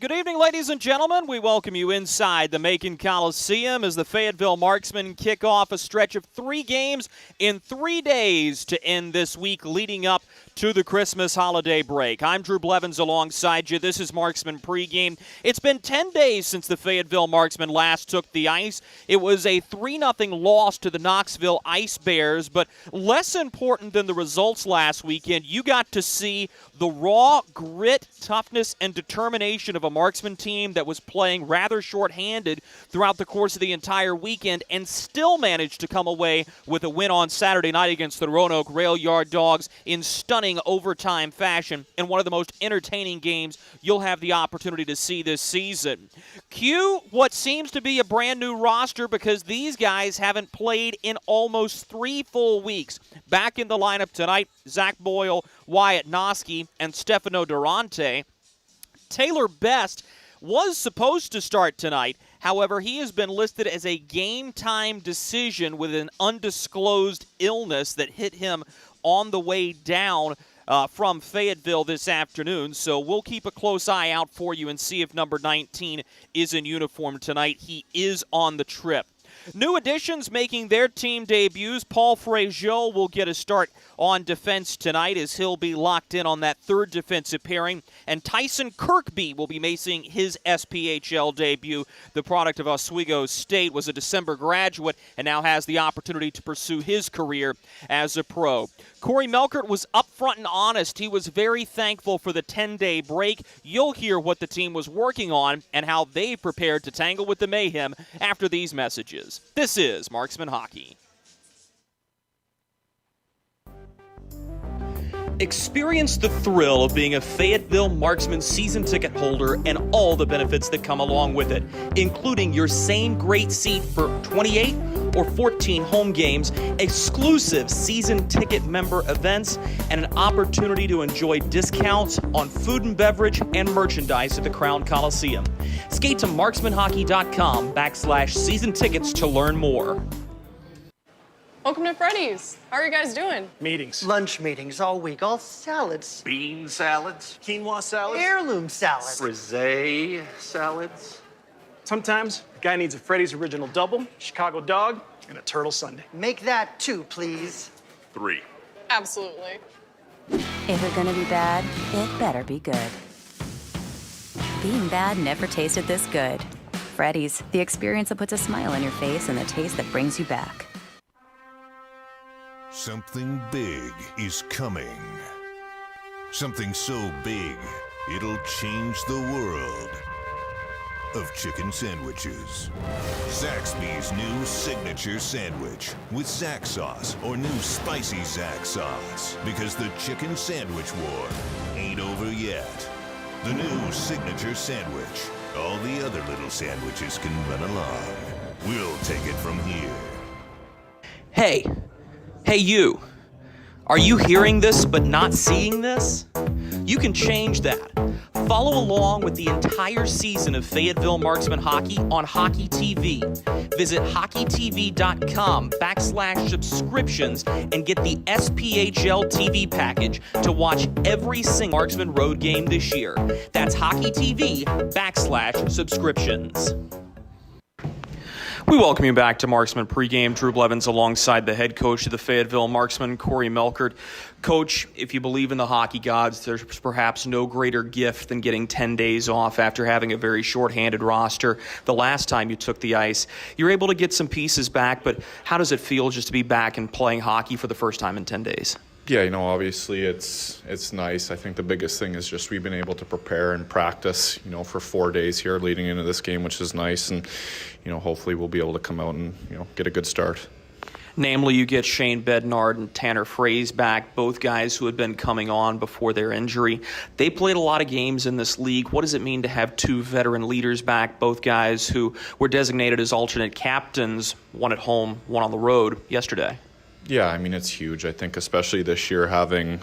Good evening, ladies and gentlemen. We welcome you inside the Macon Coliseum as the Fayetteville Marksmen kick off a stretch of 3 games in 3 days to end this week leading up to the Christmas holiday break. I'm Drew Blevins alongside you. This is Marksman Pregame. It's been 10 days since the Fayetteville Marksmen last took the ice. It was a 3-0 loss to the Knoxville Ice Bears, but less important than the results last weekend, you got to see the raw grit, toughness, and determination of a Marksman team that was playing rather shorthanded throughout the course of the entire weekend and still managed to come away with a win on Saturday night against the Roanoke Rail Yard Dogs in stunning overtime fashion in one of the most entertaining games you'll have the opportunity to see this season. Cue what seems to be a brand new roster because these guys haven't played in almost 3 full weeks. Back in the lineup tonight, Zach Boyle, Wyatt Noski, and Stefano Durante. Taylor Best was supposed to start tonight. However, he has been listed as a game-time decision with an undisclosed illness that hit him on the way down from Fayetteville this afternoon. So we'll keep a close eye out for you and see if number 19 is in uniform tonight. He is on the trip. New additions making their team debuts. Paul Frazier will get a start on defense tonight as he'll be locked in on that third defensive pairing. And Tyson Kirkby will be making his SPHL debut. The product of Oswego State, was a December graduate and now has the opportunity to pursue his career as a pro. Corey Melkert was upfront and honest. He was very thankful for the 10-day break. You'll hear what the team was working on and how they prepared to tangle with the Mayhem after these messages. This is Marksman Hockey. Experience the thrill of being a Fayetteville Marksman season ticket holder and all the benefits that come along with it, including your same great seat for 28 or 14 home games, exclusive season ticket member events, and an opportunity to enjoy discounts on food and beverage and merchandise at the Crown Coliseum. Skate to marksmanhockey.com/season tickets to learn more. Welcome to Freddy's. How are you guys doing? Meetings. Lunch meetings all week, all salads. Bean salads. Quinoa salads. Heirloom salads. Frisee salads. Sometimes a guy needs a Freddy's Original Double, Chicago Dog, and a Turtle Sundae. Make that 2, please. 3. Absolutely. If it's gonna be bad, it better be good. Being bad never tasted this good. Freddy's, the experience that puts a smile on your face and the taste that brings you back. Something big is coming. Something so big, it'll change the world of chicken sandwiches. Zaxby's new signature sandwich with Zax sauce or new spicy Zax sauce. Because the chicken sandwich war ain't over yet. The new signature sandwich. All the other little sandwiches can run along. We'll take it from here. Hey you. Are you hearing this but not seeing this? You can change that. Follow along with the entire season of Fayetteville Marksman Hockey on Hockey TV. Visit hockeytv.com/subscriptions and get the SPHL TV package to watch every single Marksman road game this year. That's hockeytv.com/subscriptions. We welcome you back to Marksman Pregame. Drew Blevins alongside the head coach of the Fayetteville Marksmen, Corey Melkert. Coach, if you believe in the hockey gods, there's perhaps no greater gift than getting 10 days off after having a very shorthanded roster. The last time you took the ice, you're able to get some pieces back, but how does it feel just to be back and playing hockey for the first time in 10 days? Yeah, obviously it's nice. I think the biggest thing is just we've been able to prepare and practice, for 4 days here leading into this game, which is nice. And, hopefully we'll be able to come out and, get a good start. Namely, you get Shane Bednard and Tanner Fraze back, both guys who had been coming on before their injury. They played a lot of games in this league. What does it mean to have 2 veteran leaders back, both guys who were designated as alternate captains, one at home, one on the road yesterday? Yeah, it's huge. I think especially this year having,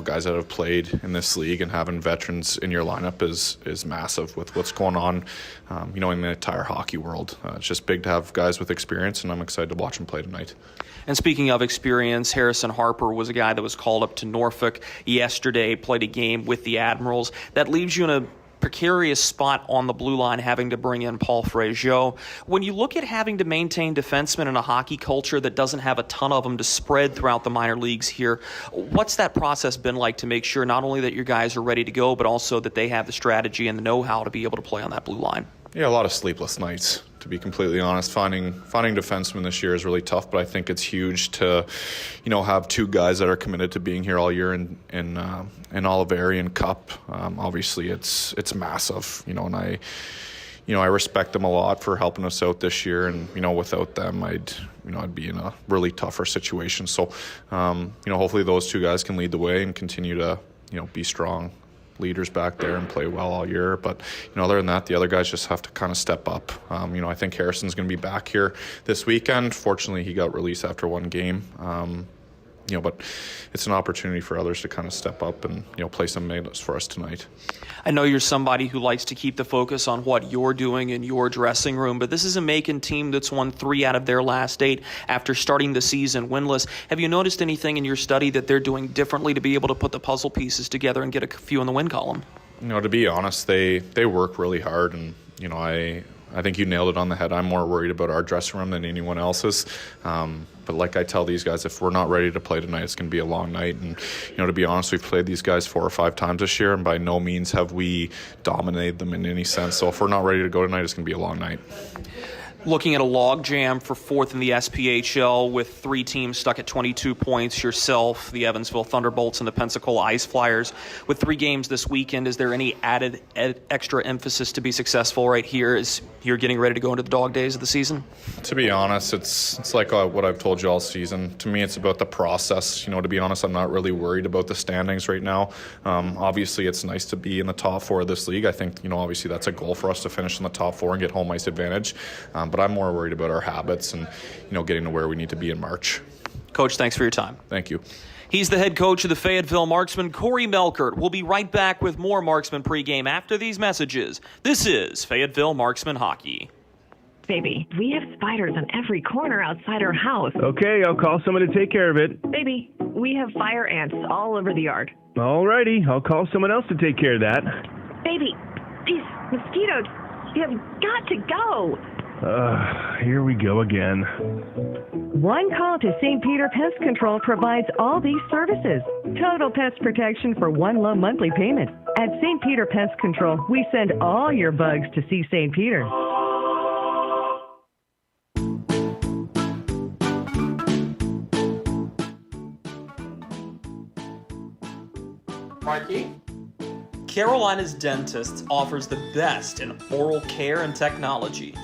guys that have played in this league and having veterans in your lineup is massive with what's going on, in the entire hockey world. It's just big to have guys with experience, and I'm excited to watch them play tonight. And speaking of experience, Harrison Harper was a guy that was called up to Norfolk yesterday, played a game with the Admirals. That leaves you in a precarious spot on the blue line having to bring in Paul Frazier. When you look at having to maintain defensemen in a hockey culture that doesn't have a ton of them to spread throughout the minor leagues here, what's that process been like to make sure not only that your guys are ready to go, but also that they have the strategy and the know-how to be able to play on that blue line? Yeah, a lot of sleepless nights, to be completely honest. Finding defensemen this year is really tough, but I think it's huge to, have two guys that are committed to being here all year in Oliveri and Cup. Obviously, it's massive, and I respect them a lot for helping us out this year, and without them, I'd be in a really tougher situation. So, hopefully those two guys can lead the way and continue to be strong leaders back there and play well all year. But other than that, the other guys just have to kind of step up. I think Harrison's going to be back here this weekend. Fortunately, he got released after one game. But it's an opportunity for others to kind of step up and play some minutes for us tonight. I know you're somebody who likes to keep the focus on what you're doing in your dressing room, but this is a Macon team that's won 3 out of their last 8 after starting the season winless. Have you noticed anything in your study that they're doing differently to be able to put the puzzle pieces together and get a few in the win column? To be honest, they work really hard, and I think you nailed it on the head. I'm more worried about our dressing room than anyone else's. But like I tell these guys, if we're not ready to play tonight, it's going to be a long night. And, to be honest, we've played these guys 4 or 5 times this year, and by no means have we dominated them in any sense. So if we're not ready to go tonight, it's going to be a long night. Looking at a log jam for 4th in the SPHL with 3 teams stuck at 22 points, yourself, the Evansville Thunderbolts, and the Pensacola Ice Flyers. With 3 games this weekend, is there any added extra emphasis to be successful right here as you're getting ready to go into the dog days of the season? To be honest, it's like what I've told you all season. To me, it's about the process. To be honest, I'm not really worried about the standings right now. Obviously, it's nice to be in the top 4 of this league. I think, obviously that's a goal for us to finish in the top 4 and get home ice advantage. But I'm more worried about our habits and, getting to where we need to be in March. Coach, thanks for your time. Thank you. He's the head coach of the Fayetteville Marksmen, Corey Melkert. We'll be right back with more Marksman pregame after these messages. This is Fayetteville Marksman Hockey. Baby, we have spiders on every corner outside our house. Okay, I'll call someone to take care of it. Baby, we have fire ants all over the yard. Alrighty, I'll call someone else to take care of that. Baby, these mosquitoes, you have got to go. Here we go again. One call to St. Peter Pest Control provides all these services. Total pest protection for one low monthly payment. At St. Peter Pest Control, we send all your bugs to see St. Peter. Marky? Carolina's Dentists offers the best in oral care and technology.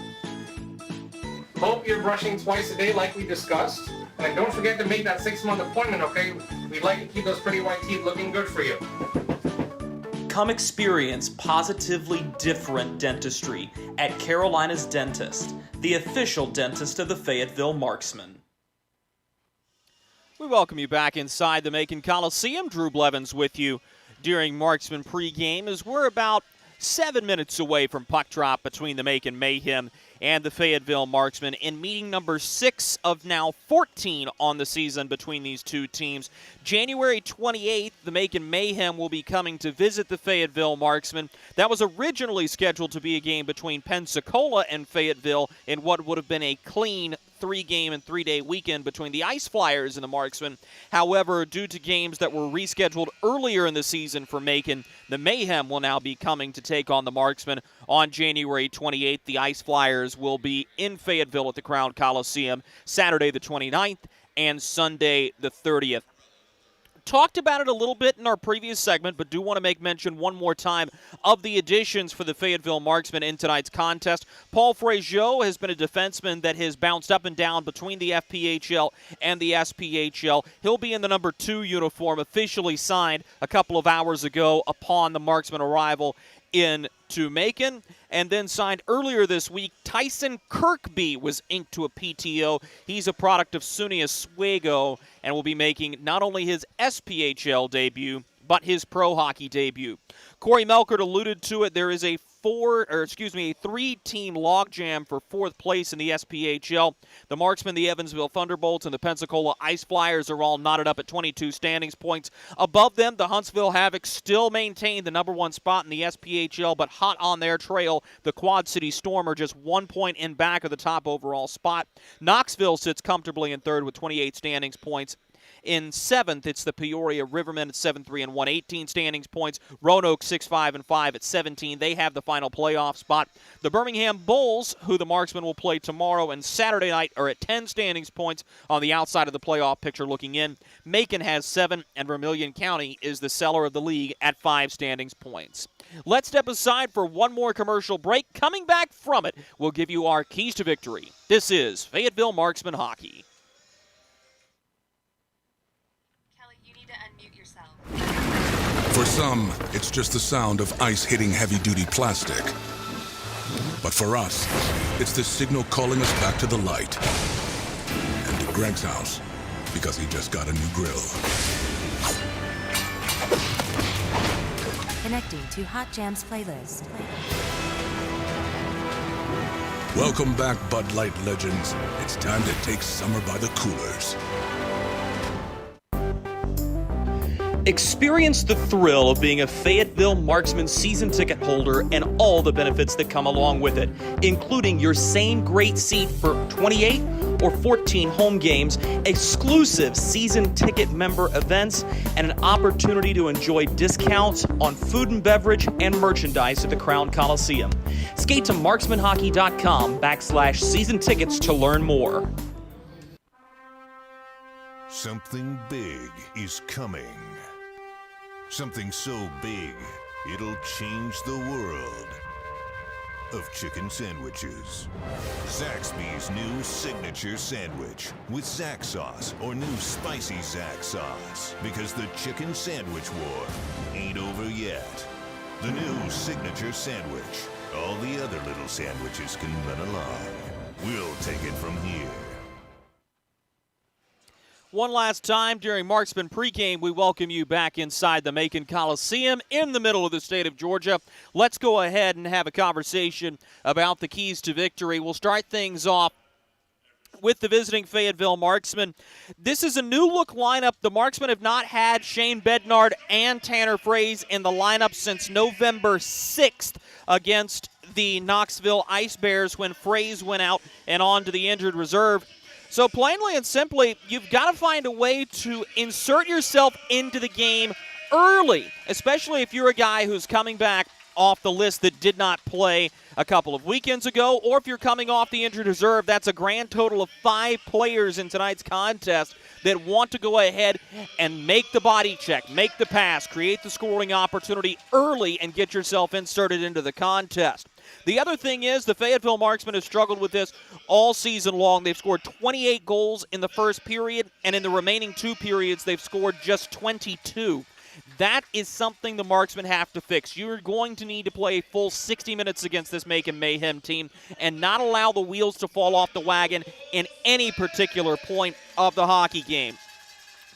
Hope you're brushing twice a day like we discussed. And don't forget to make that 6-month appointment, okay? We'd like to keep those pretty white teeth looking good for you. Come experience positively different dentistry at Carolina's Dentist, the official dentist of the Fayetteville Marksmen. We welcome you back inside the Macon Coliseum. Drew Blevins with you during Marksman pregame as we're about 7 minutes away from puck drop between the Macon Mayhem and the Fayetteville Marksmen in meeting number 6 of now 14 on the season between these two teams. January 28th, the Macon Mayhem will be coming to visit the Fayetteville Marksmen. That was originally scheduled to be a game between Pensacola and Fayetteville in what would have been a clean 3-game and 3-day weekend between the Ice Flyers and the Marksmen. However, due to games that were rescheduled earlier in the season for Macon, the Mayhem will now be coming to take on the Marksmen on January 28th. The Ice Flyers will be in Fayetteville at the Crown Coliseum Saturday the 29th and Sunday the 30th. Talked about it a little bit in our previous segment, but do want to make mention one more time of the additions for the Fayetteville Marksmen in tonight's contest. Paul Frazier has been a defenseman that has bounced up and down between the FPHL and the SPHL. He'll be in the number 2 uniform, officially signed a couple of hours ago upon the Marksmen arrival into Macon. And then signed earlier this week, Tyson Kirkby was inked to a PTO. He's a product of SUNY Oswego and will be making not only his SPHL debut, but his pro hockey debut. Corey Melkert alluded to it. There is a three-team logjam for fourth place in the SPHL. The Marksmen, the Evansville Thunderbolts, and the Pensacola Ice Flyers are all knotted up at 22 standings points. Above them, the Huntsville Havoc still maintain the number one spot in the SPHL, but hot on their trail, the Quad City Storm are just 1 point in back of the top overall spot. Knoxville sits comfortably in third with 28 standings points. In seventh, it's the Peoria Rivermen at 7-3 and 118 standings points. Roanoke 6-5 and 5 at 17. They have the final playoff spot. The Birmingham Bulls, who the Marksmen will play tomorrow and Saturday night, are at 10 standings points on the outside of the playoff picture looking in. Macon has 7, and Vermilion County is the seller of the league at 5 standings points. Let's step aside for one more commercial break. Coming back from it, we'll give you our keys to victory. This is Fayetteville Marksmen Hockey. For some, it's just the sound of ice hitting heavy-duty plastic. But for us, it's the signal calling us back to the light. And to Greg's house, because he just got a new grill. Connecting to Hot Jams playlist. Welcome back, Bud Light legends. It's time to take summer by the coolers. Experience the thrill of being a Fayetteville Marksmen season ticket holder and all the benefits that come along with it, including your same great seat for 28 or 14 home games, exclusive season ticket member events, and an opportunity to enjoy discounts on food and beverage and merchandise at the Crown Coliseum. Skate to marksmanhockey.com/season tickets to learn more. Something big is coming. Something so big, it'll change the world of chicken sandwiches. Zaxby's new signature sandwich with Zax sauce or new spicy Zax sauce. Because the chicken sandwich war ain't over yet. The new signature sandwich. All the other little sandwiches can run along. We'll take it from here. One last time during Marksman pregame, we welcome you back inside the Macon Coliseum in the middle of the state of Georgia. Let's go ahead and have a conversation about the keys to victory. We'll start things off with the visiting Fayetteville Marksmen. This is a new-look lineup. The Marksmen have not had Shane Bednard and Tanner Fraze in the lineup since November 6th against the Knoxville Ice Bears when Fraze went out and on to the injured reserve. So plainly and simply, you've got to find a way to insert yourself into the game early, especially if you're a guy who's coming back off the list that did not play a couple of weekends ago, or if you're coming off the injured reserve. That's a grand total of 5 players in tonight's contest that want to go ahead and make the body check, make the pass, create the scoring opportunity early, and get yourself inserted into the contest. The other thing is the Fayetteville Marksmen have struggled with this all season long. They've scored 28 goals in the first period, and in the remaining 2 periods, they've scored just 22. That is something the Marksmen have to fix. You're going to need to play a full 60 minutes against this Macon Mayhem team and not allow the wheels to fall off the wagon in any particular point of the hockey game.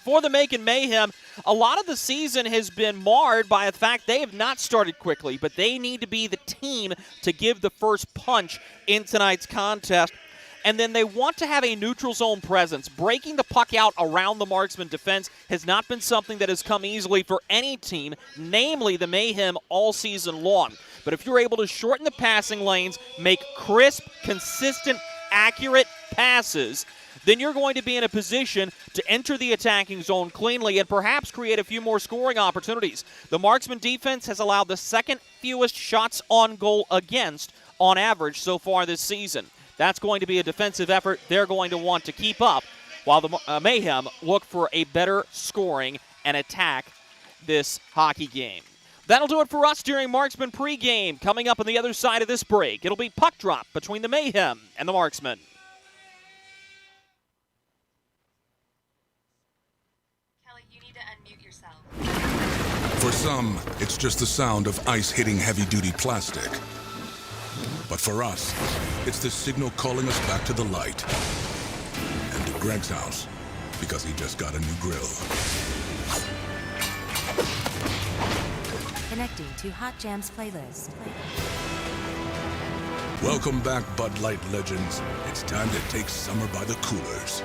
For the Macon Mayhem, a lot of the season has been marred by the fact they have not started quickly, but they need to be the team to give the first punch in tonight's contest. And then they want to have a neutral zone presence. Breaking the puck out around the Marksman defense has not been something that has come easily for any team, namely the Mayhem, all season long. But if you're able to shorten the passing lanes, make crisp, consistent, accurate passes, then you're going to be in a position to enter the attacking zone cleanly and perhaps create a few more scoring opportunities. The Marksman defense has allowed the second fewest shots on goal against on average so far this season. That's going to be a defensive effort they're going to want to keep up while the Mayhem look for a better scoring and attack this hockey game. That'll do it for us during Marksman pregame. Coming up on the other side of this break, it'll be puck drop between the Mayhem and the Marksmen. Kelly, you need to unmute yourself. For some, it's just the sound of ice hitting heavy-duty plastic. But for us, it's the signal calling us back to the light. And to Greg's house, because he just got a new grill. Connecting to Hot Jams playlist. Welcome back, Bud Light legends. It's time to take summer by the coolers.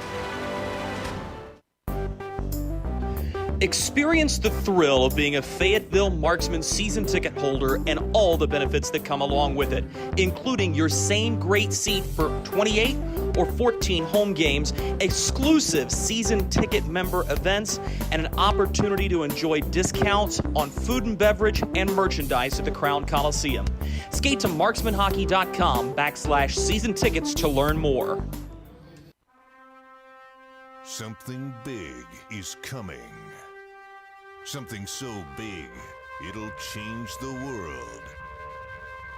Experience the thrill of being a Fayetteville Marksmen season ticket holder and all the benefits that come along with it, including your same great seat for 28 or 14 home games, exclusive season ticket member events, and an opportunity to enjoy discounts on food and beverage and merchandise at the Crown Coliseum. Skate to marksmanhockey.com/season tickets to learn more. Something big is coming. Something so big, it'll change the world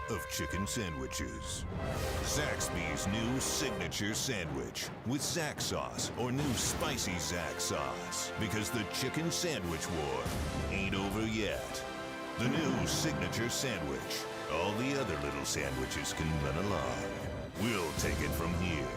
of chicken sandwiches. Zaxby's new signature sandwich with Zax sauce or new spicy Zax sauce. Because the chicken sandwich war ain't over yet. The new signature sandwich. All the other little sandwiches can run along. We'll take it from here.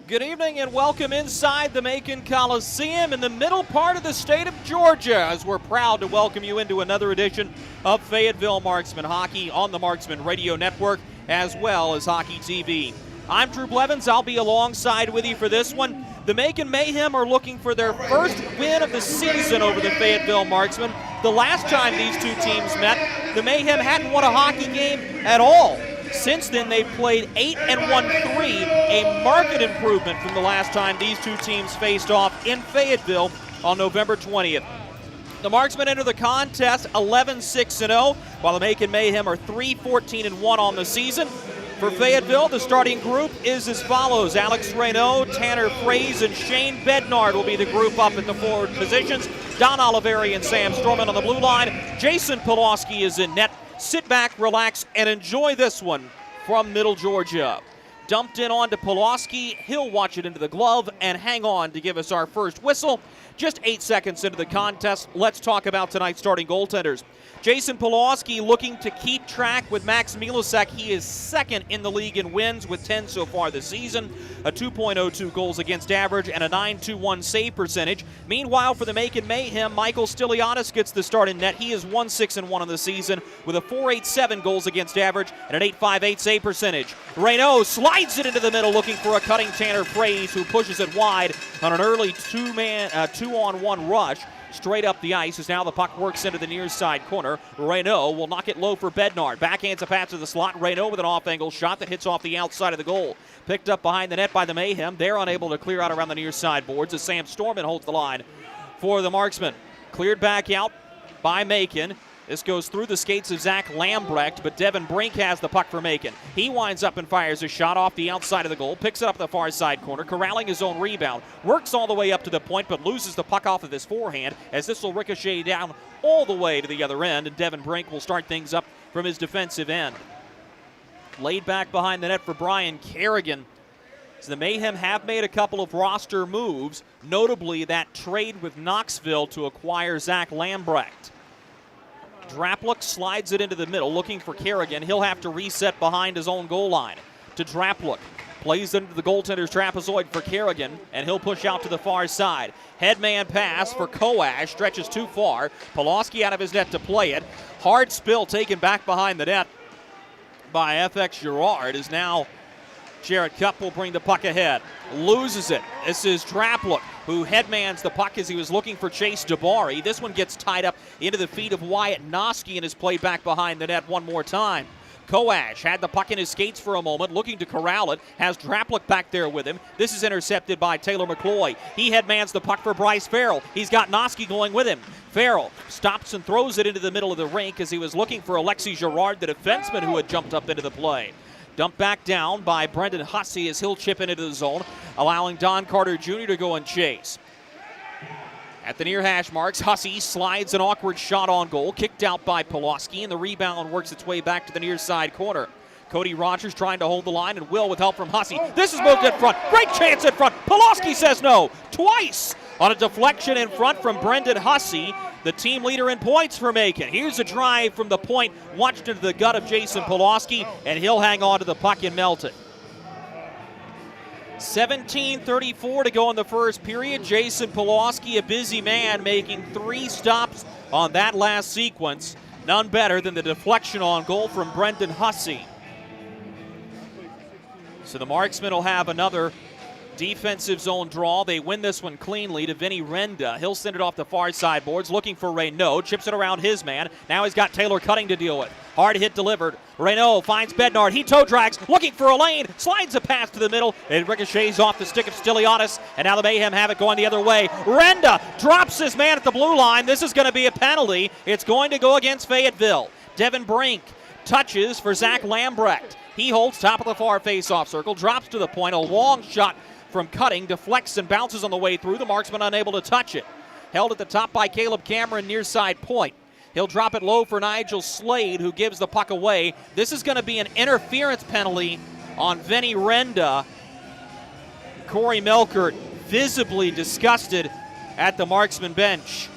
Good evening and welcome inside the Macon Coliseum in the middle part of the state of Georgia, as we're proud to welcome you into another edition of Fayetteville Marksmen Hockey on the Marksmen Radio Network as well as Hockey TV. I'm Drew Blevins. I'll be alongside with you for this one. The Macon Mayhem are looking for their first win of the season over the Fayetteville Marksmen. The last time these two teams met, the Mayhem hadn't won a hockey game at all. Since then, they've played 8 and won 3, a marked improvement from the last time these two teams faced off in Fayetteville on November 20th. The Marksmen enter the contest 11-6-0, while the Macon Mayhem are 3-14-1 on the season. For Fayetteville, the starting group is as follows. Alex Reynaud, Tanner Frazier, and Shane Bednard will be the group up at the forward positions. Don Oliveri and Sam Storman on the blue line. Jason Pulaski is in net. Sit back, relax, and enjoy this one from Middle Georgia. Dumped in onto Pulaski. He'll watch it into the glove and hang on to give us our first whistle. Just 8 seconds into the contest, let's talk about tonight's starting goaltenders. Jason Pulaski looking to keep track with Max Milasek. He is second in the league in wins with 10 so far this season, a 2.02 goals against average and a 921 save percentage. Meanwhile, for the Macon Mayhem, Michael Stiliadis gets the start in net. He is 1-6-1 on the season with a 4.87 goals against average and an 8.58 save percentage. Reynaud slides it into the middle looking for a cutting Tanner Frazier, who pushes it wide on an early two-on-one rush. Straight up the ice as now the puck works into the near side corner. Reynaud will knock it low for Bednard. Backhands a pass to the slot. Reynaud with an off-angle shot that hits off the outside of the goal. Picked up behind the net by the Mayhem. They're unable to clear out around the near side boards as Sam Storman holds the line for the Marksmen. Cleared back out by Macon. This goes through the skates of Zach Lambrecht, but Devin Brink has the puck for Macon. He winds up and fires a shot off the outside of the goal, picks it up the far side corner, corralling his own rebound, works all the way up to the point, but loses the puck off of his forehand, as this will ricochet down all the way to the other end, and Devin Brink will start things up from his defensive end. Laid back behind the net for Brian Kerrigan. So the Mayhem have made a couple of roster moves, notably that trade with Knoxville to acquire Zach Lambrecht. Drapluk slides it into the middle, looking for Kerrigan. He'll have to reset behind his own goal line. To Drapluk. Plays into the goaltender's trapezoid for Kerrigan, and he'll push out to the far side. Headman pass for Koash. Stretches too far. Pulaski out of his net to play it. Hard spill taken back behind the net by FX Girard, as now Jared Cupp will bring the puck ahead. Loses it. This is Drapluk, who headmans the puck as he was looking for Chase Dabari. This one gets tied up into the feet of Wyatt Noski and is played back behind the net one more time. Koash had the puck in his skates for a moment, looking to corral it, has Drapluk back there with him. This is intercepted by Taylor McCloy. He headmans the puck for Bryce Farrell. He's got Noski going with him. Farrell stops and throws it into the middle of the rink as he was looking for Alexi Girard, the defenseman who had jumped up into the play. Dumped back down by Brendan Hussey as he'll chip into the zone, allowing Don Carter Jr. to go and chase. At the near hash marks, Hussey slides an awkward shot on goal, kicked out by Pulaski, and the rebound works its way back to the near side corner. Cody Rogers trying to hold the line, and will with help from Hussey. This is moved in front. Great chance in front. Pulaski says no. Twice on a deflection in front from Brendan Hussey, the team leader in points for Macon. Here's a drive from the point, watched into the gut of Jason Pulaski, and he'll hang on to the puck and melt it. 17:34 to go in the first period. Jason Pulaski, a busy man, making 3 stops on that last sequence. None better than the deflection on goal from Brendan Hussey. So the Marksmen will have another defensive zone draw. They win this one cleanly to Vinny Renda. He'll send it off the far side boards, looking for Reynaud. Chips it around his man. Now he's got Taylor Cutting to deal with. Hard hit delivered. Reynaud finds Bednard. He toe drags, looking for a lane. Slides a pass to the middle. It ricochets off the stick of Stiliadis. And now the Mayhem have it going the other way. Renda drops his man at the blue line. This is going to be a penalty. It's going to go against Fayetteville. Devin Brink touches for Zach Lambrecht. He holds top of the far face-off circle, drops to the point. A long shot from Cutting, deflects and bounces on the way through. The Marksman unable to touch it. Held at the top by Caleb Cameron near side point. He'll drop it low for Nigel Slade, who gives the puck away. This is going to be an interference penalty on Vinny Renda. Corey Melkert visibly disgusted at the Marksman bench.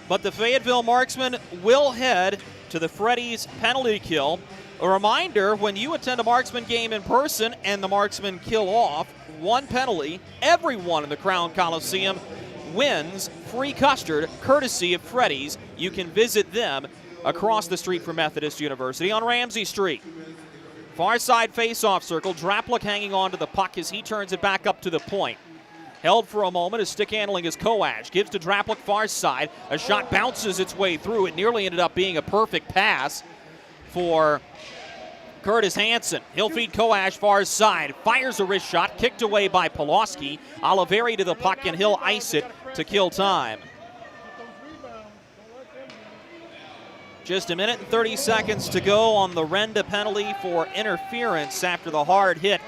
But the Fayetteville Marksmen will head to the Freddy's penalty kill. A reminder, when you attend a Marksman game in person and the Marksmen kill off one penalty, everyone in the Crown Coliseum wins free custard courtesy of Freddy's. You can visit them across the street from Methodist University on Ramsey Street. Far side face-off circle, Draplick hanging on to the puck as he turns it back up to the point. Held for a moment as stick handling is Coash. Gives to Draplick far side. A shot bounces its way through. It nearly ended up being a perfect pass for Curtis Hansen. He'll feed Coash far side. Fires a wrist shot, kicked away by Pulaski. Oliveri to the puck, and he'll ice it to kill time. Just a minute and 30 seconds to go on the Renda penalty for interference after the hard hit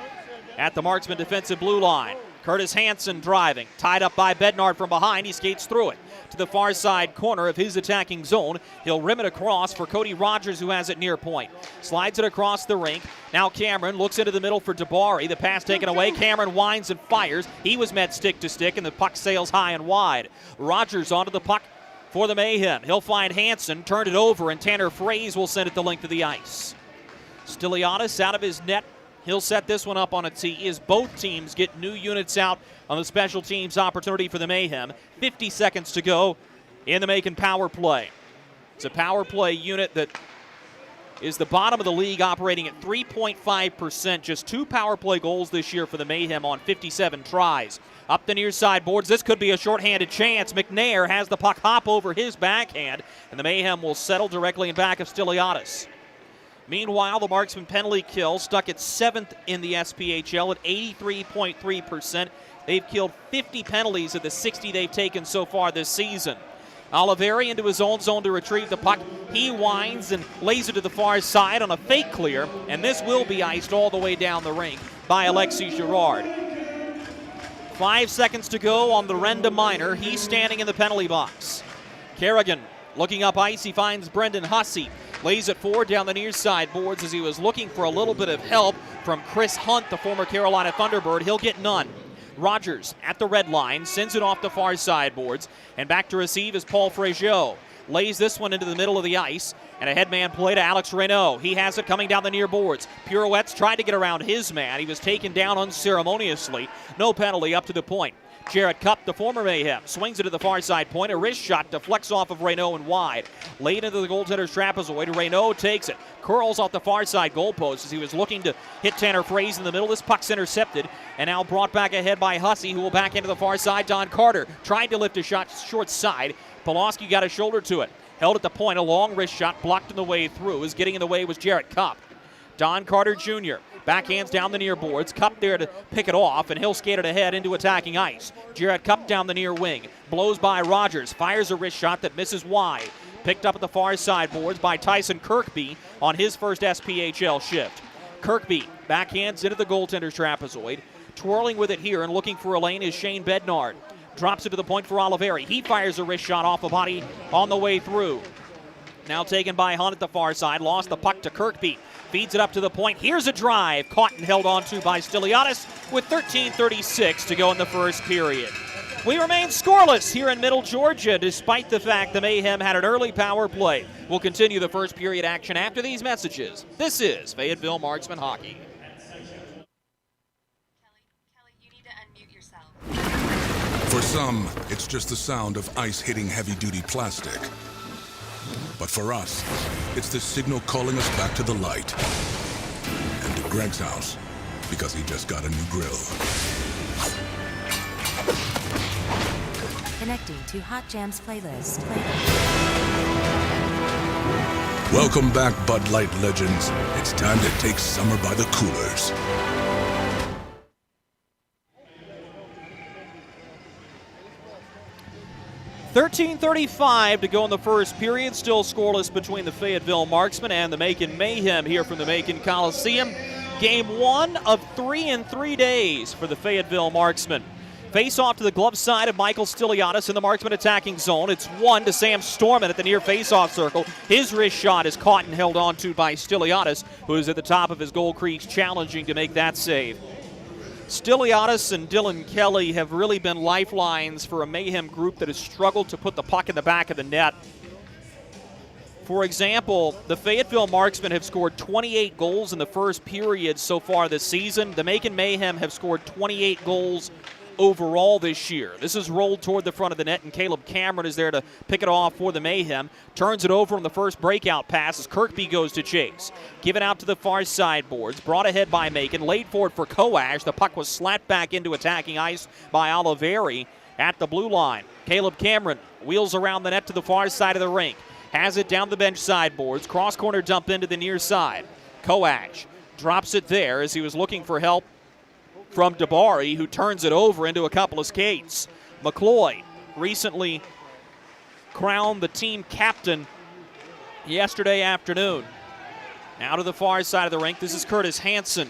at the Marksman defensive blue line. Curtis Hansen driving, tied up by Bednard from behind. He skates through it to the far side corner of his attacking zone. He'll rim it across for Cody Rogers, who has it near point. Slides it across the rink. Now Cameron looks into the middle for Dabari. The pass taken away. Cameron winds and fires. He was met stick to stick, and the puck sails high and wide. Rogers onto the puck for the Mayhem. He'll find Hansen, turn it over, and Tanner Fraze will send it the length of the ice. Stiliadis out of his net. He'll set this one up on a tee as both teams get new units out on the special teams opportunity for the Mayhem. 50 seconds to go in the Macon power play. It's a power play unit that is the bottom of the league, operating at 3.5%. Just 2 power play goals this year for the Mayhem on 57 tries. Up the near side boards. This could be a shorthanded chance. McNair has the puck hop over his backhand, and the Mayhem will settle directly in back of Stiliadis. Meanwhile, the Marksman penalty kill stuck at 7th in the SPHL at 83.3%. They've killed 50 penalties of the 60 they've taken so far this season. Oliveri into his own zone to retrieve the puck. He winds and lays it to the far side on a fake clear, and this will be iced all the way down the rink by Alexis Girard. 5 seconds to go on the Renda minor. He's standing in the penalty box. Kerrigan looking up ice. He finds Brendan Hussey. Lays it forward down the near side boards as he was looking for a little bit of help from Chris Hunt, the former Carolina Thunderbird. He'll get none. Rogers at the red line, sends it off the far side boards, and back to receive is Paul Frazier. Lays this one into the middle of the ice, and a headman play to Alex Reynaud. He has it coming down the near boards. Pirouettes tried to get around his man. He was taken down unceremoniously. No penalty up to the point. Jarrett Cupp, the former Mayhem, swings it to the far side point. A wrist shot deflects off of Reynaud and wide. Laid into the goaltender's trapezoid. Reynaud takes it. Curls off the far side goalpost as he was looking to hit Tanner Fraze in the middle. This puck's intercepted and now brought back ahead by Hussey, who will back into the far side. Don Carter tried to lift a shot short side. Pulaski got a shoulder to it. Held at the point. A long wrist shot blocked on the way through. As getting in the way was Jarrett Cupp. Don Carter Jr. backhands down the near boards. Cupp there to pick it off, and he'll skate it ahead into attacking ice. Jarrett Cupp down the near wing. Blows by Rogers. Fires a wrist shot that misses wide. Picked up at the far side boards by Tyson Kirkby on his first SPHL shift. Kirkby backhands into the goaltender's trapezoid. Twirling with it here and looking for a lane is Shane Bednard. Drops it to the point for Oliveri. He fires a wrist shot off the body on the way through. Now taken by Hunt at the far side. Lost the puck to Kirkby. Feeds it up to the point. Here's a drive. Caught and held on to by Stiliadis with 13:36 to go in the first period. We remain scoreless here in Middle Georgia, despite the fact the Mayhem had an early power play. We'll continue the first period action after these messages. This is Fayetteville Marksmen Hockey. For For some, it's just the sound of ice hitting heavy-duty plastic. But for us, it's the signal calling us back to the light. And to Greg's house, because he just got a new grill. Connecting to Hot Jams playlist. Welcome back, Bud Light legends. It's time to take summer by the coolers. $13:35 to go in the first period. Still scoreless between the Fayetteville Marksmen and the Macon Mayhem here from the Macon Coliseum. Game 1 of 3 in 3 days for the Fayetteville Marksmen. Face off to the glove side of Michael Stiliadis in the Marksman attacking zone. It's 1 to Sam Storman at the near face-off circle. His wrist shot is caught and held onto by Stiliadis, who is at the top of his goal crease, challenging to make that save. Stiliadis and Dylan Kelly have really been lifelines for a Mayhem group that has struggled to put the puck in the back of the net. For example, the Fayetteville Marksmen have scored 28 goals in the first period so far this season. The Macon Mayhem have scored 28 goals overall this year. This is rolled toward the front of the net, and Caleb Cameron is there to pick it off for the Mayhem. Turns it over on the first breakout pass as Kirkby goes to chase. Given out to the far side boards. Brought ahead by Macon. Laid forward for Coash. The puck was slapped back into attacking ice by Oliveri at the blue line. Caleb Cameron wheels around the net to the far side of the rink. Has it down the bench sideboards. Cross corner dump into the near side. Coash drops it there as he was looking for help from Dabari, who turns it over into a couple of skates. McCloy recently crowned the team captain yesterday afternoon. Now to the far side of the rink. This is Curtis Hansen.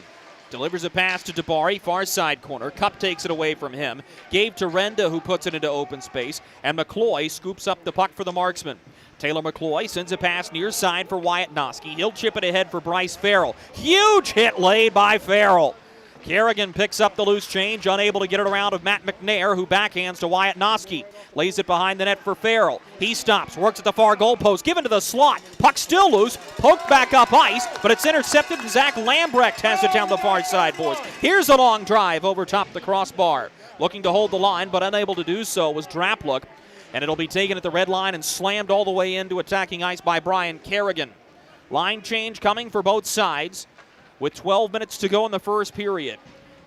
Delivers a pass to Dabari, far side corner. Cup takes it away from him. Gave to Renda, who puts it into open space. And McCloy scoops up the puck for the Marksmen. Taylor McCloy sends a pass near side for Wyatt Noski. He'll chip it ahead for Bryce Farrell. Huge hit laid by Farrell. Kerrigan picks up the loose change, unable to get it around of Matt McNair, who backhands to Wyatt Noski. Lays it behind the net for Farrell. He stops, works at the far goal post, given to the slot. Puck still loose, poked back up ice, but it's intercepted, and Zach Lambrecht has it down the far side boards. Here's a long drive over top the crossbar. Looking to hold the line, but unable to do so was Drapluk, and it'll be taken at the red line and slammed all the way into attacking ice by Brian Kerrigan. Line change coming for both sides, with 12 minutes to go in the first period.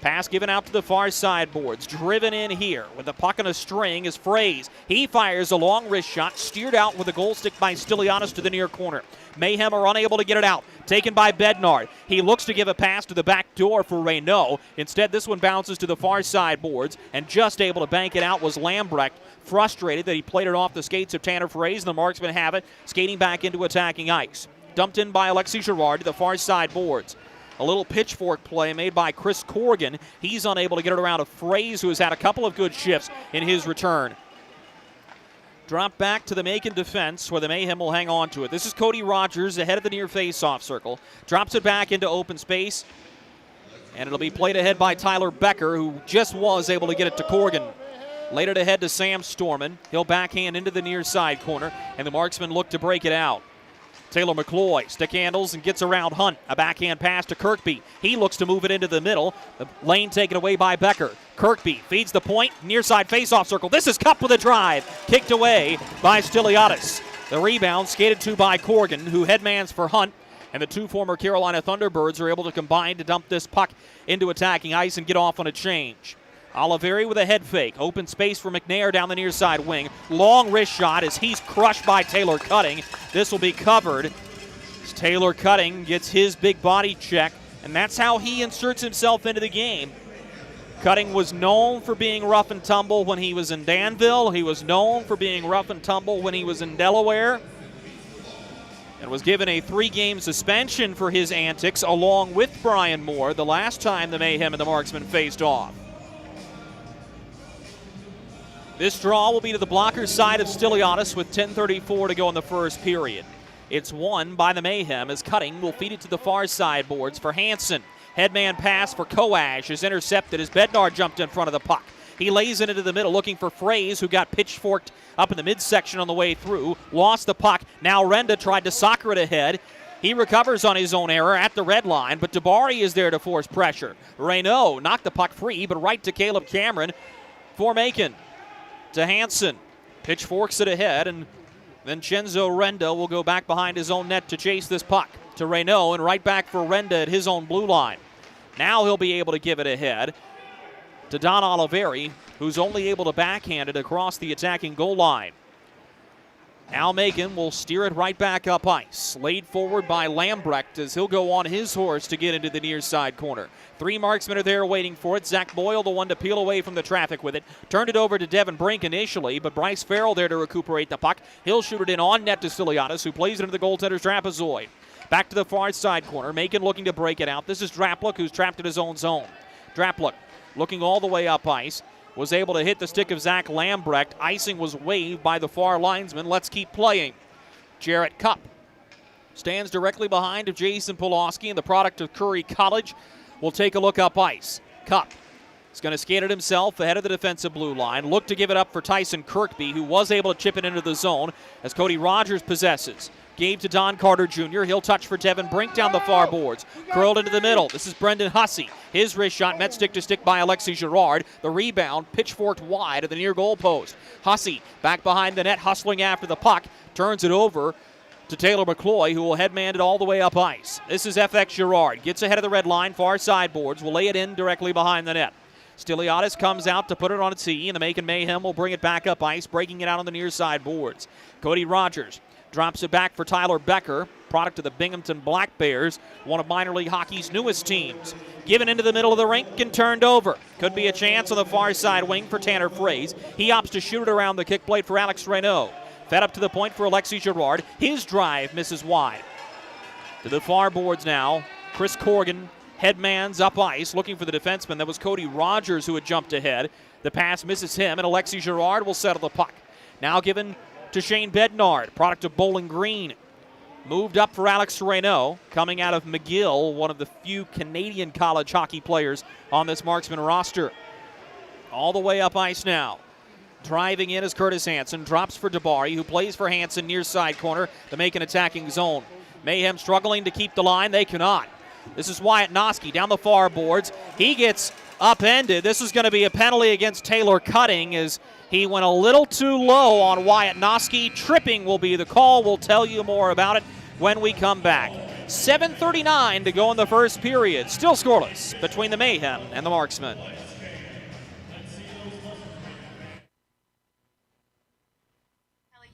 Pass given out to the far side boards. Driven in here with the puck in a string is Fraze. He fires a long wrist shot, steered out with a goal stick by Stiliadis to the near corner. Mayhem are unable to get it out. Taken by Bednard. He looks to give a pass to the back door for Reynaud. Instead, this one bounces to the far side boards, and just able to bank it out was Lambrecht. Frustrated that he played it off the skates of Tanner Fraze, and the Marksmen have it, skating back into attacking ice. Dumped in by Alexi Girard to the far side boards. A little pitchfork play made by Chris Corrigan. He's unable to get it around to Fraze, who has had a couple of good shifts in his return. Drop back to the Macon defense, where the Mayhem will hang on to it. This is Cody Rogers ahead of the near face-off circle. Drops it back into open space, and it'll be played ahead by Tyler Becker, who just was able to get it to Corrigan. Laid it ahead to Sam Storman. He'll backhand into the near side corner, and the Marksmen look to break it out. Taylor McCloy stick handles and gets around Hunt. A backhand pass to Kirkby. He looks to move it into the middle. The lane taken away by Becker. Kirkby feeds the point. Near side face-off circle. This is Cup with a drive. Kicked away by Stiliadis. The rebound skated to by Corrigan, who headmans for Hunt. And the two former Carolina Thunderbirds are able to combine to dump this puck into attacking ice and get off on a change. Oliveri with a head fake. Open space for McNair down the near side wing. Long wrist shot as he's crushed by Taylor Cutting. This will be covered as Taylor Cutting gets his big body check, and that's how he inserts himself into the game. Cutting was known for being rough and tumble when he was in Danville. He was known for being rough and tumble when he was in Delaware, and was given a 3-game suspension for his antics along with Brian Moore the last time the Mayhem and the Marksmen faced off. This draw will be to the blocker side of Stiliadis with 10:34 to go in the first period. It's won by the Mayhem as Cutting will feed it to the far side boards for Hansen. Headman pass for Coash is intercepted as Bednar jumped in front of the puck. He lays it into the middle looking for Fraze, who got pitchforked up in the midsection on the way through. Lost the puck. Now Renda tried to soccer it ahead. He recovers on his own error at the red line, but Dabari is there to force pressure. Reynaud knocked the puck free, but right to Caleb Cameron for Macon. to Hansen. Pitchforks it ahead, and Vincenzo Renda will go back behind his own net to chase this puck. To Reynaud, and right back for Renda at his own blue line. Now he'll be able to give it ahead to Don Oliveri, who's only able to backhand it across the attacking goal line. Now Macon will steer it right back up ice. Laid forward by Lambrecht as he'll go on his horse to get into the near side corner. 3 marksmen are there waiting for it. Zach Boyle, the one to peel away from the traffic with it. Turned it over to Devin Brink initially, but Bryce Farrell there to recuperate the puck. He'll shoot it in on net to Stiliadis, who plays it into the goaltender's trapezoid. Back to the far side corner. Macon looking to break it out. This is Drapluk, who's trapped in his own zone. Drapluk looking all the way up ice. Was able to hit the stick of Zach Lambrecht. Icing was waved by the far linesman. Let's keep playing. Jarrett Cupp stands directly behind of Jason Pulaski, and the product of Curry College will take a look up ice. Cupp is going to skate it himself ahead of the defensive blue line. Look to give it up for Tyson Kirkby, who was able to chip it into the zone as Cody Rogers possesses. Gave to Don Carter Jr. He'll touch for Devin Brink down the far boards. Curled into the middle. This is Brendan Hussey. His wrist shot met stick to stick by Alexi Girard. The rebound pitchforked wide at the near goal post. Hussey back behind the net, hustling after the puck. Turns it over to Taylor McCloy, who will headman it all the way up ice. This is FX Girard. Gets ahead of the red line, far side boards. Will lay it in directly behind the net. Stiliadis comes out to put it on its tee, and the Macon Mayhem will bring it back up ice, breaking it out on the near side boards. Cody Rogers drops it back for Tyler Becker, product of the Binghamton Black Bears, one of minor league hockey's newest teams. Given into the middle of the rink and turned over. Could be a chance on the far side wing for Tanner Fraze. He opts to shoot it around the kick plate for Alex Reynaud. Fed up to the point for Alexi Girard. His drive misses wide. To the far boards now. Chris Corrigan headmans up ice, looking for the defenseman. That was Cody Rogers who had jumped ahead. The pass misses him, and Alexi Girard will settle the puck. Now given to Shane Bednard, product of Bowling Green. Moved up for Alex Reynaud, coming out of McGill, one of the few Canadian college hockey players on this Marksman roster. All the way up ice now. Driving in is Curtis Hansen, drops for Dabari, who plays for Hansen near side corner to make an attacking zone. Mayhem struggling to keep the line, they cannot. This is Wyatt Noski down the far boards. He gets upended. This is going to be a penalty against Taylor Cutting as he went a little too low on Wyatt Noski. Tripping will be the call. We'll tell you more about it when we come back. 7:39 to go in the first period. Still scoreless between the Mayhem and the Marksmen.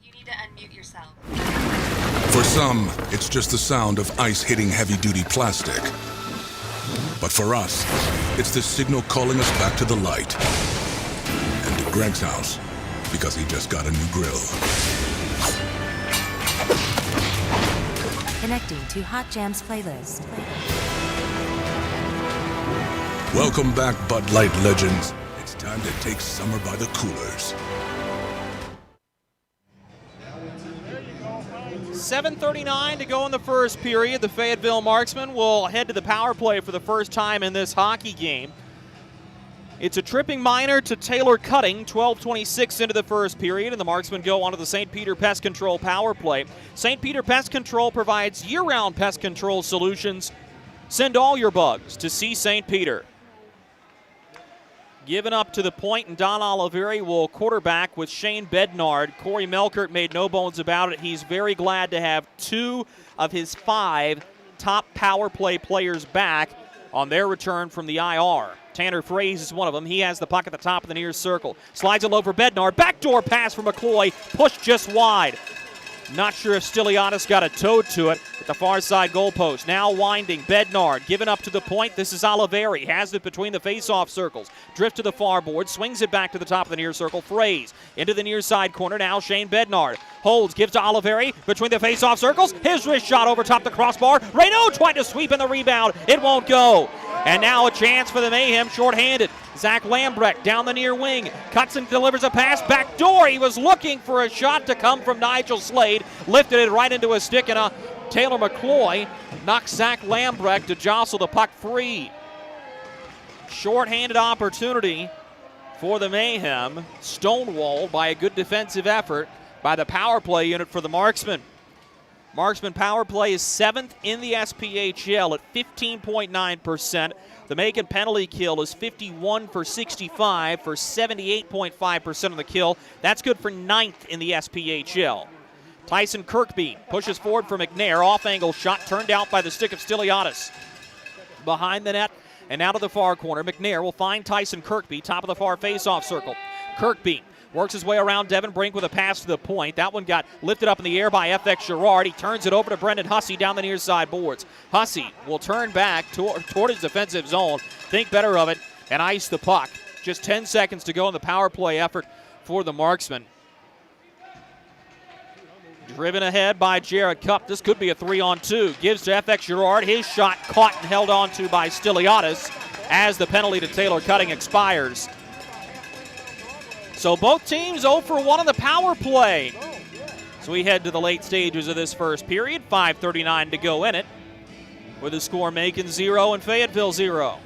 You need to unmute yourself. For some, it's just the sound of ice hitting heavy-duty plastic. But for us, it's the signal calling us back to the light. And to Greg's house, because he just got a new grill. Connecting to Hot Jams playlist. Welcome back, Bud Light legends. It's time to take summer by the coolers. 7:39 to go in the first period. The Fayetteville Marksmen will head to the power play for the first time in this hockey game. It's a tripping minor to Taylor Cutting, 12:26 into the first period, and the Marksmen go onto the St. Peter Pest Control power play. St. Peter Pest Control provides year-round pest control solutions. Send all your bugs to see St. Peter. Given up to the point, and Don Oliveri will quarterback with Shane Bednard. Corey Melkert made no bones about it. He's very glad to have 2 of his 5 top power play players back on their return from the IR. Tanner Fraze is one of them. He has the puck at the top of the near circle. Slides it low for Bednard. Backdoor pass for McCloy. Pushed just wide. Not sure if Stiliadis got a toe to it at the far side goalpost. Now winding, Bednard given up to the point. This is Oliveri. Has it between the face-off circles. Drift to the far board. Swings it back to the top of the near circle. Fraze into the near side corner. Now Shane Bednard holds. Gives to Oliveri between the face-off circles. His wrist shot over top the crossbar. Reynaud tried to sweep in the rebound. It won't go. And now a chance for the Mayhem shorthanded. Zach Lambrecht down the near wing. Cuts and delivers a pass. Back door. He was looking for a shot to come from Nigel Slade. Lifted it right into a stick, and Taylor McCloy knocks Zach Lambrecht to jostle the puck free. Shorthanded opportunity for the Mayhem. Stonewalled by a good defensive effort by the power play unit for the Marksmen. Marksman power play is 7th in the SPHL at 15.9%. The Macon penalty kill is 51 for 65 for 78.5% of the kill. That's good for 9th in the SPHL. Tyson Kirkby pushes forward for McNair. Off-angle shot turned out by the stick of Stiliadis. Behind the net and out of the far corner. McNair will find Tyson Kirkby, top of the far face-off circle. Kirkby works his way around Devin Brink with a pass to the point. That one got lifted up in the air by FX Girard. He turns it over to Brendan Hussey down the near side boards. Hussey will turn back toward his defensive zone, think better of it, and ice the puck. Just 10 seconds to go in the power play effort for the Marksmen. Driven ahead by Jared Cupp. This could be a 3-on-2. Gives to FX Girard. His shot caught and held on to by Stiliadis as the penalty to Taylor Cutting expires. So both teams 0 for 1 on the power play. So we head to the late stages of this first period. 5:39 to go in it. With the score Macon 0 and Fayetteville 0.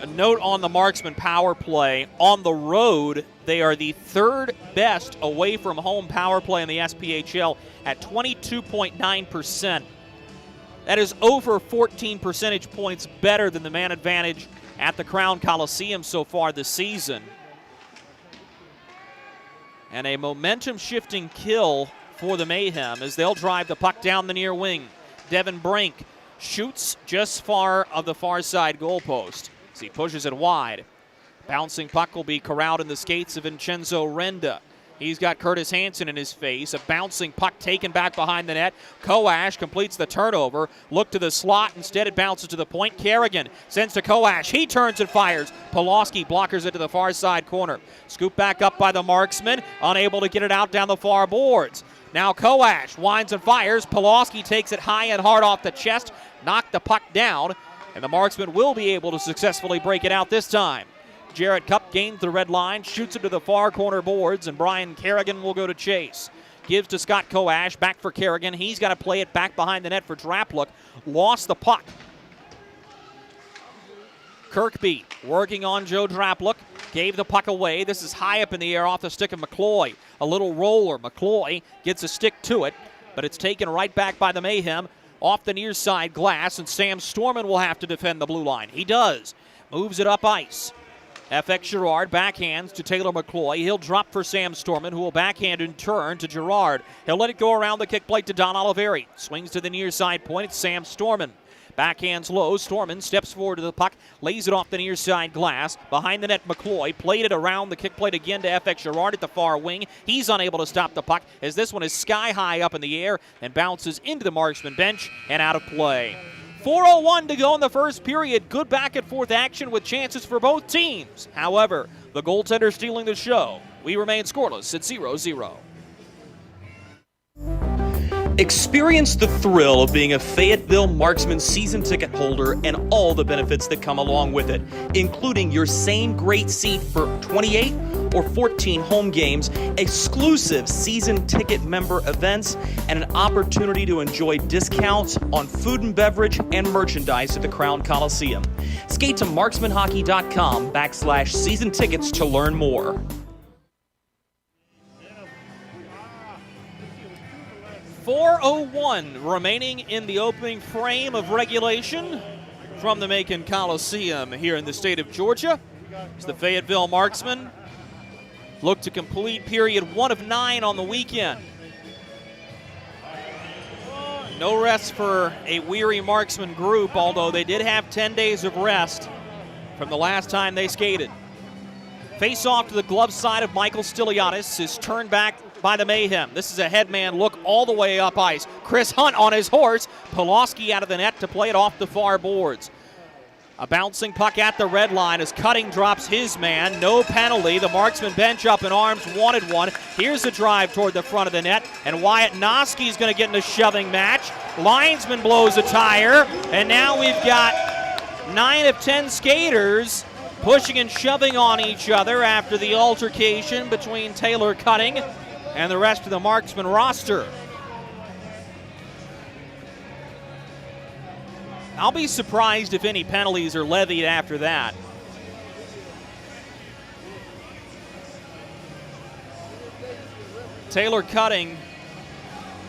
A note on the Marksman power play. On the road, they are the 3rd best away from home power play in the SPHL at 22.9%. That is over 14 percentage points better than the man advantage at the Crown Coliseum so far this season. And a momentum-shifting kill for the Mayhem as they'll drive the puck down the near wing. Devin Brink shoots just far of the far side goalpost as he pushes it wide. Bouncing puck will be corralled in the skates of Vincenzo Renda. He's got Curtis Hansen in his face. A bouncing puck taken back behind the net. Koash completes the turnover. Look to the slot. Instead, it bounces to the point. Kerrigan sends to Koash. He turns and fires. Pulaski blockers it to the far side corner. Scoop back up by the Marksman. Unable to get it out down the far boards. Now Koash winds and fires. Pulaski takes it high and hard off the chest. Knocked the puck down. And the Marksman will be able to successfully break it out this time. Jared Cupp gains the red line, shoots it to the far corner boards, and Brian Kerrigan will go to chase. Gives to Scott Koash, back for Kerrigan. He's got to play it back behind the net for Drapluk. Lost the puck. Kirkby working on Joe Drapluk. Gave the puck away. This is high up in the air off the stick of McCloy. A little roller. McCloy gets a stick to it, but it's taken right back by the Mayhem off the near side glass, and Sam Storman will have to defend the blue line. He does. Moves it up ice. FX Girard backhands to Taylor McCloy. He'll drop for Sam Storman, who will backhand in turn to Girard. He'll let it go around the kick plate to Don Oliveri. Swings to the near side point. It's Sam Storman. Backhands low. Storman steps forward to the puck, lays it off the near side glass. Behind the net, McCloy played it around the kick plate again to FX Girard at the far wing. He's unable to stop the puck as this one is sky high up in the air and bounces into the Marksman bench and out of play. 4:01 to go in the first period. Good back and forth action with chances for both teams. However, the goaltender stealing the show. We remain scoreless at 0-0. Experience the thrill of being a Fayetteville Marksmen season ticket holder and all the benefits that come along with it, including your same great seat for 28 or 14 home games, exclusive season ticket member events, and an opportunity to enjoy discounts on food and beverage and merchandise at the Crown Coliseum. Skate to marksmanhockey.com/season tickets to learn more. 4:01 remaining in the opening frame of regulation from the Macon Coliseum here in the state of Georgia. As the Fayetteville Marksmen look to complete period 1 of 9 on the weekend. No rest for a weary Marksman group, although they did have 10 days of rest from the last time they skated. Face off to the glove side of Michael Stiliadis is turned back by the Mayhem. This is a headman look all the way up ice. Chris Hunt on his horse. Pulaski out of the net to play it off the far boards. A bouncing puck at the red line as Cutting drops his man. No penalty. The Marksman bench up in arms, wanted one. Here's a drive toward the front of the net, and Wyatt Noski's going to get in a shoving match. Linesman blows a tire, and now we've got 9 of 10 skaters pushing and shoving on each other after the altercation between Taylor Cutting and the rest of the Marksman roster. I'll be surprised if any penalties are levied after that. Taylor Cutting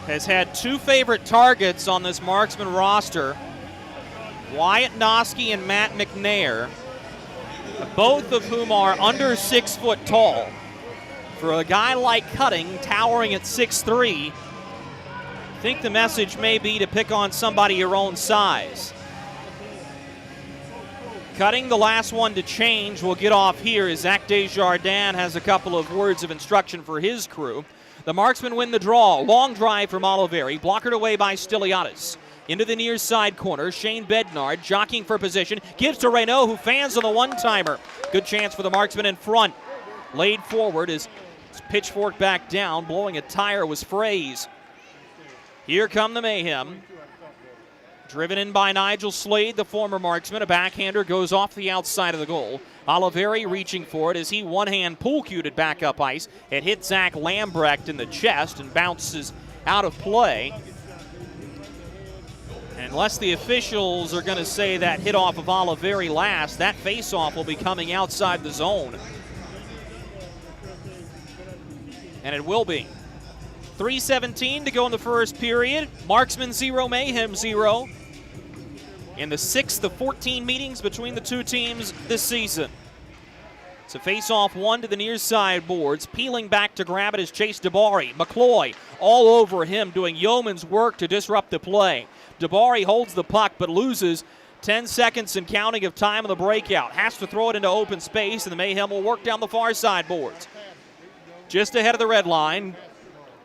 has had two favorite targets on this Marksman roster, Wyatt Noski and Matt McNair, both of whom are under 6 foot tall. For a guy like Cutting, towering at 6'3", I think the message may be to pick on somebody your own size. Cutting, the last one to change, will get off here as Zach Desjardins has a couple of words of instruction for his crew. The Marksmen win the draw. Long drive from Oliveri, blockered away by Stiliadis. Into the near side corner, Shane Bednard jockeying for position, gives to Reynaud, who fans on the one-timer. Good chance for the Marksmen in front. Laid forward is pitchfork back down, blowing a tire was Frazier. Here come the Mayhem. Driven in by Nigel Slade, the former Marksman. A backhander goes off the outside of the goal. Oliveri reaching for it as he one-hand pool-cued it back up ice. It hit Zach Lambrecht in the chest and bounces out of play. Unless the officials are going to say that hit off of Oliveri last, that face-off will be coming outside the zone. And it will be. 3:17 to go in the first period. Marksmen 0, Mayhem 0. In the 6th of 14 meetings between the two teams this season. It's a face-off one to the near side boards. Peeling back to grab it is Chase DeBari. McCloy all over him, doing yeoman's work to disrupt the play. DeBari holds the puck but loses 10 seconds and counting of time on the breakout. Has to throw it into open space, and the Mayhem will work down the far side boards. Just ahead of the red line,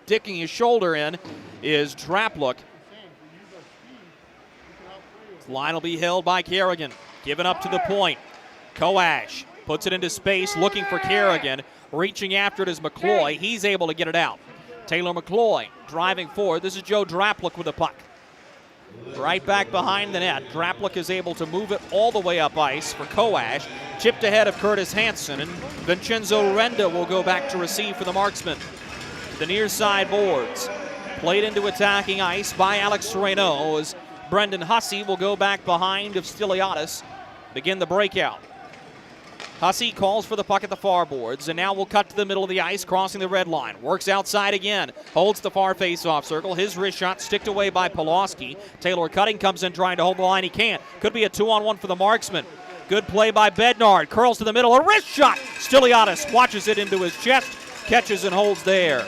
dicking his shoulder in, is Drapluk. This line will be held by Kerrigan. Given up to the point. Koash puts it into space, looking for Kerrigan. Reaching after it is McCloy. He's able to get it out. Taylor McCloy driving forward. This is Joe Drapluk with the puck. Right back behind the net. Drapluk is able to move it all the way up ice for Koash. Chipped ahead of Curtis Hansen, and Vincenzo Renda will go back to receive for the Marksmen. The near side boards. Played into attacking ice by Alex Reynaud as Brendan Hussey will go back behind of Stiliadis. Begin the breakout. Hussey calls for the puck at the far boards, and now we'll cut to the middle of the ice, crossing the red line. Works outside again, holds the far face-off circle. His wrist shot sticked away by Pulaski. Taylor Cutting comes in trying to hold the line. He can't. Could be a 2-on-1 for the Marksmen. Good play by Bednard. Curls to the middle. A wrist shot. Stiliadis watches it into his chest, catches and holds there.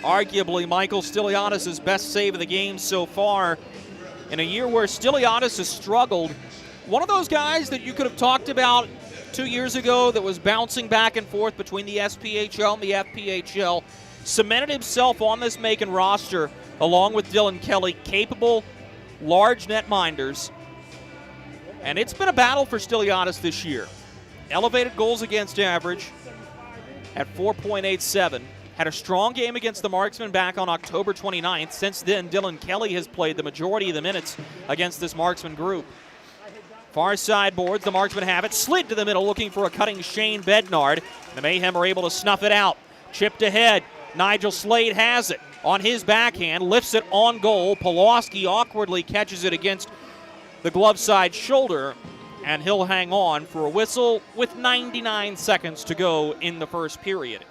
Arguably Michael Stiliadis' best save of the game so far in a year where Stiliadis has struggled. One of those guys that you could have talked about 2 years ago that was bouncing back and forth between the SPHL and the FPHL, cemented himself on this Macon roster along with Dylan Kelly, capable, large netminders. And it's been a battle for Stiliadis this year. Elevated goals against average at 4.87. Had a strong game against the Marksmen back on October 29th. Since then, Dylan Kelly has played the majority of the minutes against this Marksman group. Far side boards, the Marksmen have it. Slid to the middle, looking for a cutting Shane Bednard. The Mayhem are able to snuff it out. Chipped ahead. Nigel Slade has it. On his backhand, lifts it on goal. Pulaski awkwardly catches it against the glove side shoulder, and he'll hang on for a whistle with 99 seconds to go in the first period.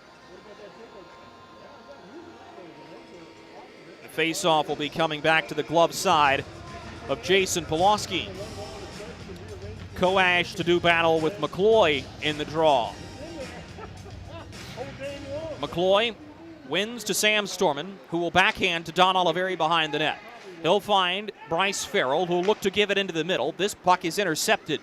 The face-off will be coming back to the glove side of Jason Pulaski. Koash to do battle with McCloy in the draw. McCloy wins to Sam Storman, who will backhand to Don Oliveri behind the net. He'll find Bryce Farrell, who will look to give it into the middle. This puck is intercepted.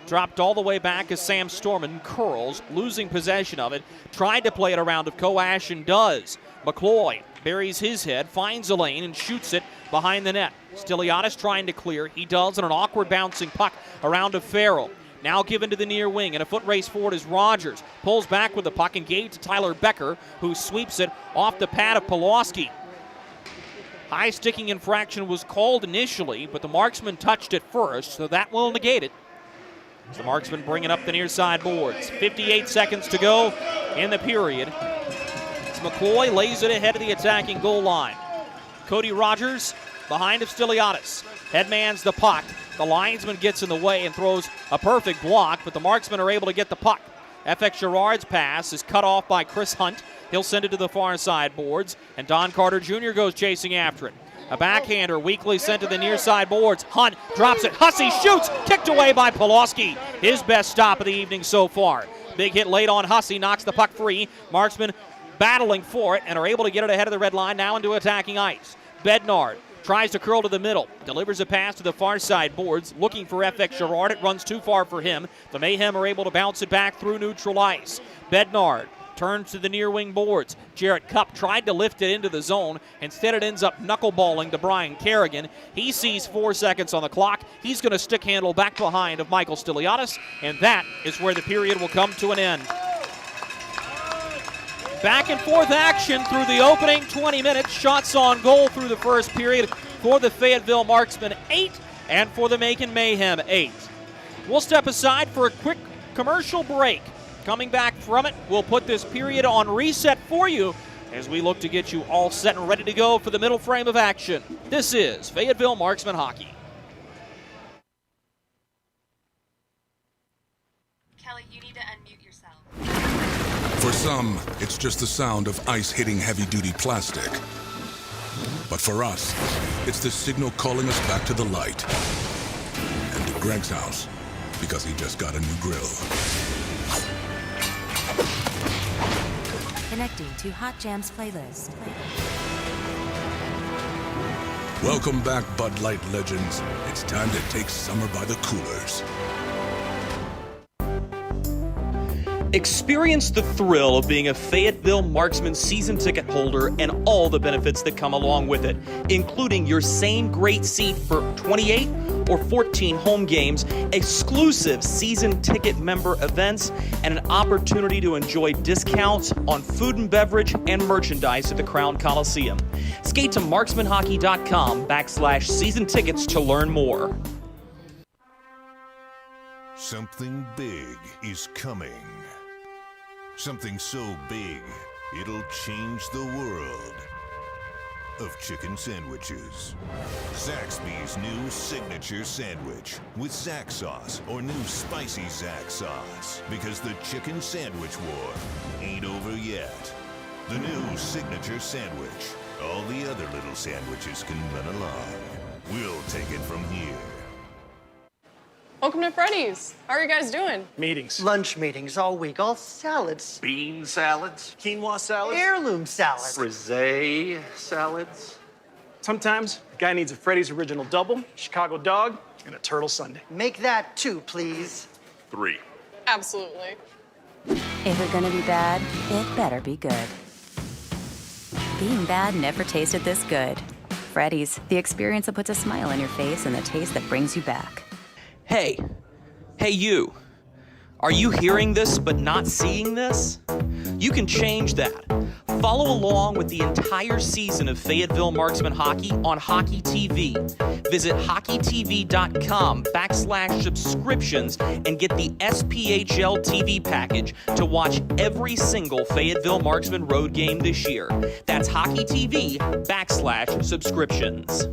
Dropped all the way back as Sam Storman curls, losing possession of it. Tried to play it around of Koash and does. McCloy buries his head, finds a lane, and shoots it behind the net. Stiliadis trying to clear. He does on an awkward bouncing puck around to Farrell. Now given to the near wing, and a foot race forward is Rogers. Pulls back with the puck and gave to Tyler Becker, who sweeps it off the pad of Pulaski. High sticking infraction was called initially, but the Marksman touched it first, so that will negate it. So the Marksman bringing up the near side boards. 58 seconds to go in the period. As McCloy lays it ahead of the attacking goal line. Cody Rogers behind of Stiliadis. Headmans the puck. The linesman gets in the way and throws a perfect block, but the Marksmen are able to get the puck. FX Girard's pass is cut off by Chris Hunt. He'll send it to the far side boards, and Don Carter Jr. goes chasing after it. A backhander weakly sent to the near side boards. Hunt drops it. Hussey shoots. Kicked away by Pulaski. His best stop of the evening so far. Big hit late on Hussey. Knocks the puck free. Marksmen battling for it and are able to get it ahead of the red line now into attacking ice. Bednard tries to curl to the middle. Delivers a pass to the far side boards. Looking for FX Girard. It runs too far for him. The Mayhem are able to bounce it back through neutral ice. Bednard turns to the near wing boards. Jarrett Cupp tried to lift it into the zone. Instead, it ends up knuckleballing to Brian Kerrigan. He sees 4 seconds on the clock. He's going to stick handle back behind of Michael Stiliadis, and that is where the period will come to an end. Back and forth action through the opening 20 minutes. Shots on goal through the first period for the Fayetteville Marksmen, 8, and for the Macon Mayhem, 8. We'll step aside for a quick commercial break. Coming back from it, we'll put this period on reset for you as we look to get you all set and ready to go for the middle frame of action. This is Fayetteville Marksmen Hockey. Kelly, you need to unmute yourself. For some, it's just the sound of ice hitting heavy-duty plastic. But for us, it's the signal calling us back to the light. And to Greg's house, because he just got a new grill. Connecting to Hot Jams playlist. Welcome back, Bud Light legends. It's time to take summer by the coolers. Experience the thrill of being a Fayetteville Marksmen season ticket holder and all the benefits that come along with it, including your same great seat for 28 or 14 home games, exclusive season ticket member events, and an opportunity to enjoy discounts on food and beverage and merchandise at the Crown Coliseum. Skate to marksmanhockey.com/season tickets to learn more. Something big is coming. Something so big, it'll change the world of chicken sandwiches. Zaxby's new signature sandwich with Zax sauce or new spicy Zax sauce. Because the chicken sandwich war ain't over yet. The new signature sandwich. All the other little sandwiches can run along. We'll take it from here. Welcome to Freddy's. How are you guys doing? Meetings. Lunch meetings all week, all salads. Bean salads. Quinoa salads. Heirloom salads. Frisee salads. Sometimes a guy needs a Freddy's Original Double, Chicago Dog, and a Turtle Sundae. Make that 2, please. 3. Absolutely. If you're gonna be bad, it better be good. Being bad never tasted this good. Freddy's, the experience that puts a smile on your face and the taste that brings you back. Hey you, are you hearing this but not seeing this? You can change that. Follow along with the entire season of Fayetteville Marksmen Hockey on Hockey TV. Visit hockeytv.com/subscriptions and get the SPHL TV package to watch every single Fayetteville Marksmen road game this year. That's hockeytv.com/subscriptions.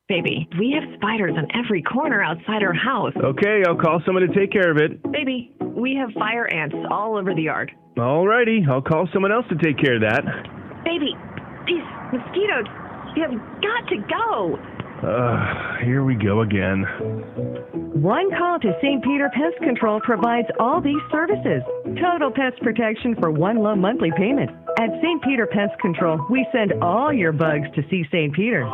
Baby, we have spiders on every corner outside our house. Okay, I'll call someone to take care of it. Baby, we have fire ants all over the yard. Alrighty, I'll call someone else to take care of that. Baby, these mosquitoes, you have got to go. Here we go again. One call to St. Peter Pest Control provides all these services. Total pest protection for one low monthly payment. At St. Peter Pest Control, we send all your bugs to see St. Peter.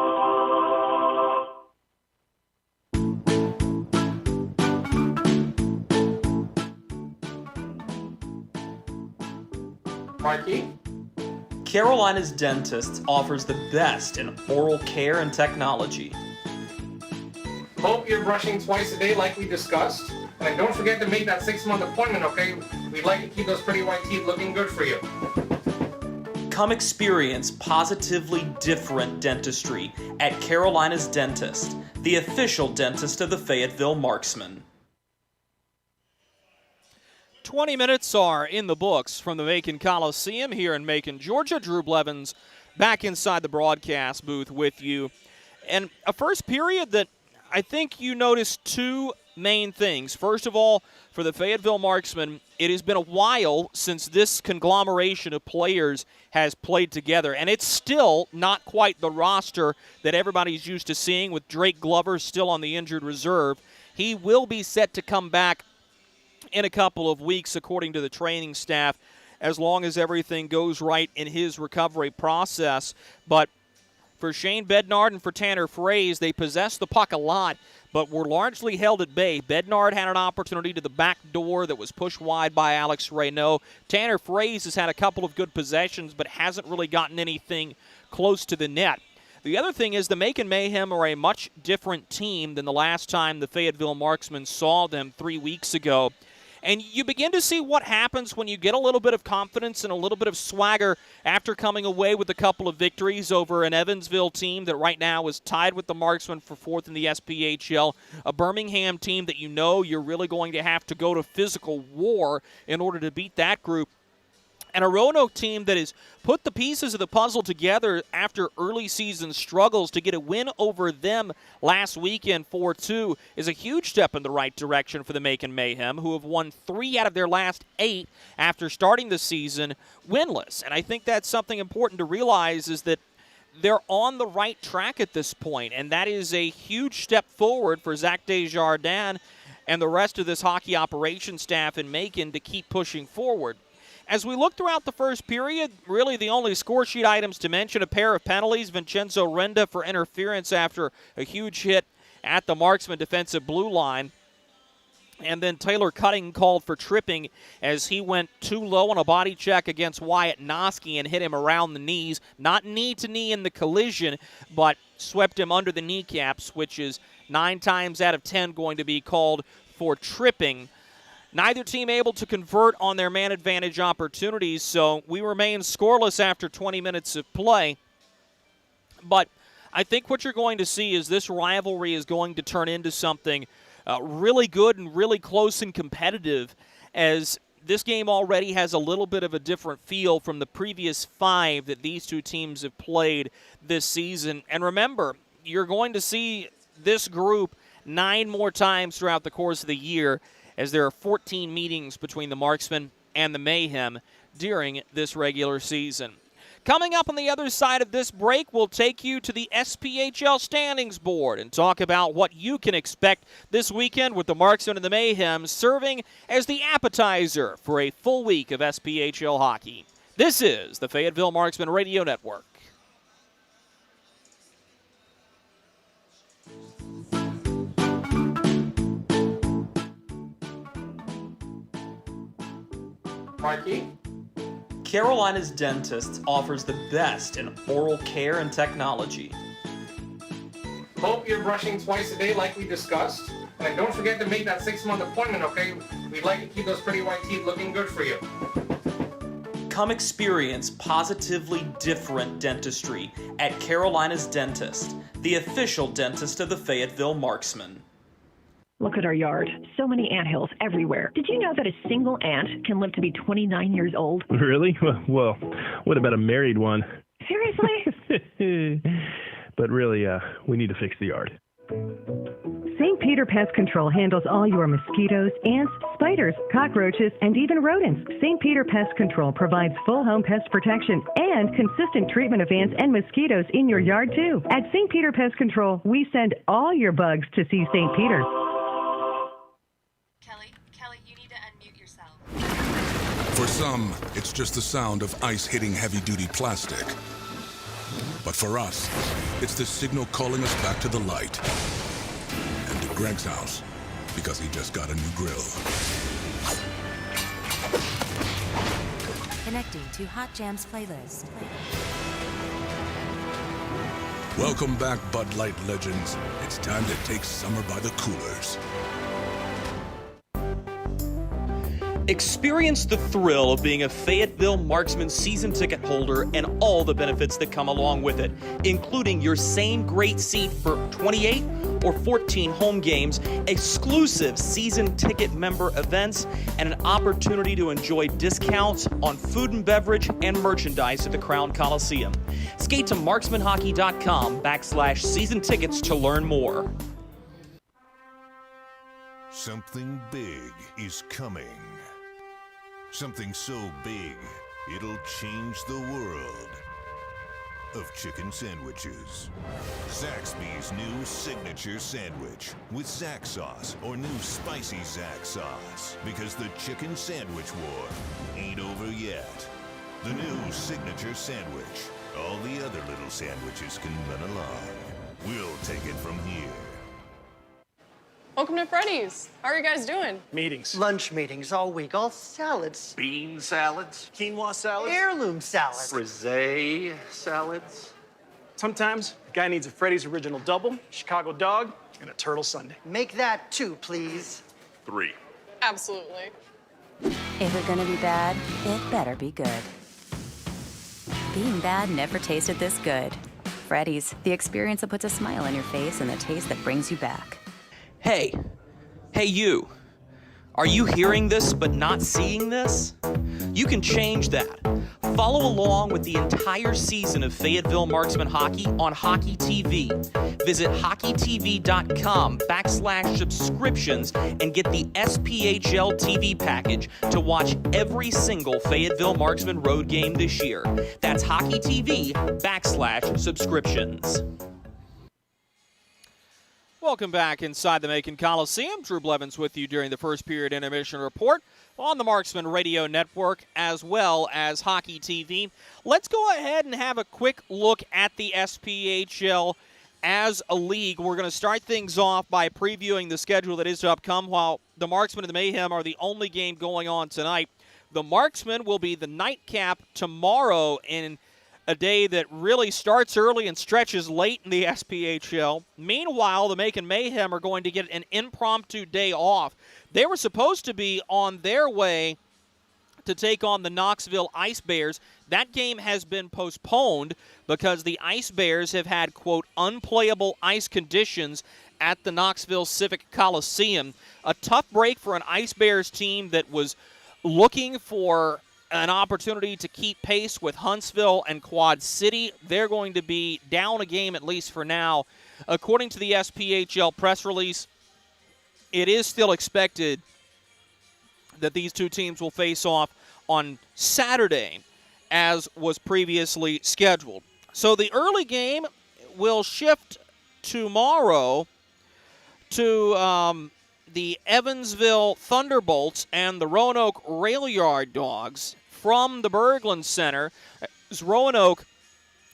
Mikey? Carolina's Dentists offers the best in oral care and technology. Hope you're brushing twice a day like we discussed. And don't forget to make that 6-month appointment, okay? We'd like to keep those pretty white teeth looking good for you. Come experience positively different dentistry at Carolina's Dentist, the official dentist of the Fayetteville Marksmen. 20 minutes are in the books from the Macon Coliseum here in Macon, Georgia. Drew Blevins back inside the broadcast booth with you. And a first period that I think you noticed two main things. First of all, for the Fayetteville Marksmen, it has been a while since this conglomeration of players has played together, and it's still not quite the roster that everybody's used to seeing, with Drake Glover still on the injured reserve. He will be set to come back in a couple of weeks, according to the training staff, as long as everything goes right in his recovery process. But for Shane Bednard and for Tanner Frazier, they possess the puck a lot, but were largely held at bay. Bednard had an opportunity to the back door that was pushed wide by Alex Reynaud. Tanner Frazier has had a couple of good possessions, but hasn't really gotten anything close to the net. The other thing is the Macon Mayhem are a much different team than the last time the Fayetteville Marksmen saw them 3 weeks ago. And you begin to see what happens when you get a little bit of confidence and a little bit of swagger after coming away with a couple of victories over an Evansville team that right now is tied with the Marksmen for fourth in the SPHL, a Birmingham team that you know you're really going to have to go to physical war in order to beat that group, and a Roanoke team that has put the pieces of the puzzle together after early season struggles to get a win over them last weekend 4-2 is a huge step in the right direction for the Macon Mayhem, who have won 3 out of their last 8 after starting the season winless. And I think that's something important to realize, is that they're on the right track at this point, and that is a huge step forward for Zach Desjardins and the rest of this hockey operations staff in Macon to keep pushing forward. As we look throughout the first period, really the only score sheet items to mention: a pair of penalties, Vincenzo Renda for interference after a huge hit at the Marksman defensive blue line, and then Taylor Cutting called for tripping as he went too low on a body check against Wyatt Noski and hit him around the knees. Not knee-to-knee in the collision, but swept him under the kneecaps, which is 9 times out of 10 going to be called for tripping. Neither team able to convert on their man advantage opportunities, so we remain scoreless after 20 minutes of play. But I think what you're going to see is this rivalry is going to turn into something really good and really close and competitive, as this game already has a little bit of a different feel from the previous 5 that these two teams have played this season. And remember, you're going to see this group 9 more times throughout the course of the year, as there are 14 meetings between the Marksmen and the Mayhem during this regular season. Coming up on the other side of this break, we'll take you to the SPHL standings board and talk about what you can expect this weekend, with the Marksmen and the Mayhem serving as the appetizer for a full week of SPHL hockey. This is the Fayetteville Marksmen Radio Network. Marky? Carolina's Dentists offers the best in oral care and technology. Hope you're brushing twice a day like we discussed. And don't forget to make that 6-month appointment, okay? We'd like to keep those pretty white teeth looking good for you. Come experience positively different dentistry at Carolina's Dentist, the official dentist of the Fayetteville Marksmen. Look at our yard. So many anthills everywhere. Did you know that a single ant can live to be 29 years old? Really? Well, what about a married one? Seriously? But really, we need to fix the yard. St. Peter Pest Control handles all your mosquitoes, ants, spiders, cockroaches, and even rodents. St. Peter Pest Control provides full home pest protection and consistent treatment of ants and mosquitoes in your yard, too. At St. Peter Pest Control, we send all your bugs to see St. Peter. Kelly, you need to unmute yourself. For some, it's just the sound of ice hitting heavy-duty plastic. But for us, it's the signal calling us back to the light. And to Greg's house, because he just got a new grill. Connecting to Hot Jams playlist. Welcome back, Bud Light legends. It's time to take summer by the coolers. Experience the thrill of being a Fayetteville Marksmen season ticket holder and all the benefits that come along with it, including your same great seat for 28 or 14 home games, exclusive season ticket member events, and an opportunity to enjoy discounts on food and beverage and merchandise at the Crown Coliseum. Skate to marksmanhockey.com/season tickets to learn more. Something big is coming. Something so big, it'll change the world of chicken sandwiches. Zaxby's new signature sandwich with Zax sauce or new spicy Zax sauce. Because the chicken sandwich war ain't over yet. The new signature sandwich. All the other little sandwiches can run along. We'll take it from here. Welcome to Freddy's. How are you guys doing? Meetings. Lunch meetings all week, all salads. Bean salads. Quinoa salads. Heirloom salads. Frisee salads. Sometimes a guy needs a Freddy's Original Double, Chicago Dog, and a Turtle Sundae. Make that 2, please. 3. Absolutely. If it's gonna be bad, it better be good. Being bad never tasted this good. Freddy's, the experience that puts a smile on your face and the taste that brings you back. Hey you. Are you hearing this but not seeing this? You can change that. Follow along with the entire season of Fayetteville Marksmen hockey on Hockey TV. Visit hockeytv.com/subscriptions and get the SPHL TV package to watch every single Fayetteville Marksmen road game this year. That's hockeytv.com/subscriptions. Welcome back inside the Macon Coliseum. Drew Blevins with you during the first period intermission report on the Marksman Radio Network as well as Hockey TV. Let's go ahead and have a quick look at the SPHL as a league. We're going to start things off by previewing the schedule that is to upcome. While the Marksmen and the Mayhem are the only game going on tonight, the Marksmen will be the nightcap tomorrow in a day that really starts early and stretches late in the SPHL. Meanwhile, the Macon Mayhem are going to get an impromptu day off. They were supposed to be on their way to take on the Knoxville Ice Bears. That game has been postponed because the Ice Bears have had, quote, unplayable ice conditions at the Knoxville Civic Coliseum. A tough break for an Ice Bears team that was looking for an opportunity to keep pace with Huntsville and Quad City. They're going to be down a game, at least for now. According to the SPHL press release, it is still expected that these two teams will face off on Saturday, as was previously scheduled. So the early game will shift tomorrow to the Evansville Thunderbolts and the Roanoke Rail Yard Dogs from the Berglund Center, as Roanoke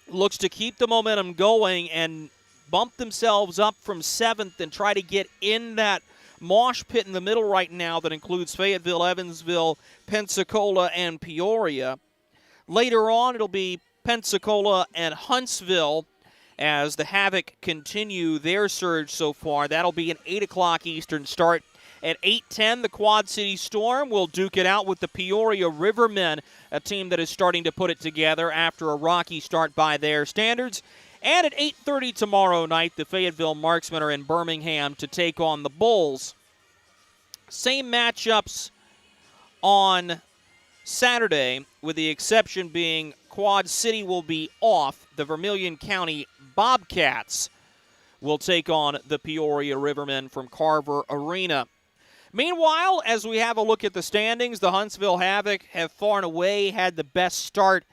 looks to keep the momentum going and bump themselves up from 7th and try to get in that mosh pit in the middle right now that includes Fayetteville, Evansville, Pensacola, and Peoria. Later on, it'll be Pensacola and Huntsville as the Havoc continue their surge so far. That'll be an 8 o'clock Eastern start. At 8:10, the Quad City Storm will duke it out with the Peoria Rivermen, a team that is starting to put it together after a rocky start by their standards. And at 8:30 tomorrow night, the Fayetteville Marksmen are in Birmingham to take on the Bulls. Same matchups on Saturday, with the exception being Quad City will be off. The Vermilion County Bobcats will take on the Peoria Rivermen from Carver Arena. Meanwhile, as we have a look at the standings, the Huntsville Havoc have far and away had the best start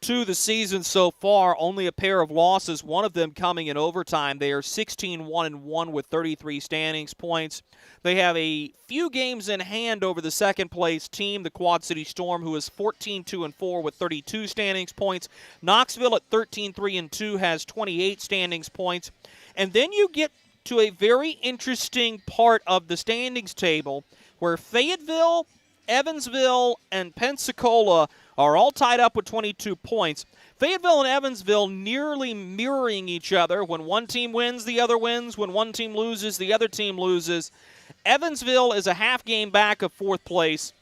to the season so far. Only a pair of losses, one of them coming in overtime. They are 16-1-1 with 33 standings points. They have a few games in hand over the second-place team, the Quad City Storm, who is 14-2-4 with 32 standings points. Knoxville at 13-3-2 has 28 standings points. And then you get to a very interesting part of the standings table where Fayetteville, Evansville, and Pensacola are all tied up with 22 points. Fayetteville and Evansville nearly mirroring each other. When one team wins, the other wins. When one team loses, the other team loses. Evansville is a half game back of 4th place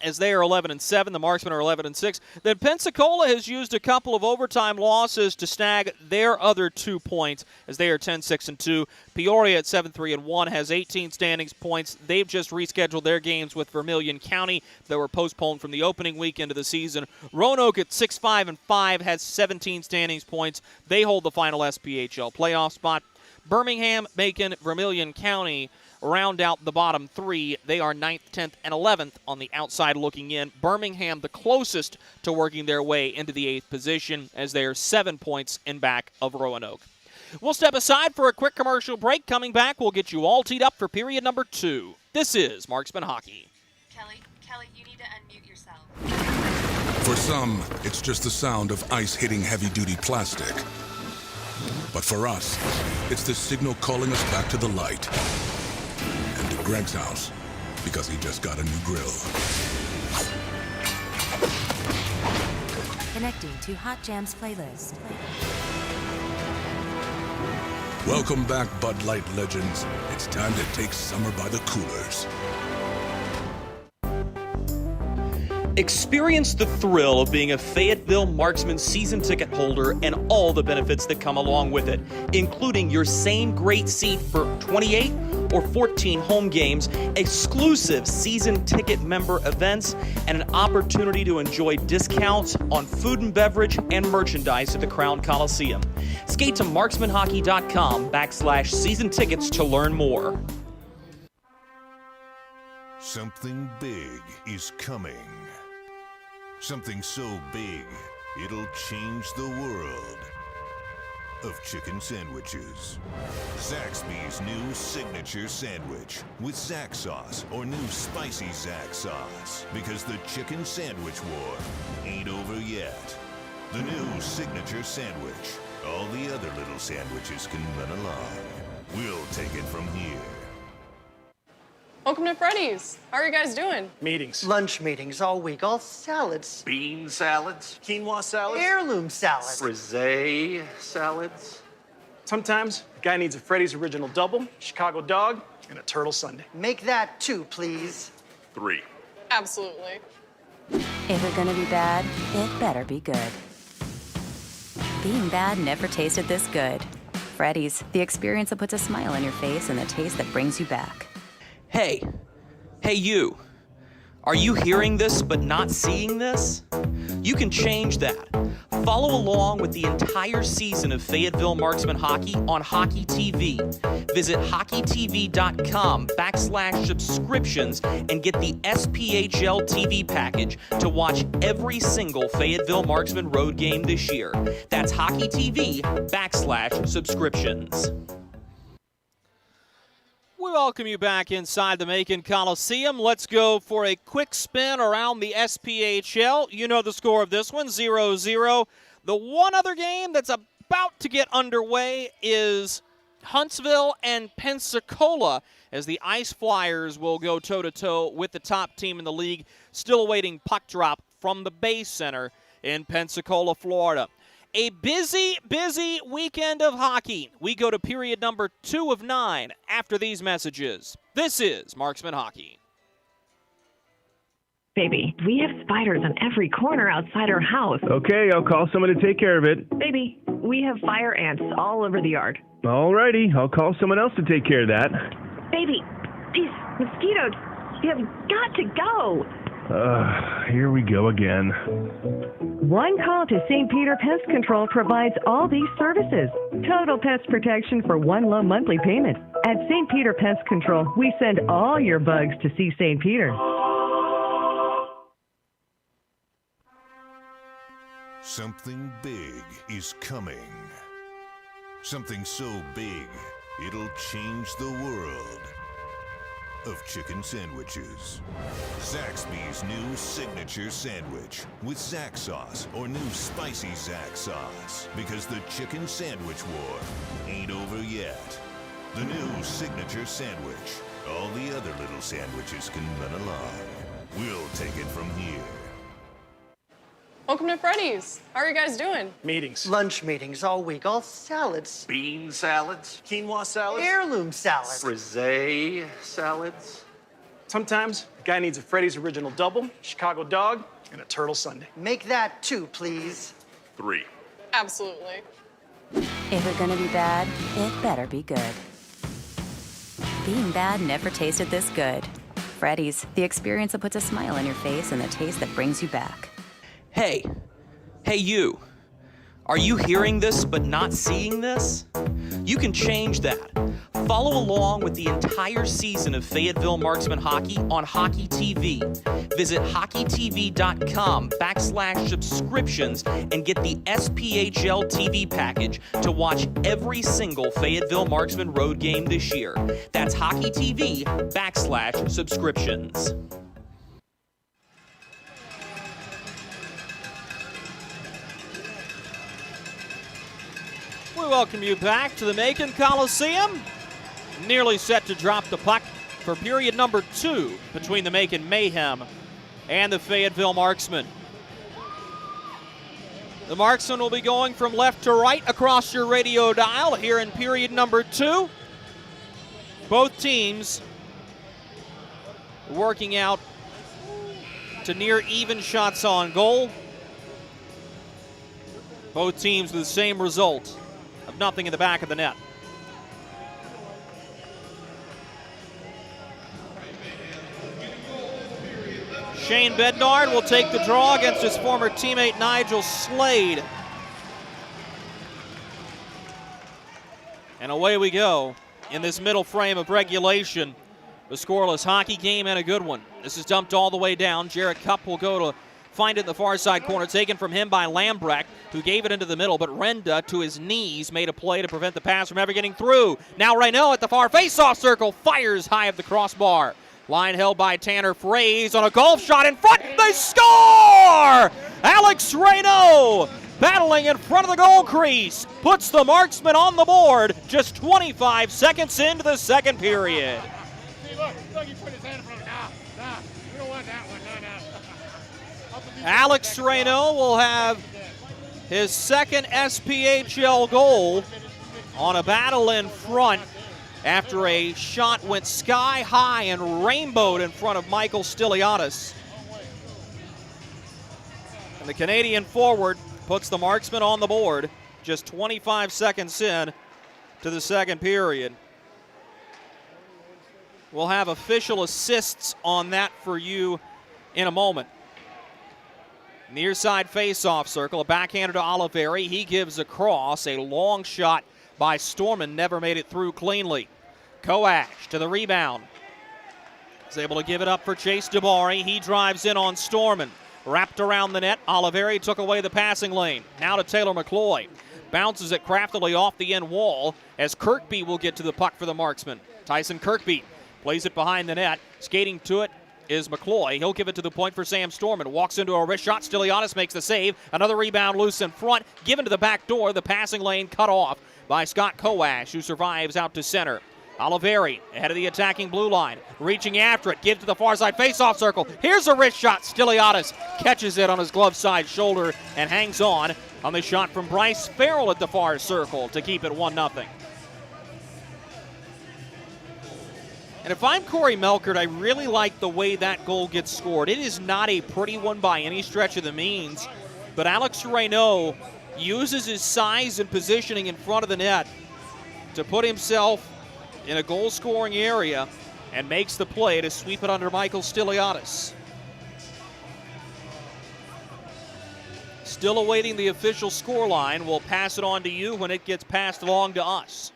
as they are 11-7. The Marksmen are 11-6. Then Pensacola has used a couple of overtime losses to snag their other 2 points as they are 10-6-2. Peoria at 7-3-1 has 18 standings points. They've just rescheduled their games with Vermilion County that were postponed from the opening weekend of the season. Roanoke at 6-5-5 has 17 standings points. They hold the final SPHL playoff spot. Birmingham, Macon, Vermilion County round out the bottom three. They are 9th, 10th, and 11th on the outside looking in. Birmingham the closest to working their way into the 8th position as they are 7 points in back of Roanoke. We'll step aside for a quick commercial break. Coming back, we'll get you all teed up for period number 2. This is Marksman Hockey. Kelly, you need to unmute yourself. For some, it's just the sound of ice hitting heavy-duty plastic. But for us, it's the signal calling us back to the light. And to Greg's house, because he just got a new grill. Connecting to Hot Jams playlist. Welcome back, Bud Light legends. It's time to take summer by the coolers. Experience the thrill of being a Fayetteville Marksmen season ticket holder and all the benefits that come along with it, including your same great seat for 28 or 14 home games, exclusive season ticket member events, and an opportunity to enjoy discounts on food and beverage and merchandise at the Crown Coliseum. Skate to marksmanhockey.com/season tickets to learn more. Something big is coming. Something so big, it'll change the world of chicken sandwiches. Zaxby's new signature sandwich with Zax sauce or new spicy Zax sauce. Because the chicken sandwich war ain't over yet. The new signature sandwich. All the other little sandwiches can run along. We'll take it from here. Welcome to Freddy's. How are you guys doing? Meetings. Lunch meetings all week, all salads. Bean salads. Quinoa salads. Heirloom salad. Frazier salads. Sometimes a guy needs a Freddy's Original Double, Chicago Dog, and a Turtle Sundae. Make that 2, please. 3. Absolutely. If you're gonna be bad, it better be good. Being bad never tasted this good. Freddy's, the experience that puts a smile on your face and the taste that brings you back. Hey you. Are you hearing this but not seeing this? You can change that. Follow along with the entire season of Fayetteville Marksmen Hockey on Hockey TV. Visit hockeytv.com/subscriptions and get the SPHL TV package to watch every single Fayetteville Marksmen road game this year. That's hockeytv.com/subscriptions. We welcome you back inside the Macon Coliseum. Let's go for a quick spin around the SPHL. You know the score of this one, 0-0. The one other game that's about to get underway is Huntsville and Pensacola, as the Ice Flyers will go toe-to-toe with the top team in the league, still awaiting puck drop from the Bay Center in Pensacola, Florida. A busy weekend of hockey. We go to period number 2 of 9 after these messages. This is Marksman Hockey. Baby, we have spiders on every corner outside our house. Okay, I'll call someone to take care of it. Baby, we have fire ants all over the yard. All righty, I'll call someone else to take care of that. Baby, these mosquitoes, you have got to go. Here we go again. One call to St. Peter Pest Control provides all these services. Total pest protection for one low monthly payment. At St. Peter Pest Control, we send all your bugs to see St. Peter. Something big is coming. Something so big, it'll change the world of chicken sandwiches. Zaxby's new signature sandwich with Zax sauce or new spicy Zax sauce. Because the chicken sandwich war ain't over yet. The new signature sandwich. All the other little sandwiches can run along. We'll take it from here. Welcome to Freddy's. How are you guys doing? Meetings. Lunch meetings all week, all salads. Bean salads. Quinoa salads. Heirloom salad. Frazier salads. Sometimes a guy needs a Freddy's Original Double, Chicago Dog, and a Turtle Sundae. Make that 2, please. 3. Absolutely. If you're gonna be bad, it better be good. Being bad never tasted this good. Freddy's, the experience that puts a smile on your face and the taste that brings you back. Hey you. Are you hearing this but not seeing this? You can change that. Follow along with the entire season of Fayetteville Marksmen hockey on Hockey TV. Visit hockeytv.com/subscriptions and get the SPHL TV package to watch every single Fayetteville Marksmen road game this year. That's Hockey TV/subscriptions. We welcome you back to the Macon Coliseum. Nearly set to drop the puck for period number 2 between the Macon Mayhem and the Fayetteville Marksmen. The Marksmen will be going from left to right across your radio dial here in period number 2. Both teams working out to near even shots on goal. Both teams with the same result of nothing in the back of the net. Shane Bednard will take the draw against his former teammate Nigel Slade. And away we go in this middle frame of regulation. A scoreless hockey game and a good one. This is dumped all the way down. Jarrett Cupp will go to find it in the far side corner, taken from him by Lambrecht, who gave it into the middle, but Renda, to his knees, made a play to prevent the pass from ever getting through. Now Reynaud at the far face-off circle, fires high of the crossbar. Line held by Tanner Frazier on a golf shot in front. They score! Alex Reynaud, battling in front of the goal crease, puts the Marksmen on the board just 25 seconds into the second period. Alex Reynaud will have his second SPHL goal on a battle in front after a shot went sky high and rainbowed in front of Michael Stiliadis. And the Canadian forward puts the Marksmen on the board just 25 seconds in to the second period. We'll have official assists on that for you in a moment. Near side face-off circle, a backhander to Oliveri. He gives a cross, a long shot by Storman, never made it through cleanly. Koash to the rebound. He's able to give it up for Chase DeBari. He drives in on Storman. Wrapped around the net, Oliveri took away the passing lane. Now to Taylor McCloy. Bounces it craftily off the end wall as Kirkby will get to the puck for the Marksmen. Tyson Kirkby plays it behind the net. Skating to it is McCloy. He'll give it to the point for Sam Storman. Walks into a wrist shot. Stiliadis makes the save. Another rebound loose in front. Given to the back door. The passing lane cut off by Scott Koash, who survives out to center. Oliveri ahead of the attacking blue line. Reaching after it. Gives to the far side face-off circle. Here's a wrist shot. Stiliadis catches it on his glove side shoulder and hangs on the shot from Bryce Farrell at the far circle to keep it 1-0. And if I'm Corey Melkert, I really like the way that goal gets scored. It is not a pretty one by any stretch of the means, but Alex Reynaud uses his size and positioning in front of the net to put himself in a goal-scoring area and makes the play to sweep it under Michael Stiliadis. Still awaiting the official scoreline. We'll pass it on to you when it gets passed along to us.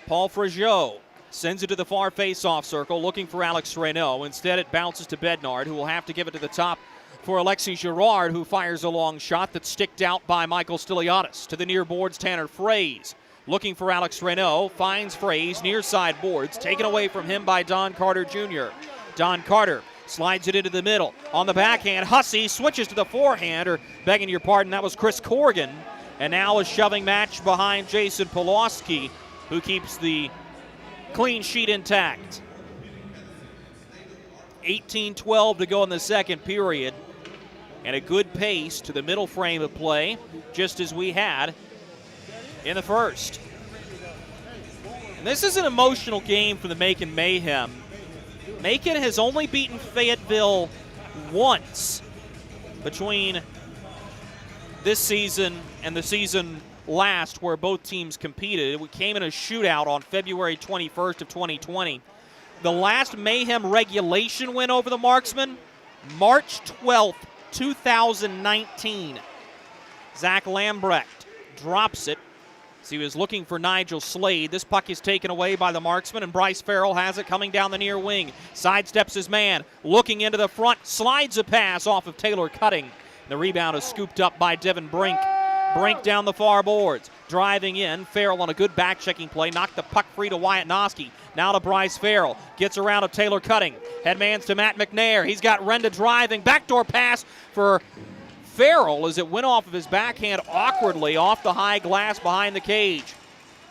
Paul Frazier sends it to the far face-off circle, looking for Alex Reynaud. Instead, it bounces to Bednard, who will have to give it to the top for Alexis Girard, who fires a long shot that's sticked out by Michael Stiliadis. To the near boards, Tanner Frazier. Looking for Alex Reynaud, finds Frazier, near side boards, taken away from him by Don Carter Jr. Don Carter slides it into the middle. On the backhand, Hussey switches to the forehand, or begging your pardon, that was Chris Corrigan. And now a shoving match behind Jason Pawlowski, who keeps the clean sheet intact. 18-12 to go in the second period. And a good pace to the middle frame of play, just as we had in the first. And this is an emotional game for the Macon Mayhem. Macon has only beaten Fayetteville once between this season and the season last, where both teams competed. It came in a shootout on February 21st of 2020. The last Mayhem regulation win over the Marksmen, March 12th, 2019. Zach Lambrecht drops it. So he was looking for Nigel Slade. This puck is taken away by the Marksman, and Bryce Farrell has it coming down the near wing. Sidesteps his man, looking into the front, slides a pass off of Taylor Cutting. The rebound is scooped up by Devin Brink. Brink down the far boards, driving in. Farrell on a good back-checking play, knocked the puck free to Wyatt Noski. Now to Bryce Farrell, gets around to Taylor Cutting. Headmans to Matt McNair. He's got Renda driving. Backdoor pass for Farrell as it went off of his backhand awkwardly off the high glass behind the cage.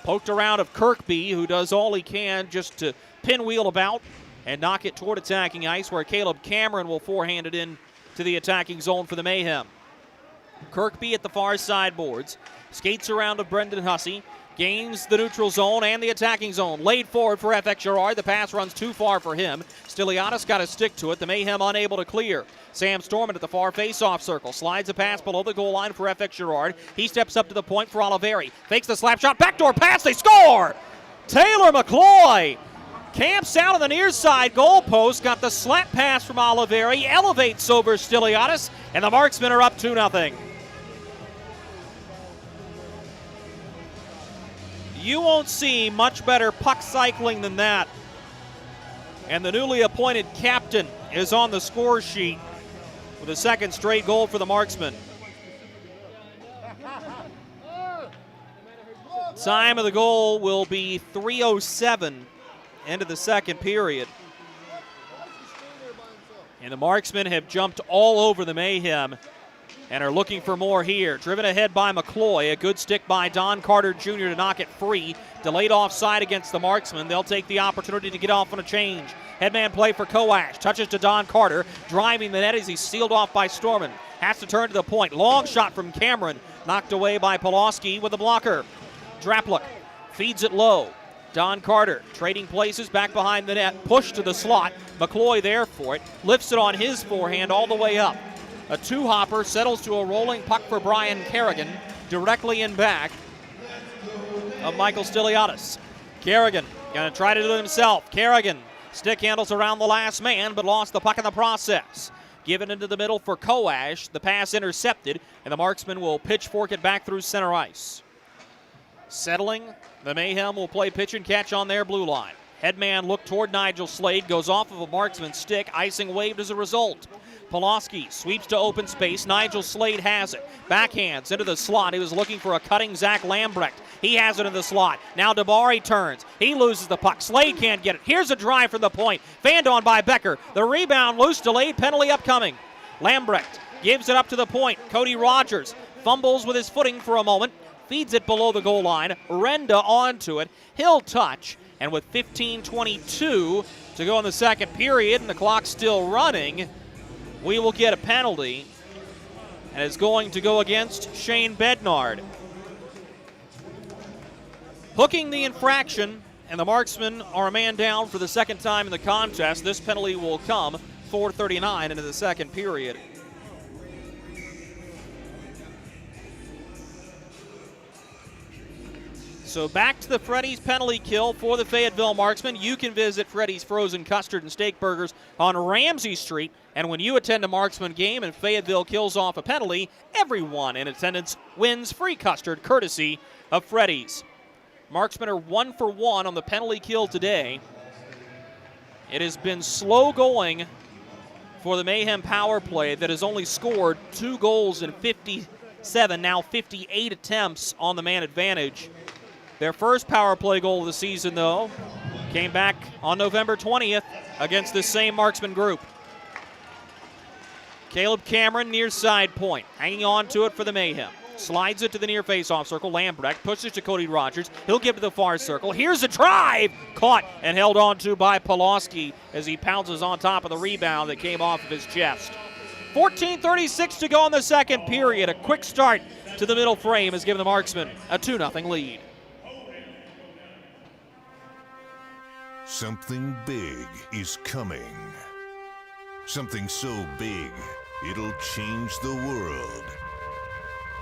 Poked around of Kirkby, who does all he can just to pinwheel about and knock it toward attacking ice, where Caleb Cameron will forehand it in to the attacking zone for the Mayhem. Kirkby at the far side boards, skates around to Brendan Hussey, gains the neutral zone and the attacking zone. Laid forward for FX Girard. The pass runs too far for him. Stiliadis got to stick to it. The Mayhem unable to clear. Sam Storman at the far face-off circle. Slides a pass below the goal line for FX Girard. He steps up to the point for Oliveri. Fakes the slap shot. Backdoor pass. They score! Taylor McCloy camps out on the near side goal post. Got the slap pass from Oliveri. Elevates sober Stiliadis. And the Marksmen are up 2-0. You won't see much better puck cycling than that. And the newly appointed captain is on the score sheet with a second straight goal for the Marksmen. Time of the goal will be 3:07 into the second period. And the Marksmen have jumped all over the Mayhem and are looking for more here. Driven ahead by McCloy. A good stick by Don Carter Jr. to knock it free. Delayed offside against the Marksmen. They'll take the opportunity to get off on a change. Headman play for Koash. Touches to Don Carter. Driving the net as he's sealed off by Storman. Has to turn to the point. Long shot from Cameron. Knocked away by Pulaski with a blocker. Drapluk feeds it low. Don Carter trading places back behind the net. Push to the slot. McCloy there for it. Lifts it on his forehand all the way up. A two-hopper settles to a rolling puck for Brian Kerrigan, directly in back of Michael Stiliadis. Kerrigan going to try to do it himself. Kerrigan stick handles around the last man, but lost the puck in the process. Given into the middle for Koash. The pass intercepted, and the Marksman will pitchfork it back through center ice. Settling, the Mayhem will play pitch and catch on their blue line. Headman looked toward Nigel Slade, goes off of a Marksman stick, icing waved as a result. Pulaski sweeps to open space. Nigel Slade has it. Backhands into the slot. He was looking for a cutting Zach Lambrecht. He has it in the slot. Now Dabari turns. He loses the puck. Slade can't get it. Here's a drive from the point. Fanned on by Becker. The rebound loose, delayed, penalty upcoming. Lambrecht gives it up to the point. Cody Rogers fumbles with his footing for a moment. Feeds it below the goal line. Renda onto it. He'll touch. And with 15:22 to go in the second period and the clock still running, we will get a penalty, and it's going to go against Shane Bednard. Hooking the infraction, and the Marksmen are a man down for the second time in the contest. This penalty will come 4:39 into the second period. So back to the Freddy's penalty kill for the Fayetteville Marksmen. You can visit Freddy's Frozen Custard and Steak Burgers on Ramsey Street. And when you attend a Marksman game and Fayetteville kills off a penalty, everyone in attendance wins free custard courtesy of Freddy's. Marksmen are 1 for 1 on the penalty kill today. It has been slow going for the Mayhem power play that has only scored 2 goals in 57, now 58 attempts on the man advantage. Their first power play goal of the season, though, came back on November 20th against this same Marksman group. Caleb Cameron near side point, hanging on to it for the Mayhem. Slides it to the near face-off circle. Lambrecht pushes to Cody Rogers. He'll give to the far circle. Here's a drive! Caught and held on to by Pulaski as he pounces on top of the rebound that came off of his chest. 14:36 to go in the second period. A quick start to the middle frame has given the Marksmen a 2-0 lead. Something big is coming. Something so big, it'll change the world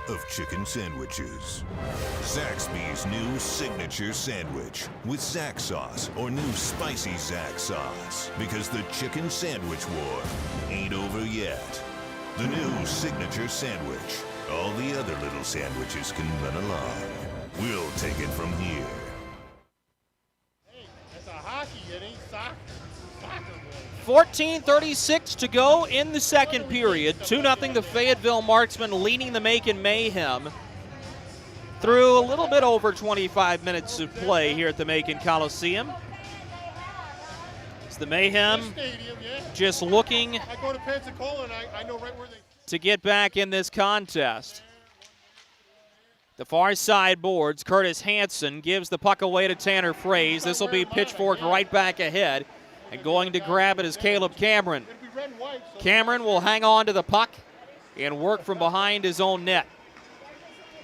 of chicken sandwiches. Zaxby's new signature sandwich with Zax sauce or new spicy Zax sauce. Because the chicken sandwich war ain't over yet. The new signature sandwich. All the other little sandwiches can run along. We'll take it from here. It's a hockey, it ain't soccer. 14:36 to go in the second period. 2-0 the Fayetteville Marksmen leading the Macon Mayhem through a little bit over 25 minutes of play here at the Macon Coliseum. It's the Mayhem just looking I go to Pensacola and I know right where they... to get back in this contest. The far side boards, Curtis Hansen gives the puck away to Tanner Fraze. This will be pitchforked right back ahead. And going to grab it is Caleb Cameron. Cameron will hang on to the puck and work from behind his own net.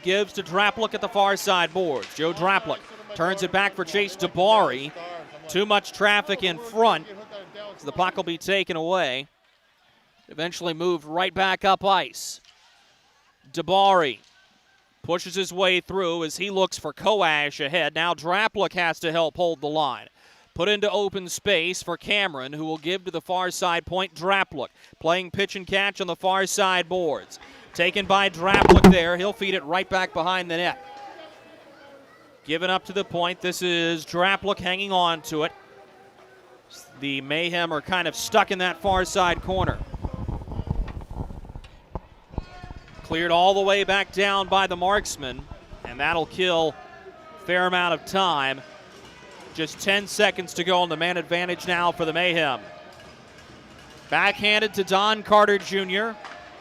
Gives to Draplik at the far side boards. Joe Draplik turns it back for Chase DeBari. Too much traffic in front, so the puck will be taken away. Eventually moved right back up ice. DeBari pushes his way through as he looks for Koash ahead. Now Draplik has to help hold the line. Put into open space for Cameron, who will give to the far side point. Draplik playing pitch and catch on the far side boards. Taken by Draplik there. He'll feed it right back behind the net. Given up to the point. This is Draplik hanging on to it. The Mayhem are kind of stuck in that far side corner. Cleared all the way back down by the Marksmen, and that'll kill a fair amount of time. Just 10 seconds to go on the man advantage now for the Mayhem. Backhanded to Don Carter Jr.,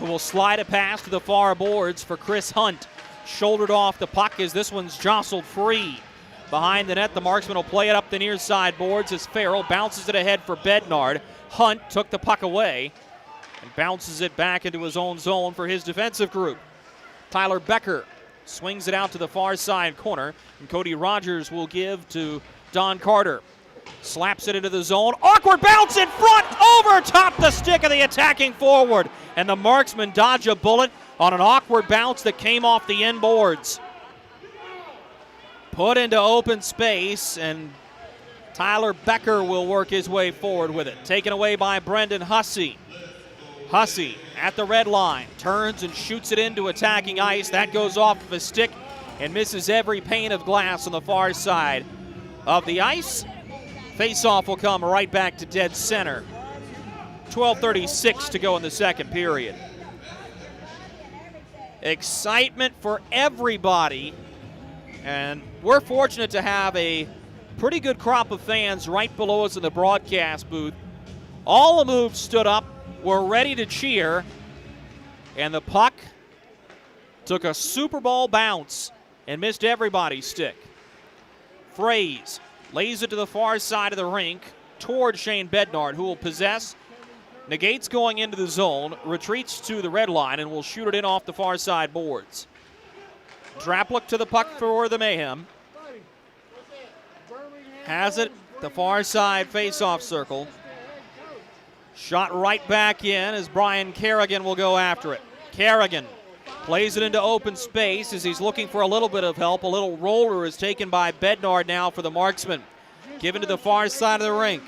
who will slide a pass to the far boards for Chris Hunt. Shouldered off the puck as this one's jostled free. Behind the net, the Marksman will play it up the near side boards as Farrell bounces it ahead for Bednard. Hunt took the puck away and bounces it back into his own zone for his defensive group. Tyler Becker swings it out to the far side corner, and Cody Rogers will give to Don Carter. Slaps it into the zone. Awkward bounce in front, over top the stick of the attacking forward. And the Marksmen dodge a bullet on an awkward bounce that came off the end boards. Put into open space, and Tyler Becker will work his way forward with it. Taken away by Brendan Hussey. Hussey at the red line, turns and shoots it into attacking ice. That goes off of his stick and misses every pane of glass on the far side of the ice. Face-off will come right back to dead center. 12:36 to go in the second period. Excitement for everybody, and we're fortunate to have a pretty good crop of fans right below us in the broadcast booth. All the moves stood up, were ready to cheer, and the puck took a Super Bowl bounce and missed everybody's stick. Fraze lays it to the far side of the rink toward Shane Bednard, who will possess, negates going into the zone, retreats to the red line, and will shoot it in off the far side boards. Draplik to the puck for the Mayhem. Has it, the far side face-off circle. Shot right back in as Brian Kerrigan will go after it. Kerrigan plays it into open space as he's looking for a little bit of help. A little roller is taken by Bednard now for the Marksmen. Given to the far side of the rink.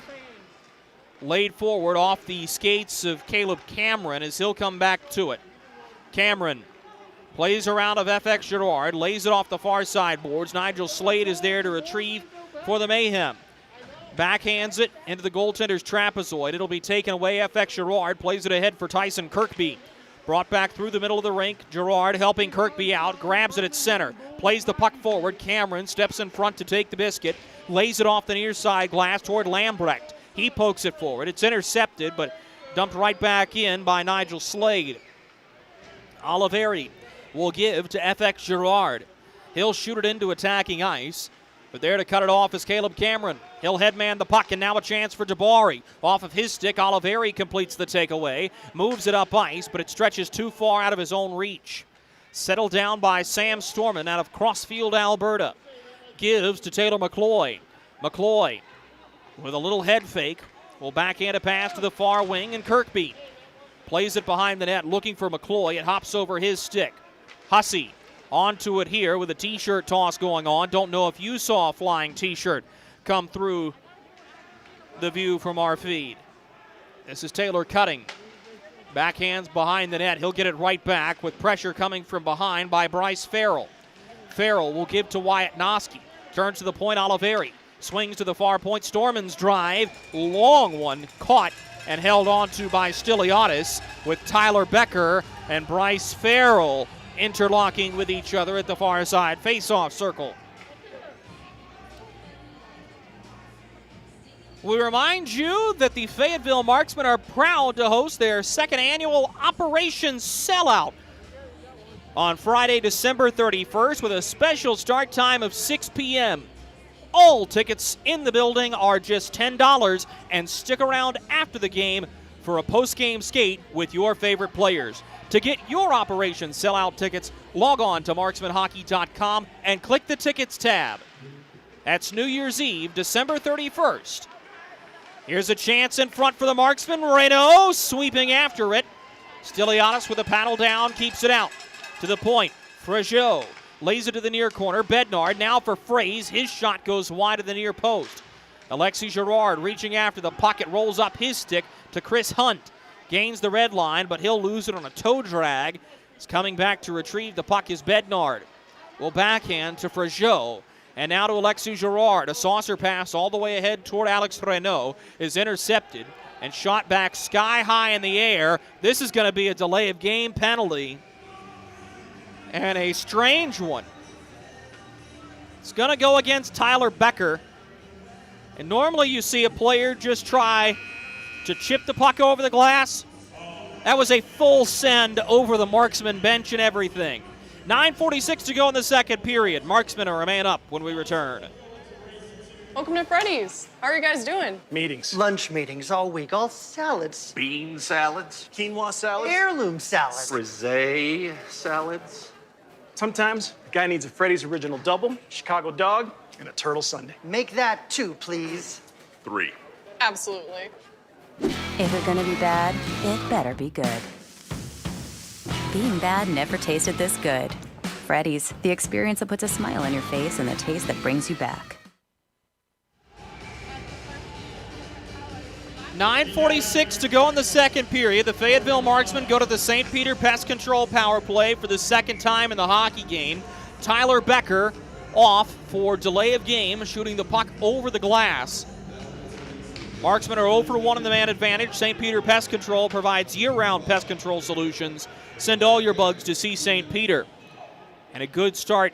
Laid forward off the skates of Caleb Cameron as he'll come back to it. Cameron plays around of FX Girard, lays it off the far side boards. Nigel Slade is there to retrieve for the Mayhem. Backhands it into the goaltender's trapezoid. It'll be taken away. FX Girard plays it ahead for Tyson Kirkby. Brought back through the middle of the rink. Girard helping Kirkby out. Grabs it at center. Plays the puck forward. Cameron steps in front to take the biscuit. Lays it off the near side glass toward Lambrecht. He pokes it forward. It's intercepted, but dumped right back in by Nigel Slade. Oliveri will give to FX Girard. He'll shoot it into attacking ice, but there to cut it off is Caleb Cameron. He'll headman the puck, and now a chance for DeBari. Off of his stick, Oliveri completes the takeaway. Moves it up ice, but it stretches too far out of his own reach. Settled down by Sam Storman out of Crossfield, Alberta. Gives to Taylor McCloy. McCloy, with a little head fake, will backhand a pass to the far wing, and Kirkby plays it behind the net, looking for McCloy. It hops over his stick. Hussey onto it here with a T-shirt toss going on. Don't know if you saw a flying T-shirt come through the view from our feed. This is Taylor cutting. Backhands behind the net. He'll get it right back with pressure coming from behind by Bryce Farrell. Farrell will give to Wyatt Noski. Turns to the point, Oliveri. Swings to the far point, Storman's drive. Long one, caught and held onto by Stiliadis, with Tyler Becker and Bryce Farrell interlocking with each other at the far side face-off circle. We remind you that the Fayetteville Marksmen are proud to host their second annual Operation Sellout on Friday, December 31st, with a special start time of 6 p.m. All tickets in the building are just $10, and stick around after the game for a post-game skate with your favorite players. To get your Operation Sellout tickets, log on to marksmanhockey.com and click the Tickets tab. That's New Year's Eve, December 31st. Here's a chance in front for the Marksmen. Renault sweeping after it. Stiliadis with a paddle down, keeps it out. To the point, Frazier lays it to the near corner. Bednard now for Fraze. His shot goes wide of the near post. Alexis Girard reaching after the puck. It rolls up his stick to Chris Hunt. Gains the red line, but he'll lose it on a toe drag. He's coming back to retrieve the puck is Bednard. Will backhand to Frazier. And now to Alexis Girard. A saucer pass all the way ahead toward Alex Renault is intercepted and shot back sky high in the air. This is going to be a delay of game penalty. And a strange one. It's going to go against Tyler Becker. And normally you see a player just try to chip the puck over the glass. That was a full send over the Marksman bench and everything. 9:46 to go in the second period. Marksmen are a man up when we return. Welcome to Freddy's. How are you guys doing? Meetings. Lunch meetings all week, all salads. Bean salads. Quinoa salads. Heirloom salad. Frisee salads. Sometimes a guy needs a Freddy's Original Double, Chicago Dog, and a Turtle Sundae. Make that 2, please. 3. Absolutely. If you're gonna be bad, it better be good. Being bad never tasted this good. Freddy's, the experience that puts a smile on your face and the taste that brings you back. 9:46 to go in the second period. The Fayetteville Marksmen go to the St. Peter Pest Control power play for the second time in the hockey game. Tyler Becker off for delay of game, shooting the puck over the glass. Marksmen are 0 for 1 in the man advantage. St. Peter Pest Control provides year-round pest control solutions. Send all your bugs to see St. Peter. And a good start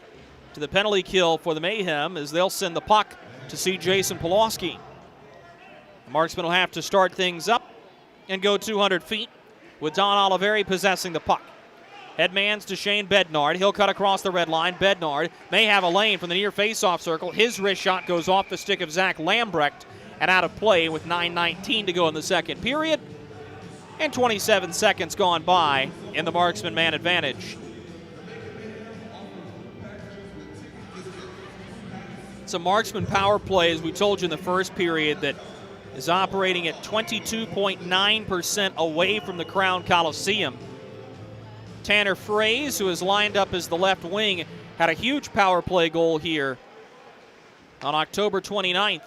to the penalty kill for the Mayhem as they'll send the puck to see Jason Pulaski. The Marksmen will have to start things up and go 200 feet with Don Oliveri possessing the puck. Headman's to Shane Bednard. He'll cut across the red line. Bednard may have a lane from the near face-off circle. His wrist shot goes off the stick of Zach Lambrecht and out of play with 9:19 to go in the second period. And 27 seconds gone by in the Marksman man advantage. It's a Marksman power play, as we told you in the first period, that is operating at 22.9% away from the Crown Coliseum. Tanner Fraze, who is lined up as the left wing, had a huge power play goal here on October 29th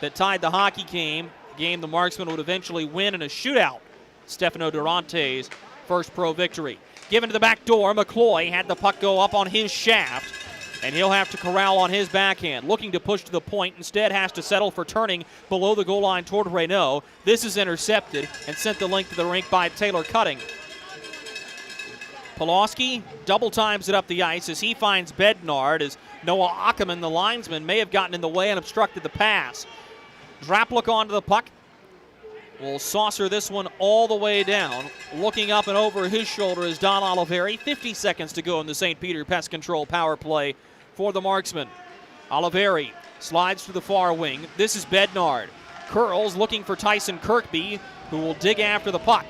that tied the hockey game, a game the Marksmen would eventually win in a shootout. Stefano Durante's first pro victory. Given to the back door, McCloy had the puck go up on his shaft, and he'll have to corral on his backhand. Looking to push to the point, instead has to settle for turning below the goal line toward Renault. This is intercepted and sent the length of the rink by Taylor Cutting. Pulaski double times it up the ice as he finds Bednard, as Noah Ackerman, the linesman, may have gotten in the way and obstructed the pass. Draplik onto the puck. Will saucer this one all the way down. Looking up and over his shoulder is Don Oliveri. 50 seconds to go in the St. Peter Pest Control power play for the Marksmen. Oliveri slides to the far wing. This is Bednard. Curls looking for Tyson Kirkby, who will dig after the puck.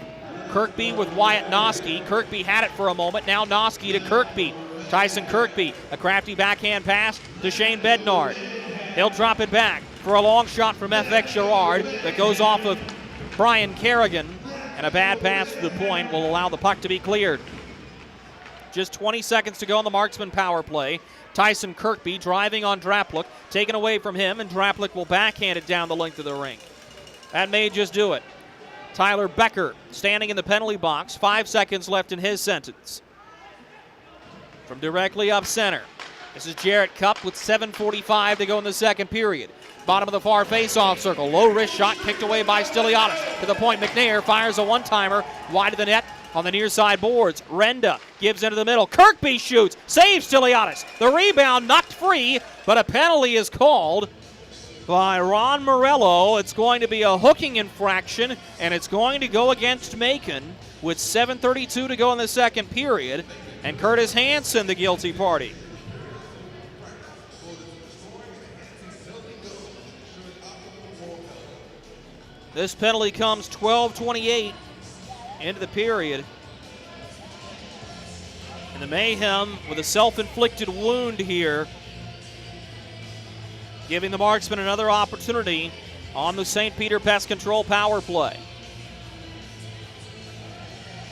Kirkby with Wyatt Noski. Kirkby had it for a moment. Now Noski to Kirkby. Tyson Kirkby, a crafty backhand pass to Shane Bednard. He'll drop it back for a long shot from FX Girard that goes off of Brian Kerrigan, and a bad pass to the point will allow the puck to be cleared. Just 20 seconds to go on the Marksman power play. Tyson Kirkby driving on Draplik, taken away from him, and Draplik will backhand it down the length of the rink. That may just do it. Tyler Becker standing in the penalty box, 5 seconds left in his sentence. From directly up center, This is Jarrett Cupp with 7:45 to go in the second period. Bottom of the far face-off circle. Low wrist shot kicked away by Stiliadis. To the point, McNair fires a one-timer wide of the net on the near side boards. Renda gives into the middle. Kirkby shoots. Saves Stiliadis. The rebound knocked free, but a penalty is called by Ron Morello. It's going to be a hooking infraction, and it's going to go against Macon with 7:32 to go in the second period, and Curtis Hanson the guilty party. This penalty comes 12:28 into the period. And the Mayhem with a self-inflicted wound here, giving the Marksmen another opportunity on the St. Peter Pest Control power play.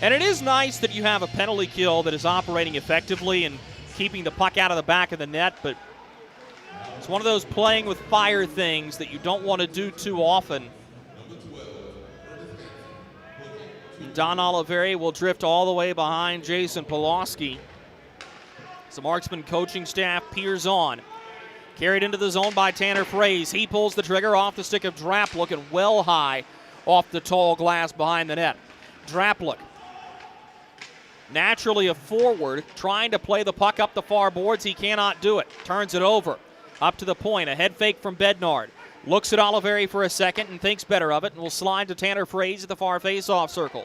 And it is nice that you have a penalty kill that is operating effectively and keeping the puck out of the back of the net, but it's one of those playing with fire things that you don't want to do too often. Don Oliveri will drift all the way behind Jason Pulaski. The Marksman coaching staff peers on. Carried into the zone by Tanner Fraze. He pulls the trigger off the stick of Draplik and well high off the tall glass behind the net. Draplik, naturally a forward, trying to play the puck up the far boards. He cannot do it. Turns it over. Up to the point. A head fake from Bednard. Looks at Oliveri for a second and thinks better of it and will slide to Tanner Fraze at the far face-off circle.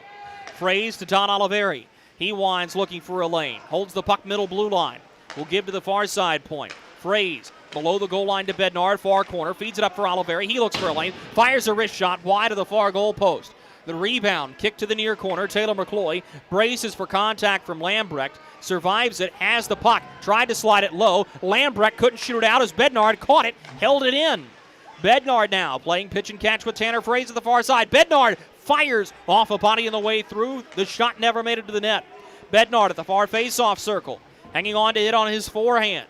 Fraze to Don Oliveri. He winds looking for a lane. Holds the puck middle blue line. Will give to the far side point. Fraze below the goal line to Bednard, far corner. Feeds it up for Oliveri. He looks for a lane. Fires a wrist shot wide of the far goal post. The rebound, kick to the near corner. Taylor McCloy braces for contact from Lambrecht. Survives it, has the puck. Tried to slide it low. Lambrecht couldn't shoot it out as Bednard caught it, held it in. Bednard now playing pitch and catch with Tanner Fraze at the far side. Bednard fires off a body on the way through. The shot never made it to the net. Bednard at the far face-off circle. Hanging on to it on his forehand.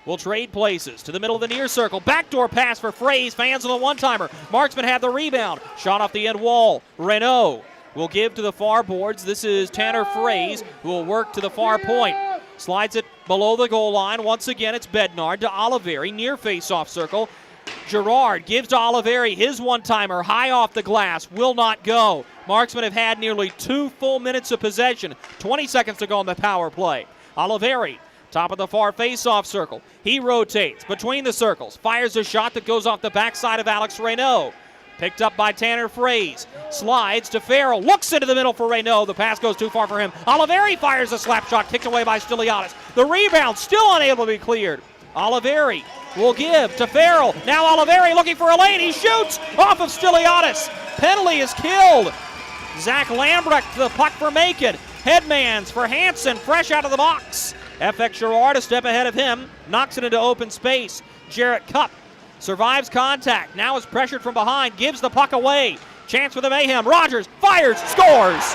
Will trade places to the middle of the near circle. Backdoor pass for Fraze. Fans on the one-timer. Marksman had the rebound. Shot off the end wall. Renault will give to the far boards. This is Tanner Fraze, who will work to the far point. Slides it below the goal line. Once again, it's Bednard to Oliveri. Near face-off circle. Gerard gives to Oliveri his one-timer high off the glass. Will not go. Marksmen have had nearly 2 full minutes of possession. 20 seconds to go on the power play. Oliveri, top of the far face-off circle. He rotates between the circles. Fires a shot that goes off the backside of Alex Renault. Picked up by Tanner Fraze. Slides to Farrell. Looks into the middle for Renault. The pass goes too far for him. Oliveri fires a slap shot kicked away by Stiliadis. The rebound still unable to be cleared. Oliveri will give to Farrell. Now Oliveri looking for a lane. He shoots off of Stiliadis. Penalty is killed. Zach Lambrecht to the puck for Macon. Headmans for Hanson, fresh out of the box. FX Gerard a step ahead of him. Knocks it into open space. Jarrett Cupp survives contact. Now is pressured from behind. Gives the puck away. Chance for the Mayhem. Rogers fires, scores.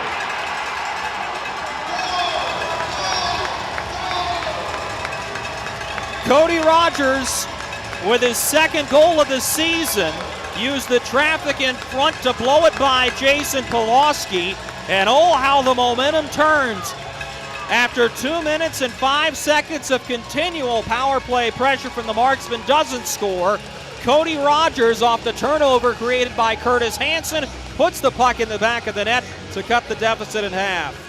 Cody Rogers, with his second goal of the season, used the traffic in front to blow it by Jason Pulaski. And oh, how the momentum turns. After 2 minutes and 5 seconds of continual power play pressure from the Marksmen, doesn't score. Cody Rogers, off the turnover created by Curtis Hanson, puts the puck in the back of the net to cut the deficit in half.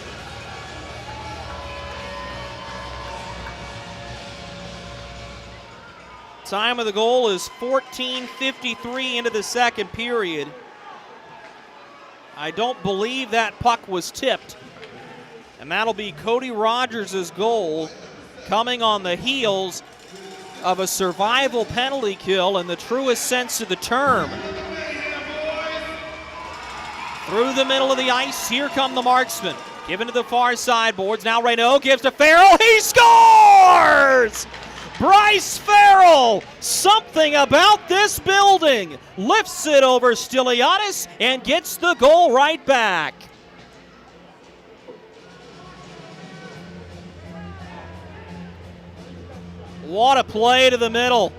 Time of the goal is 14:53 into the second period. I don't believe that puck was tipped. And that'll be Cody Rogers' goal, coming on the heels of a survival penalty kill in the truest sense of the term. Through the middle of the ice, here come the Marksmen. Given to the far side boards. Now Renault gives to Farrell. He scores! Bryce Farrell, something about this building. Lifts it over Stiliadis and gets the goal right back. What a play to the middle.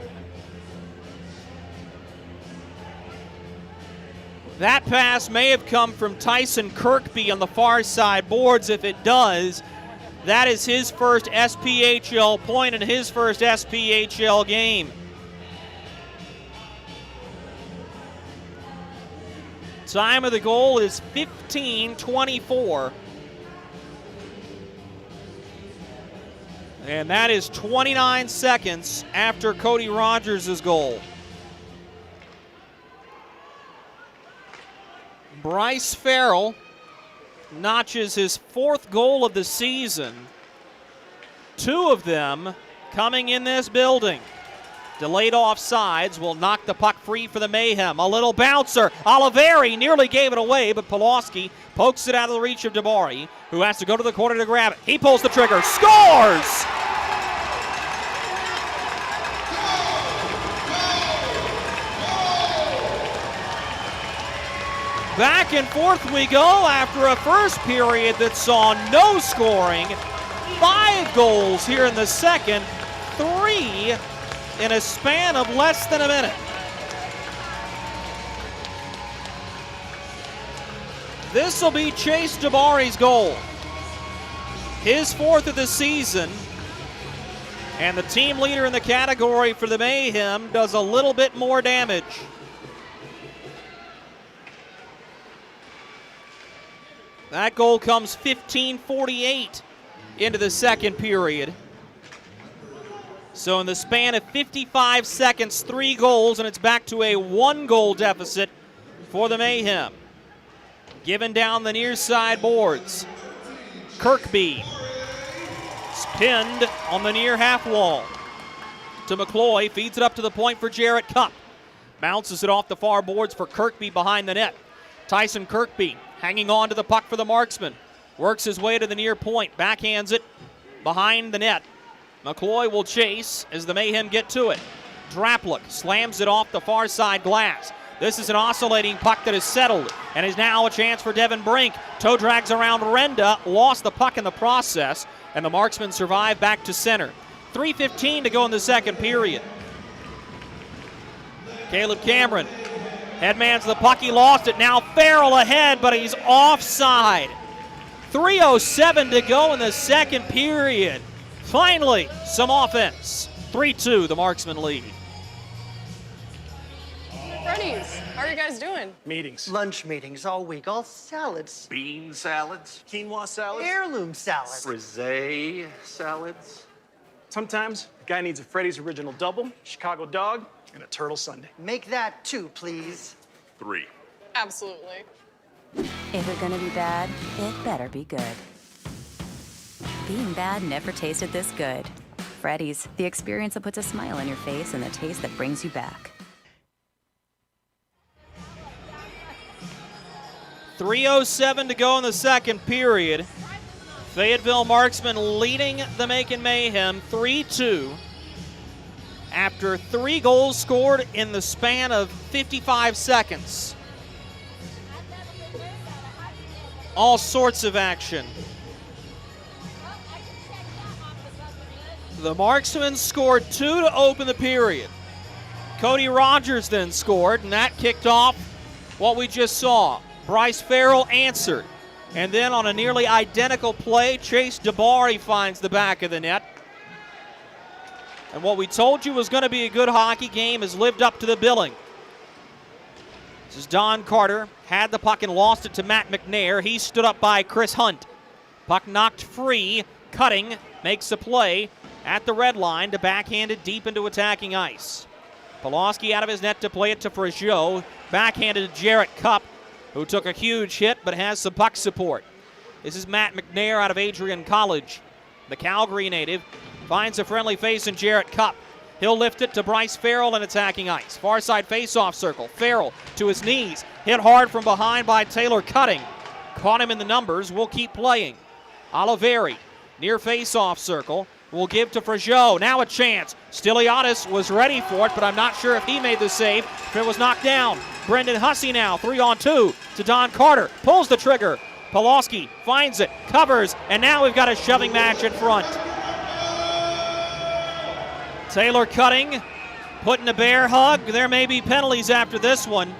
That pass may have come from Tyson Kirkby on the far side boards. If it does, That is his first SPHL point in his first SPHL game. Time of the goal is 15:24. And that is 29 seconds after Cody Rogers' goal. Bryce Farrell notches his fourth goal of the season. Two of them coming in this building. Delayed offsides will knock the puck free for the Mayhem. A little bouncer. Oliveri nearly gave it away, but Pulaski pokes it out of the reach of Dabari, who has to go to the corner to grab it. He pulls the trigger. Scores! Back and forth we go after a first period that saw no scoring. 5 goals here in the second, 3 in a span of less than a minute. This will be Chase Dabari's goal. His 4th of the season. And the team leader in the category for the Mayhem does a little bit more damage. That goal comes 15:48 into the second period. So in the span of 55 seconds, 3 goals, and it's back to a 1-goal deficit for the Mayhem. Given down the near side boards. Kirkby is pinned on the near half wall. To McCloy, feeds it up to the point for Jarrett Cupp. Bounces it off the far boards for Kirkby behind the net. Tyson Kirkby hanging on to the puck for the Marksmen. Works his way to the near point, backhands it behind the net. McCloy will chase as the Mayhem get to it. Draplik slams it off the far side glass. This is an oscillating puck that is settled and is now a chance for Devin Brink. Toe drags around Renda, lost the puck in the process, and the Marksmen survive back to center. 3:15 to go in the second period. Caleb Cameron headmans the puck, he lost it. Now Farrell ahead, but he's offside. 3:07 to go in the second period. Finally, some offense. 3-2, the Marksmen lead. Freddy's, how are you guys doing? Meetings. Lunch meetings all week, all salads. Bean salads. Quinoa salads. Heirloom salad. Frisee salads. Sometimes a guy needs a Freddy's Original Double, Chicago Dog, and a Turtle Sundae. Make that 2, please. 3. Absolutely. If it's gonna be bad, it better be good. Being bad never tasted this good. Freddy's, the experience that puts a smile on your face and the taste that brings you back. 3:07 to go in the second period. Fayetteville Marksmen leading the Macon Mayhem 3-2 after 3 goals scored in the span of 55 seconds. All sorts of action. The Marksmen scored 2 to open the period. Cody Rogers then scored, and that kicked off what we just saw. Bryce Farrell answered. And then on a nearly identical play, Chase Dabari finds the back of the net. And what we told you was going to be a good hockey game has lived up to the billing. This is Don Carter. Had the puck and lost it to Matt McNair. He stood up by Chris Hunt. Puck knocked free. Cutting makes a play at the red line to backhand it deep into attacking ice. Pulaski out of his net to play it to Frazier. Backhanded to Jarrett Cupp, who took a huge hit but has some puck support. This is Matt McNair out of Adrian College. The Calgary native finds a friendly face in Jarrett Cupp. He'll lift it to Bryce Farrell in attacking ice. Far side face-off circle. Farrell to his knees. Hit hard from behind by Taylor Cutting. Caught him in the numbers. Will keep playing. Oliveri near face-off circle. Will give to Frazier. Now a chance. Stiliadis was ready for it, but I'm not sure if he made the save. If it was knocked down. Brendan Hussey now, 3-on-2 to Don Carter. Pulls the trigger. Pulaski finds it, covers, and now we've got a shoving match in front. Taylor Cutting putting a bear hug. There may be penalties after this one.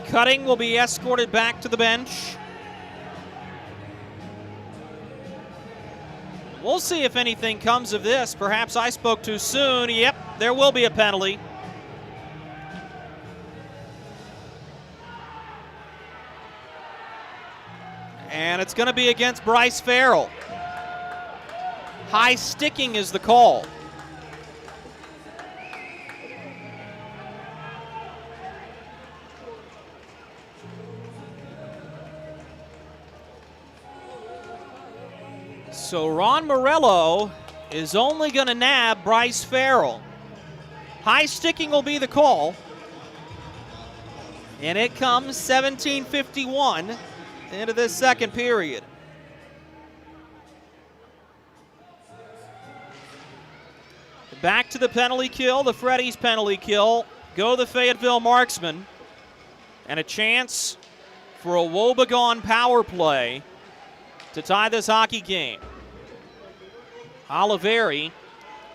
Cutting will be escorted back to the bench. We'll see if anything comes of this. Perhaps I spoke too soon. Yep, there will be a penalty. And it's going to be against Bryce Farrell. High sticking is the call. So Ron Morello is only going to nab Bryce Farrell. High sticking will be the call. And it comes 17:51 into this second period. Back to the penalty kill, the Freddy's penalty kill. Go the Fayetteville Marksmen. And a chance for a woebegone power play to tie this hockey game. Oliveri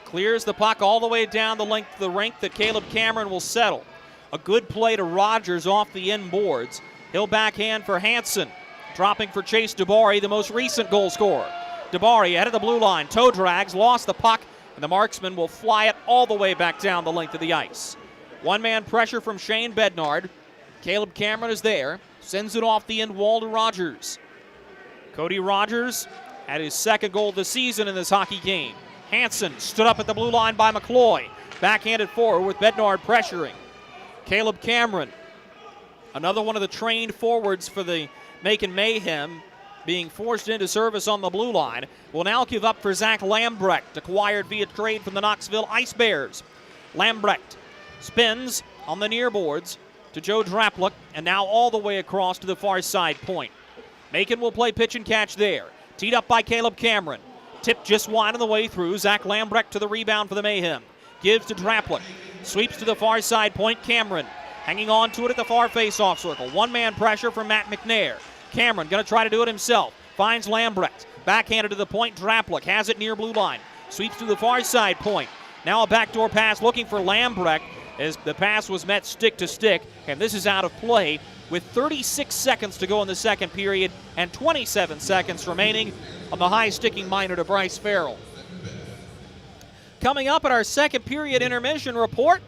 clears the puck all the way down the length of the rink that Caleb Cameron will settle. A good play to Rogers off the inboards. He'll backhand for Hansen. Dropping for Chase DeBari, the most recent goal scorer. DeBari ahead of the blue line. Toe drags, lost the puck, and the Marksman will fly it all the way back down the length of the ice. One-man pressure from Shane Bednard. Caleb Cameron is there. Sends it off the end wall to Rogers. Cody Rogers had his second goal of the season in this hockey game. Hansen stood up at the blue line by McCloy. Backhanded forward with Bednard pressuring. Caleb Cameron, another one of the trained forwards for the Macon Mayhem, being forced into service on the blue line, will now give up for Zach Lambrecht, acquired via trade from the Knoxville Ice Bears. Lambrecht spins on the near boards to Joe Draplick, and now all the way across to the far side point. Macon will play pitch and catch there. Teed up by Caleb Cameron. Tipped just wide on the way through. Zach Lambrecht to the rebound for the Mayhem. Gives to Draplick. Sweeps to the far side point. Cameron hanging on to it at the far face-off circle. One-man pressure from Matt McNair. Cameron going to try to do it himself. Finds Lambrecht. Backhanded to the point. Draplick has it near blue line. Sweeps to the far side point. Now a backdoor pass looking for Lambrecht as the pass was met stick to stick, and this is out of play with 36 seconds to go in the second period and 27 seconds remaining on the high-sticking minor to Bryce Farrell. Coming up at our second period intermission report,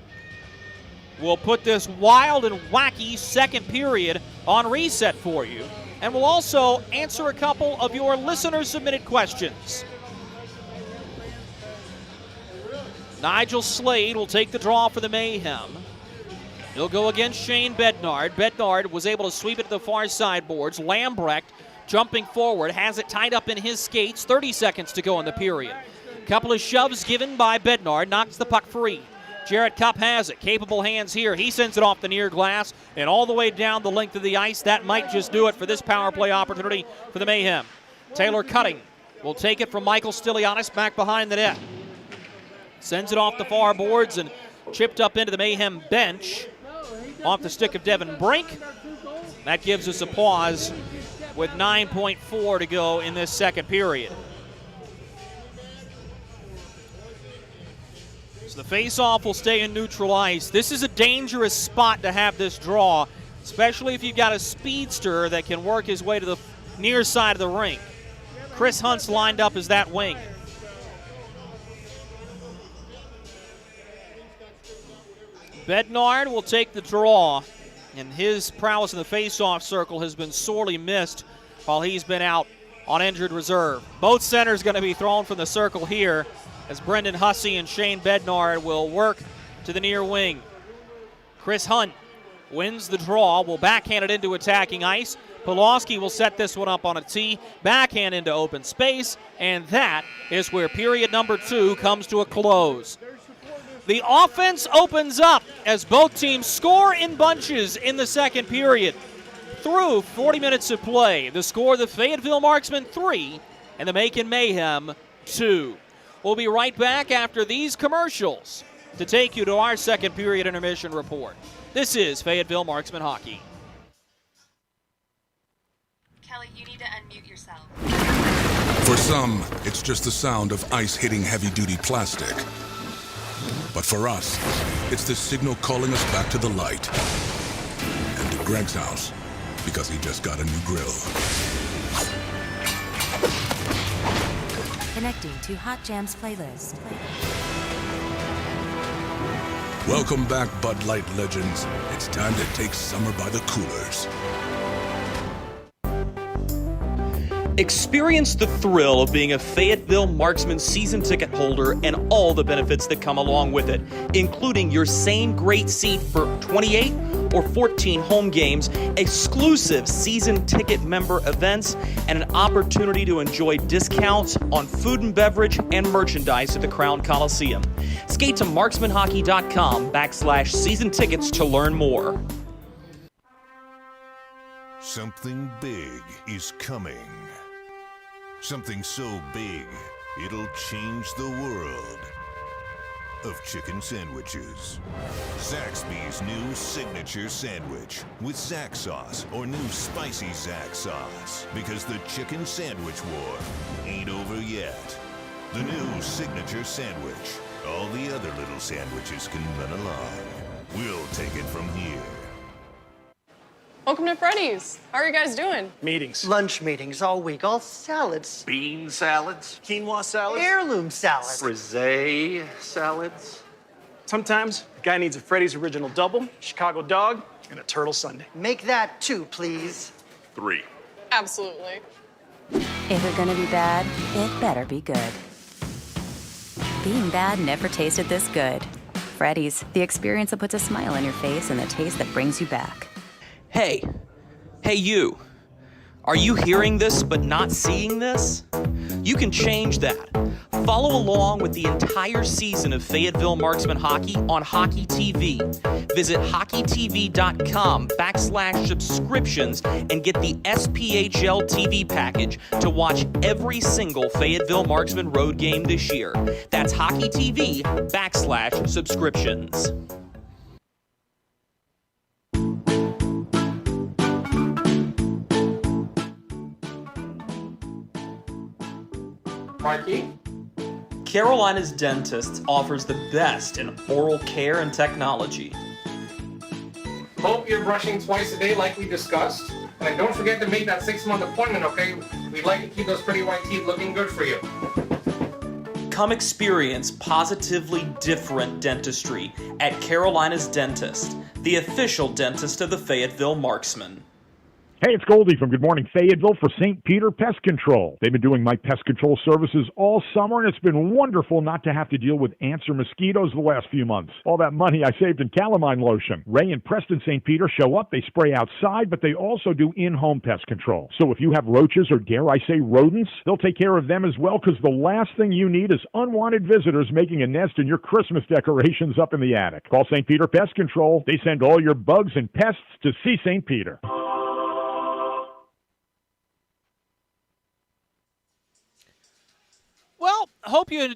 we'll put this wild and wacky second period on reset for you, and we'll also answer a couple of your listener-submitted questions. Nigel Slade will take the draw for the Mayhem. He'll go against Shane Bednard. Bednard was able to sweep it to the far side boards. Lambrecht jumping forward, has it tied up in his skates. 30 seconds to go in the period. Couple of shoves given by Bednard, knocks the puck free. Jarrett Cupp has it. Capable hands here. He sends it off the near glass and all the way down the length of the ice. That might just do it for this power play opportunity for the Mayhem. Taylor Cutting will take it from Michael Stilianis back behind the net. Sends it off the far boards and chipped up into the Mayhem bench off the stick of Devin Brink. That gives us a pause with 9.4 to go in this second period. So the face-off will stay in neutral ice. This is a dangerous spot to have this draw, especially if you've got a speedster that can work his way to the near side of the rink. Chris Hunt's lined up as that wing. Bednard will take the draw, and his prowess in the face-off circle has been sorely missed while he's been out on injured reserve. Both centers going to be thrown from the circle here as Brendan Hussey and Shane Bednard will work to the near wing. Chris Hunt wins the draw, will backhand it into attacking ice. Pulowski will set this one up on a tee, backhand into open space, and that is where period number 2 comes to a close. The offense opens up as both teams score in bunches in the second period. Through 40 minutes of play, the score, the Fayetteville Marksmen 3 and the Macon Mayhem 2. We'll be right back after these commercials to take you to our second period intermission report. This is Fayetteville Marksmen Hockey. Kelly, you need to unmute yourself. For some, it's just the sound of ice hitting heavy-duty plastic. But for us, it's the signal calling us back to the light. And Greg's house because he just got a new grill. Connecting to Hot Jams playlist. Welcome back, Bud Light legends. It's time to take summer by the coolers. Experience the thrill of being a Fayetteville Marksmen season ticket holder and all the benefits that come along with it, including your same great seat for 28 or 14 home games, exclusive season ticket member events, and an opportunity to enjoy discounts on food and beverage and merchandise at the Crown Coliseum. Skate to marksmanhockey.com/season tickets to learn more. Something big is coming. Something so big, it'll change the world of chicken sandwiches. Zaxby's new signature sandwich with Zax sauce or new spicy Zax sauce. Because the chicken sandwich war ain't over yet. The new signature sandwich. All the other little sandwiches can run along. We'll take it from here. Welcome to Freddy's. How are you guys doing? Meetings. Lunch meetings all week, all salads. Bean salads. Quinoa salads. Heirloom salads. Frisee salads. Sometimes a guy needs a Freddy's original double, Chicago dog, and a turtle sundae. Make that 2, please. 3. Absolutely. If you're gonna be bad, it better be good. Being bad never tasted this good. Freddy's, the experience that puts a smile on your face and the taste that brings you back. Hey you, are you hearing this but not seeing this? You can change that. Follow along with the entire season of Fayetteville Marksmen hockey on Hockey TV. Visit hockeytv.com/subscriptions and get the SPHL TV package to watch every single Fayetteville Marksmen road game this year. That's hockeytv.com/subscriptions. Marky? Carolina's Dentist offers the best in oral care and technology. Hope you're brushing twice a day like we discussed. And don't forget to make that 6-month appointment, okay? We'd like to keep those pretty white teeth looking good for you. Come experience positively different dentistry at Carolina's Dentist, the official dentist of the Fayetteville Marksmen. Hey, it's Goldie from Good Morning Fayetteville for St. Peter Pest Control. They've been doing my pest control services all summer, and it's been wonderful not to have to deal with ants or mosquitoes the last few months. All that money I saved in calamine lotion. Ray and Preston St. Peter show up, they spray outside, but they also do in-home pest control. So if you have roaches or, dare I say, rodents, they'll take care of them as well, because the last thing you need is unwanted visitors making a nest in your Christmas decorations up in the attic. Call St. Peter Pest Control. They send all your bugs and pests to see St. Peter. Well, hope you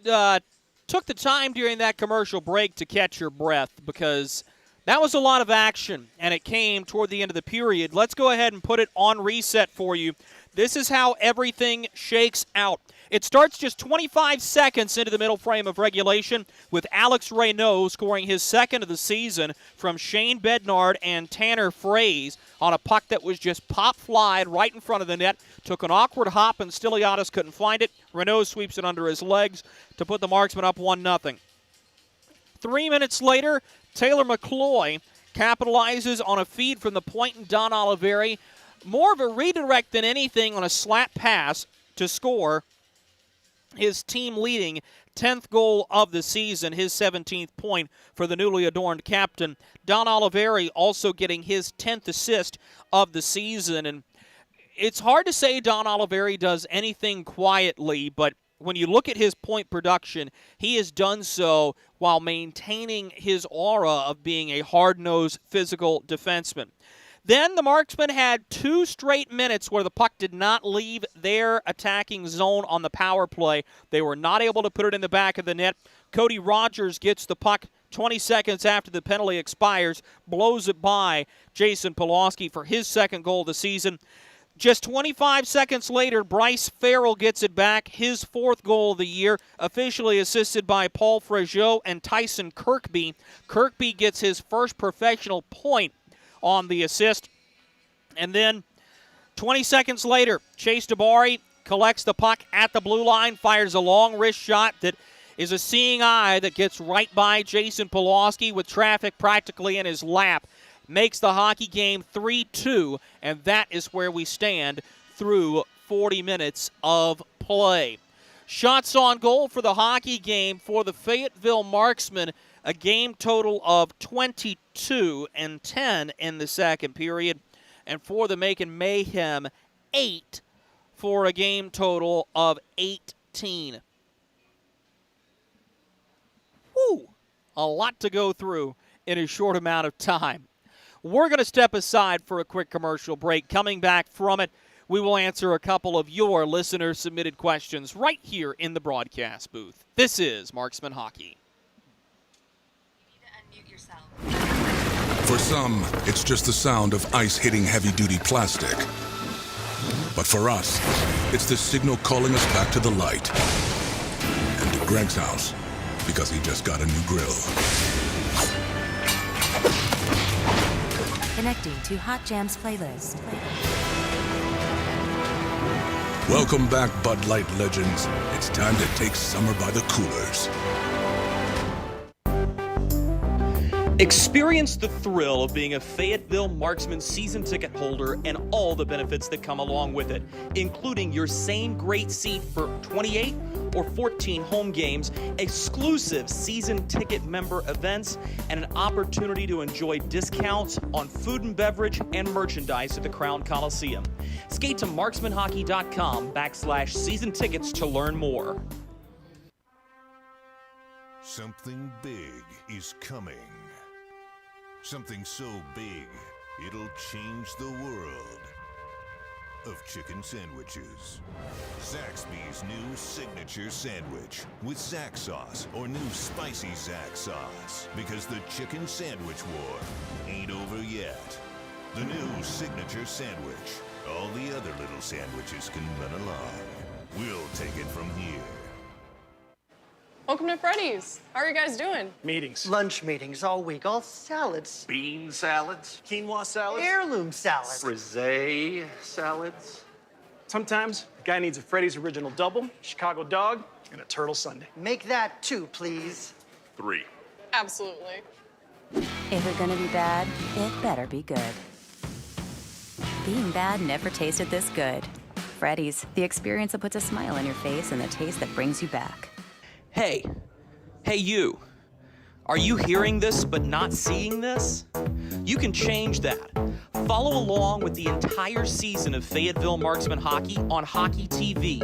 took the time during that commercial break to catch your breath, because that was a lot of action, and it came toward the end of the period. Let's go ahead and put it on reset for you. This is how everything shakes out. It starts just 25 seconds into the middle frame of regulation with Alex Reynaud scoring his second of the season from Shane Bednard and Tanner Fraze on a puck that was just pop-flied right in front of the net. Took an awkward hop, and Stiliadis couldn't find it. Reynaud sweeps it under his legs to put the Marksmen up 1-0. 3 minutes later, Taylor McCloy capitalizes on a feed from the point and Don Oliveri. More of a redirect than anything on a slap pass to score his team-leading 10th goal of the season, his 17th point for the newly adorned captain. Don Oliveri also getting his 10th assist of the season. And it's hard to say Don Oliveri does anything quietly, but when you look at his point production, he has done so while maintaining his aura of being a hard-nosed physical defenseman. Then the Marksmen had 2 straight minutes where the puck did not leave their attacking zone on the power play. They were not able to put it in the back of the net. Cody Rogers gets the puck 20 seconds after the penalty expires, blows it by Jason Pulaski for his second goal of the season. Just 25 seconds later, Bryce Farrell gets it back, his 4th goal of the year, officially assisted by Paul Frazier and Tyson Kirkby. Kirkby gets his first professional point on the assist. And then 20 seconds later, Chase DeBari collects the puck at the blue line, fires a long wrist shot that is a seeing eye that gets right by Jason Pulaski with traffic practically in his lap. Makes the hockey game 3-2, and that is where we stand through 40 minutes of play. Shots on goal for the hockey game for the Fayetteville Marksmen, a game total of 22 and 10 in the second period. And for the Macon Mayhem, 8 for a game total of 18. Woo! A lot to go through in a short amount of time. We're going to step aside for a quick commercial break. Coming back from it, we will answer a couple of your listener-submitted questions right here in the broadcast booth. This is Marksman Hockey. You need to unmute yourself. For some, it's just the sound of ice hitting heavy-duty plastic. But for us, it's the signal calling us back to the light. And to Greg's house, because he just got a new grill. Connecting to Hot Jams playlist. Welcome back, Bud Light legends. It's time to take summer by the coolers. Experience the thrill of being a Fayetteville Marksmen season ticket holder and all the benefits that come along with it, including your same great seat for 28 or 14 home games, exclusive season ticket member events, and an opportunity to enjoy discounts on food and beverage and merchandise at the Crown Coliseum. Skate to marksmanhockey.com/season tickets to learn more. Something big is coming. Something so big, it'll change the world of chicken sandwiches. Zaxby's new signature sandwich with Zax sauce or new spicy Zax sauce. Because the chicken sandwich war ain't over yet. The new signature sandwich. All the other little sandwiches can run along. We'll take it from here. Welcome to Freddy's. How are you guys doing? Meetings. Lunch meetings all week, all salads. Bean salads. Quinoa salads. Heirloom salads. Frisee salads. Sometimes a guy needs a Freddy's Original Double, Chicago Dog, and a Turtle Sundae. Make that 2, please. 3. Absolutely. If it's gonna be bad, it better be good. Being bad never tasted this good. Freddy's, the experience that puts a smile on your face and the taste that brings you back. Hey you, are you hearing this but not seeing this? You can change that. Follow along with the entire season of Fayetteville Marksmen Hockey on Hockey TV.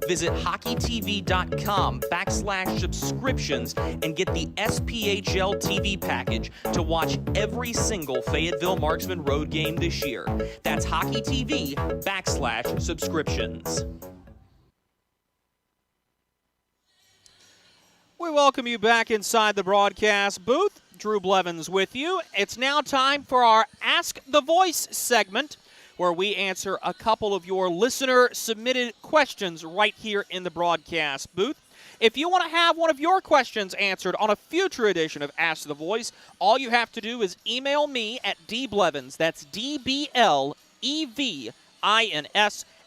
Visit hockeytv.com/subscriptions and get the SPHL TV package to watch every single Fayetteville Marksmen road game this year. That's hockeytv.com/subscriptions. We welcome you back inside the broadcast booth. Drew Blevins with you. It's now time for our Ask the Voice segment, where we answer a couple of your listener-submitted questions right here in the broadcast booth. If you want to have one of your questions answered on a future edition of Ask the Voice, all you have to do is email me at dblevins, that's DBLEVINS,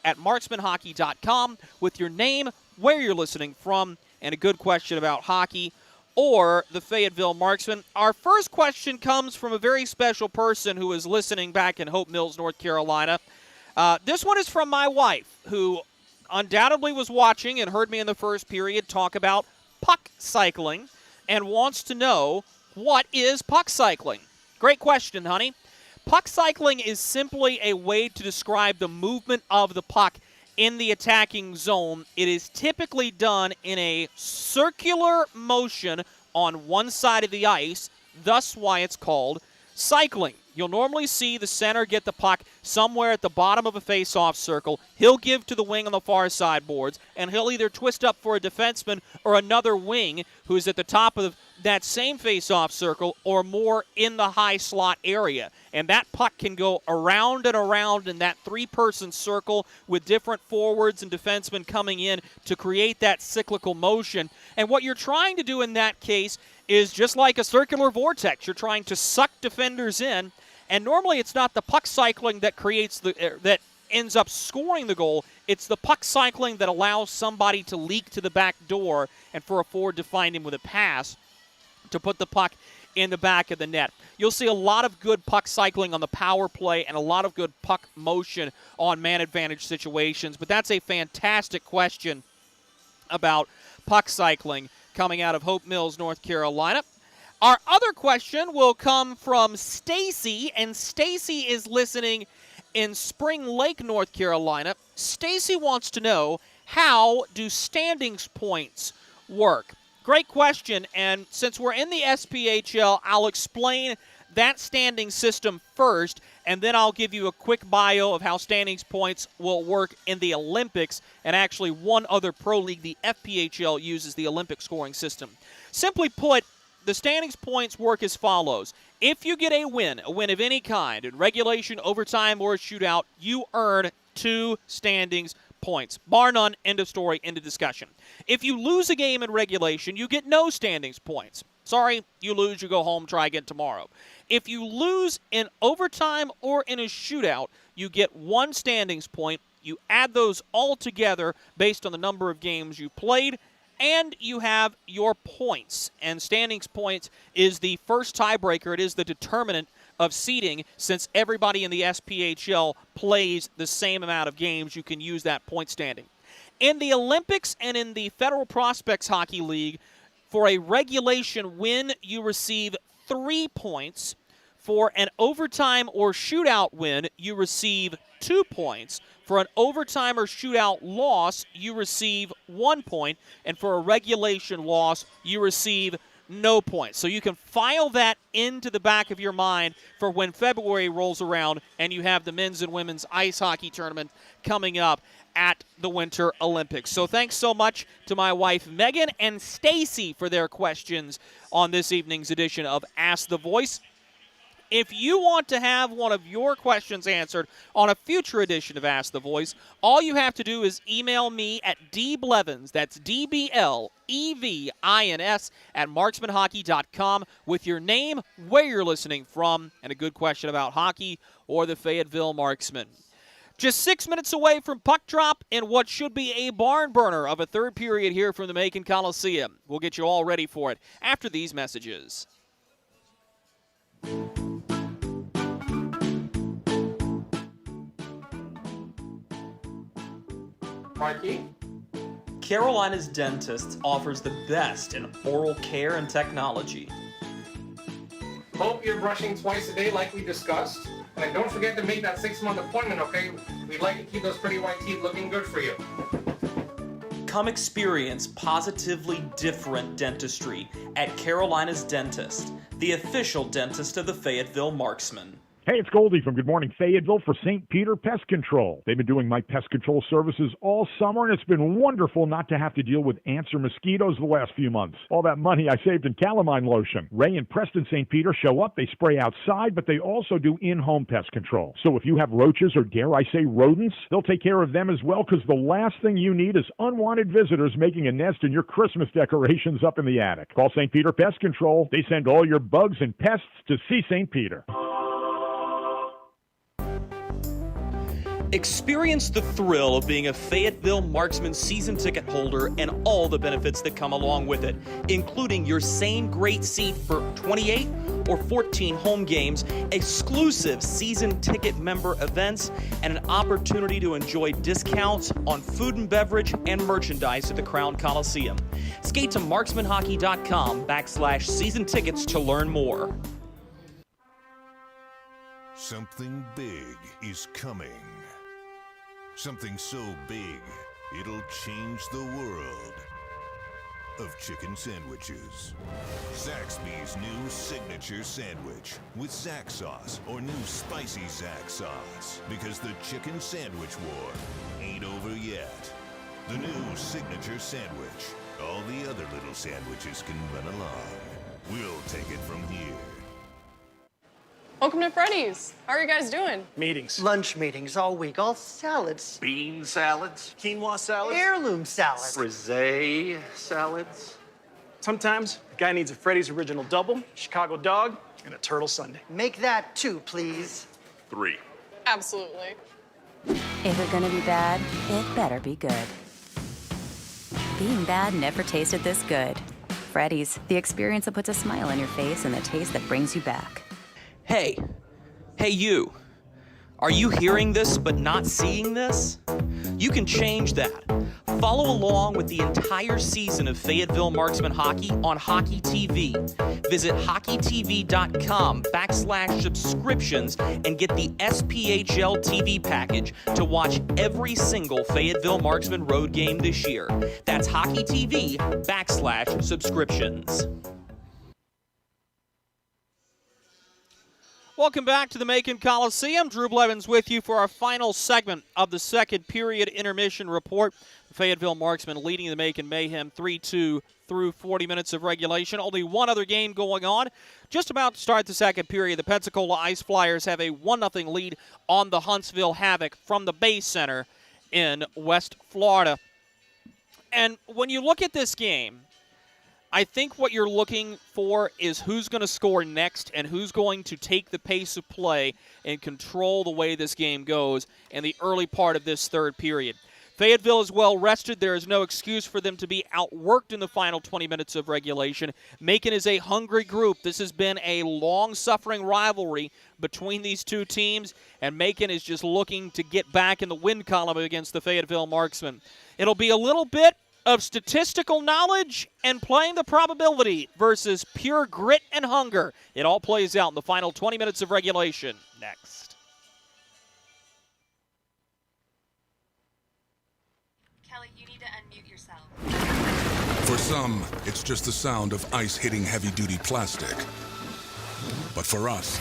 at marksmanhockey.com with your name, where you're listening from, and a good question about hockey or the Fayetteville Marksmen. Our first question comes from a very special person who is listening back in Hope Mills, North Carolina. This one is from my wife, who undoubtedly was watching and heard me in the first period talk about puck cycling and wants to know, what is puck cycling? Great question, honey. Puck cycling is simply a way to describe the movement of the puck in the attacking zone. It is typically done in a circular motion on one side of the ice, thus why it's called cycling. You'll normally see the center get the puck somewhere at the bottom of a face-off circle. He'll give to the wing on the far side boards, and he'll either twist up for a defenseman or another wing who's at the top of that same face-off circle or more in the high slot area. And that puck can go around and around in that three-person circle with different forwards and defensemen coming in to create that cyclical motion. And what you're trying to do in that case is just like a circular vortex. You're trying to suck defenders in And normally it's not the puck cycling that creates that ends up scoring the goal. It's the puck cycling that allows somebody to leak to the back door and for a forward to find him with a pass to put the puck in the back of the net. You'll see a lot of good puck cycling on the power play and a lot of good puck motion on man advantage situations. But that's a fantastic question about puck cycling coming out of Hope Mills, North Carolina. Our other question will come from Stacy, and Stacy is listening in Spring Lake, North Carolina. Stacy wants to know, how do standings points work? Great question, and since we're in the SPHL, I'll explain that standing system first, and then I'll give you a quick bio of how standings points will work in the Olympics, and actually one other pro league, the FPHL, uses the Olympic scoring system. Simply put, the standings points work as follows. If you get a win of any kind, in regulation, overtime, or a shootout, you earn 2 standings points. Bar none, end of story, end of discussion. If you lose a game in regulation, you get no standings points. Sorry, you lose, you go home, try again tomorrow. If you lose in overtime or in a shootout, you get 1 standings point. You add those all together based on the number of games you played, and you have your points. And standings points is the first tiebreaker. It is the determinant of seeding. Since everybody in the SPHL plays the same amount of games, you can use that point standing. In the Olympics and in the Federal Prospects Hockey League, for a regulation win, you receive 3 points. For an overtime or shootout win, you receive 2 points. For an overtime or shootout loss, you receive 1 point. And for a regulation loss, you receive no points. So you can file that into the back of your mind for when February rolls around and you have the men's and women's ice hockey tournament coming up at the Winter Olympics. So thanks so much to my wife Megan and Stacy for their questions on this evening's edition of Ask the Voice. If you want to have one of your questions answered on a future edition of Ask the Voice, all you have to do is email me at dblevins, that's DBLEVINS, at marksmanhockey.com with your name, where you're listening from, and a good question about hockey or the Fayetteville Marksmen. Just 6 minutes away from puck drop in what should be a barn burner of a third period here from the Macon Coliseum. We'll get you all ready for it after these messages. Mikey? Carolina's Dentist offers the best in oral care and technology. Hope you're brushing twice a day like we discussed. And don't forget to make that 6-month appointment, okay? We'd like to keep those pretty white teeth looking good for you. Come experience positively different dentistry at Carolina's Dentist, the official dentist of the Fayetteville Marksmen. Hey, it's Goldie from Good Morning Fayetteville for St. Peter Pest Control. They've been doing my pest control services all summer, and it's been wonderful not to have to deal with ants or mosquitoes the last few months. All that money I saved in calamine lotion. Ray and Preston St. Peter show up, they spray outside, but they also do in-home pest control. So if you have roaches or, dare I say, rodents, they'll take care of them as well, because the last thing you need is unwanted visitors making a nest in your Christmas decorations up in the attic. Call St. Peter Pest Control. They send all your bugs and pests to see St. Peter. Experience the thrill of being a Fayetteville Marksmen season ticket holder and all the benefits that come along with it, including your same great seat for 28 or 14 home games, exclusive season ticket member events, and an opportunity to enjoy discounts on food and beverage and merchandise at the Crown Coliseum. Skate to marksmanhockey.com/season tickets to learn more. Something big is coming. Something so big, it'll change the world of chicken sandwiches. Zaxby's new signature sandwich with Zax sauce or new spicy Zax sauce. Because the chicken sandwich war ain't over yet. The new signature sandwich. All the other little sandwiches can run along. We'll take it from here. Welcome to Freddy's. How are you guys doing? Meetings. Lunch meetings all week, all salads. Bean salads. Quinoa salads. Heirloom salads. Frisee salads. Sometimes a guy needs a Freddy's Original Double, Chicago Dog, and a turtle sundae. Make that 2, please. 3. Absolutely. If you're gonna be bad, it better be good. Being bad never tasted this good. Freddy's, the experience that puts a smile on your face and the taste that brings you back. Hey you. Are you hearing this but not seeing this? You can change that. Follow along with the entire season of Fayetteville Marksmen hockey on Hockey TV. Visit hockeytv.com/subscriptions and get the SPHL TV package to watch every single Fayetteville Marksmen road game this year. That's hockeytv.com/subscriptions. Welcome back to the Macon Coliseum. Drew Blevins with you for our final segment of the second period intermission report. The Fayetteville Marksmen leading the Macon Mayhem 3-2 through 40 minutes of regulation. Only one other game going on. Just about to start the second period, the Pensacola Ice Flyers have a 1-0 lead on the Huntsville Havoc from the Bay Center in West Florida. And when you look at this game, I think what you're looking for is who's going to score next and who's going to take the pace of play and control the way this game goes in the early part of this third period. Fayetteville is well rested. There is no excuse for them to be outworked in the final 20 minutes of regulation. Macon is a hungry group. This has been a long-suffering rivalry between these two teams, and Macon is just looking to get back in the win column against the Fayetteville Marksmen. It'll be a little bit of statistical knowledge and playing the probability versus pure grit and hunger. It all plays out in the final 20 minutes of regulation. Next. Kelly, you need to unmute yourself. For some, it's just the sound of ice hitting heavy-duty plastic. But for us,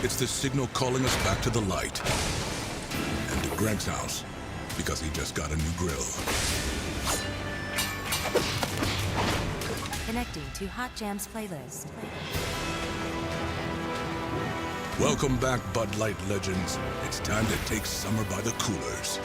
it's the signal calling us back to the light. And to Greg's house, because he just got a new grill. Connecting to Hot Jams playlist. Welcome back, Bud Light legends. It's time to take summer by the coolers.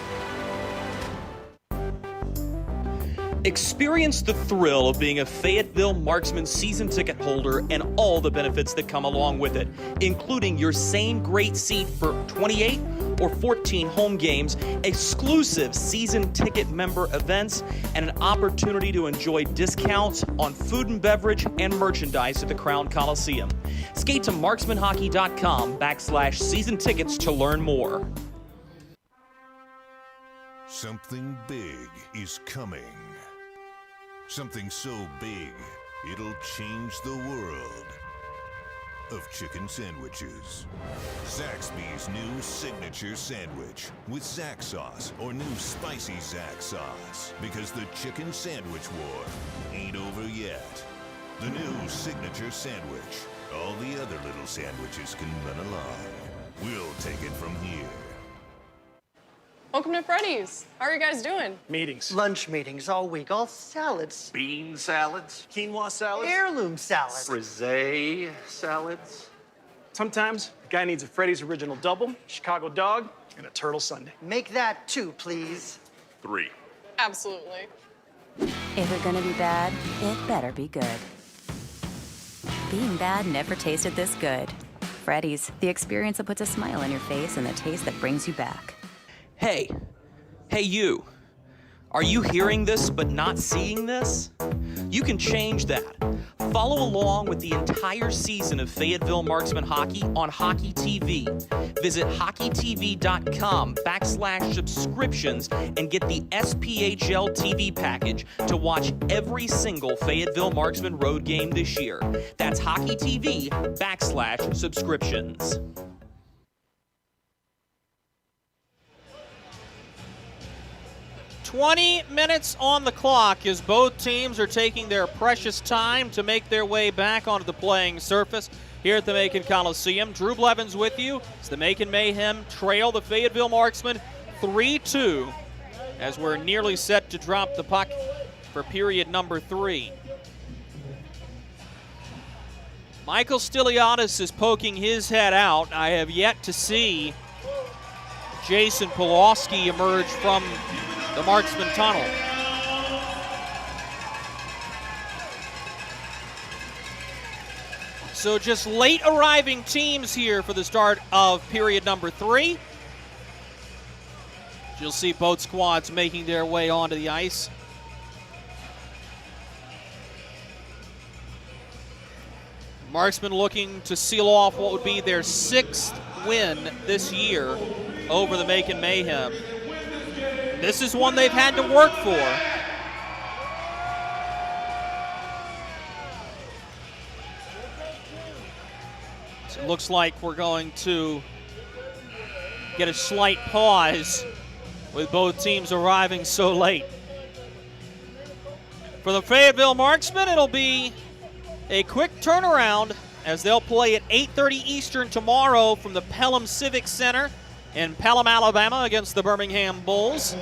Experience the thrill of being a Fayetteville Marksmen season ticket holder and all the benefits that come along with it, including your same great seat for 28 or 14 home games, exclusive season ticket member events, and an opportunity to enjoy discounts on food and beverage and merchandise at the Crown Coliseum. Skate to marksmanhockey.com/season tickets to learn more. Something big is coming. Something so big, it'll change the world of chicken sandwiches. Zaxby's new signature sandwich with Zax sauce or new spicy Zax sauce. Because the chicken sandwich war ain't over yet. The new signature sandwich. All the other little sandwiches can run along. We'll take it from here. Welcome to Freddy's. How are you guys doing? Meetings. Lunch meetings all week, all salads. Bean salads. Quinoa salads. Heirloom salads. Frisee salads. Sometimes a guy needs a Freddy's Original Double, Chicago Dog, and a turtle sundae. Make that 2, please. 3. Absolutely. If you're gonna be bad, it better be good. Being bad never tasted this good. Freddy's, the experience that puts a smile on your face and the taste that brings you back. Hey you. Are you hearing this but not seeing this? You can change that. Follow along with the entire season of Fayetteville Marksmen hockey on Hockey TV. Visit hockeytv.com/subscriptions and get the SPHL TV package to watch every single Fayetteville Marksmen road game this year. That's hockeytv.com/subscriptions. "20 minutes on the clock as both teams are taking their precious time to make their way back onto the playing surface here at the Macon Coliseum. Drew Blevins with you as the Macon Mayhem trail the Fayetteville Marksmen 3-2 as we're nearly set to drop the puck for period number 3. Michael Stiliadis is poking his head out. I have yet to see Jason Pawlowski emerge from the Marksman tunnel. So just late arriving teams here for the start of period number 3. You'll see both squads making their way onto the ice. Marksmen looking to seal off what would be their 6th win this year over the Macon Mayhem. This is one they've had to work for. So it looks like we're going to get a slight pause with both teams arriving so late. For the Fayetteville Marksmen, it'll be a quick turnaround as they'll play at 8:30 Eastern tomorrow from the Pelham Civic Center in Pelham, Alabama against the Birmingham Bulls.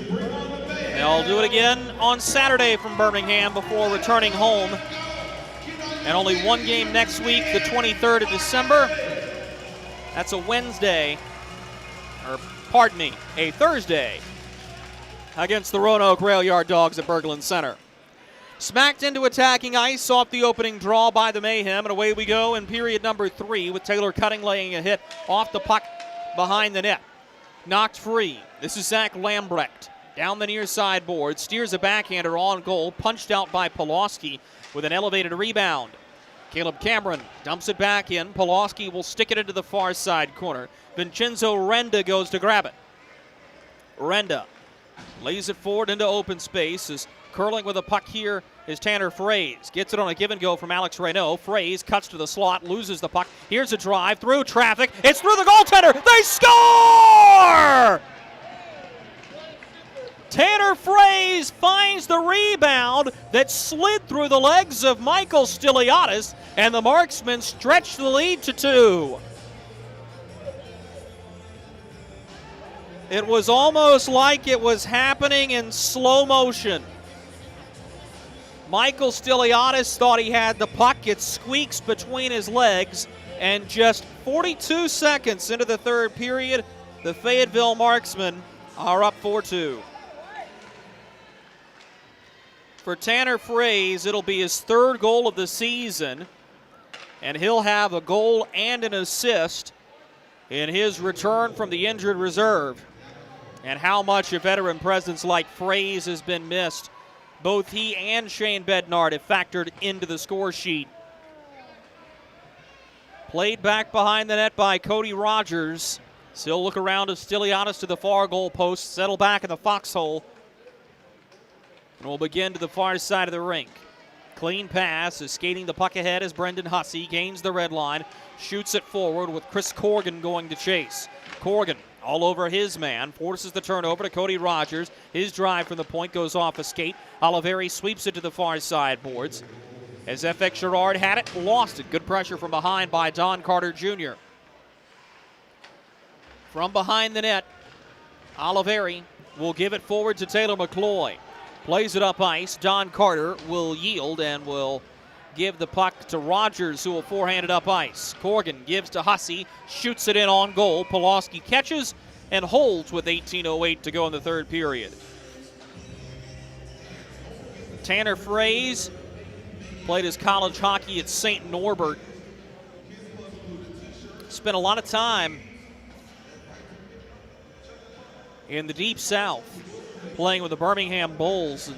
They'll do it again on Saturday from Birmingham before returning home. And only one game next week, the 23rd of December. That's a Wednesday, or pardon me, a Thursday against the Roanoke Rail Yard Dogs at Berglund Center. Smacked into attacking ice off the opening draw by the Mayhem, and away we go in period number 3 with Taylor Cutting laying a hit off the puck behind the net. Knocked free. This is Zach Lambrecht. Down the near side board, steers a backhander on goal, punched out by Pulaski with an elevated rebound. Caleb Cameron dumps it back in. Pulaski will stick it into the far side corner. Vincenzo Renda goes to grab it. Renda lays it forward into open space. Is curling with a puck here is Tanner Fraze. Gets it on a give and go from Alex Reynaud. Fraze cuts to the slot, loses the puck. Here's a drive through traffic. It's through the goaltender. They score! Tanner Fraze finds the rebound that slid through the legs of Michael Stiliadis, and the Marksmen stretch the lead to 2. It was almost like it was happening in slow motion. Michael Stiliadis thought he had the puck. It squeaks between his legs, and just 42 seconds into the third period, the Fayetteville Marksmen are up 4-2. For Tanner Fraze, it'll be his 3rd goal of the season, and he'll have a goal and an assist in his return from the injured reserve. And how much a veteran presence like Fraze has been missed. Both he and Shane Bednard have factored into the score sheet. Played back behind the net by Cody Rogers. Still look around to Stiliadis to the far goal post, settle back in the foxhole. And we'll begin to the far side of the rink. Clean pass is skating the puck ahead as Brendan Hussey gains the red line, shoots it forward with Chris Corrigan going to chase. Corrigan all over his man, forces the turnover to Cody Rogers. His drive from the point goes off a skate. Oliveri sweeps it to the far side boards. As FX Girard had it, lost it. Good pressure from behind by Don Carter Jr. From behind the net, Oliveri will give it forward to Taylor McCloy. Plays it up ice. Don Carter will yield and will give the puck to Rogers, who will forehand it up ice. Corrigan gives to Hussey, shoots it in on goal. Pulaski catches and holds with 18:08 to go in the third period. Tanner Fraze played his college hockey at St. Norbert. Spent a lot of time in the Deep South playing with the Birmingham Bulls and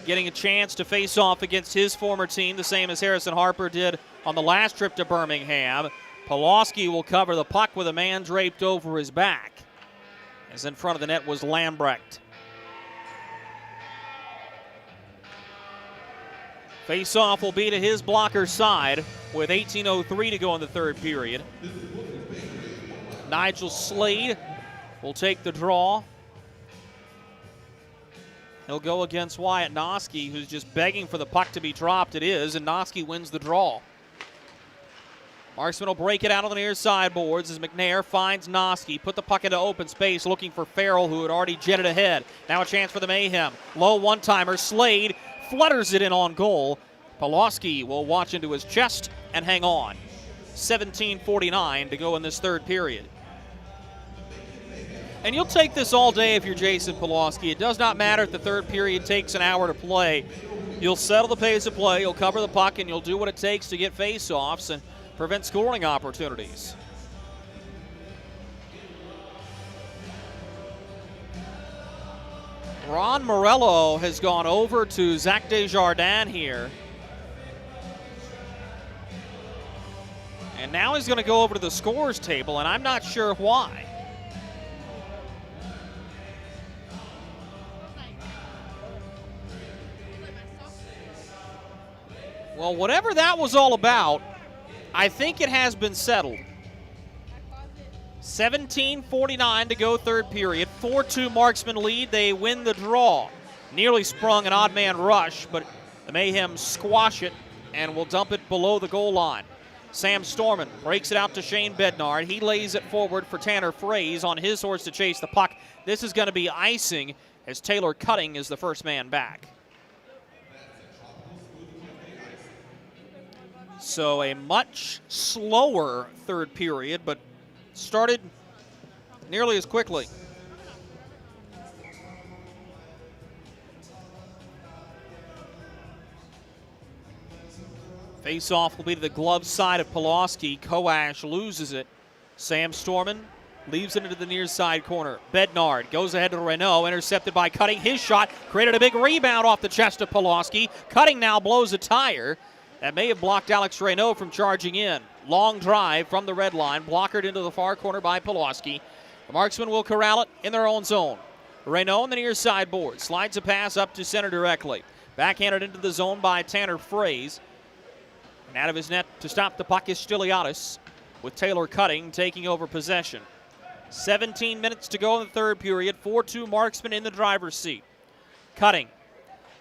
getting a chance to face off against his former team, the same as Harrison Harper did on the last trip to Birmingham. Pulaski will cover the puck with a man draped over his back, as in front of the net was Lambrecht. Face-off will be to his blocker side with 18:03 to go in the third period. Nigel Slade will take the draw. He'll go against Wyatt Noski, who's just begging for the puck to be dropped. It is, and Noski wins the draw. Marksman will break it out on the near side boards as McNair finds Noski. Put the puck into open space, looking for Farrell, who had already jetted ahead. Now a chance for the Mayhem. Low one-timer. Slade flutters it in on goal. Pulaski will watch into his chest and hang on. 17:49 to go in this third period. And you'll take this all day if you're Jason Pulaski. It does not matter if the third period takes an hour to play. You'll settle the pace of play, you'll cover the puck, and you'll do what it takes to get face-offs and prevent scoring opportunities. Ron Morello has gone over to Zach Desjardins here. And now he's going to go over to the scores table, and I'm not sure why. Well, whatever that was all about, I think it has been settled. 17:49 to go third period. 4-2 Marksmen lead. They win the draw. Nearly sprung an odd man rush, but the Mayhem squash it and will dump it below the goal line. Sam Storman breaks it out to Shane Bednard. He lays it forward for Tanner Frazier on his horse to chase the puck. This is going to be icing as Taylor Cutting is the first man back. So a much slower third period, but started nearly as quickly. Face-off will be to the glove side of Pulaski. Koash loses it. Sam Storman leaves it into the near side corner. Bednard goes ahead to Renault, intercepted by Cutting. His shot created a big rebound off the chest of Pulaski. Cutting now blows a tire. That may have blocked Alex Renault from charging in. Long drive from the red line, blockered into the far corner by Pulaski. The Marksmen will corral it in their own zone. Renault on the near side board, slides a pass up to center directly. Backhanded into the zone by Tanner Frazier. And out of his net to stop the puck is Stiliadis, with Taylor Cutting taking over possession. 17 minutes to go in the third period. 4-2 Marksmen in the driver's seat. Cutting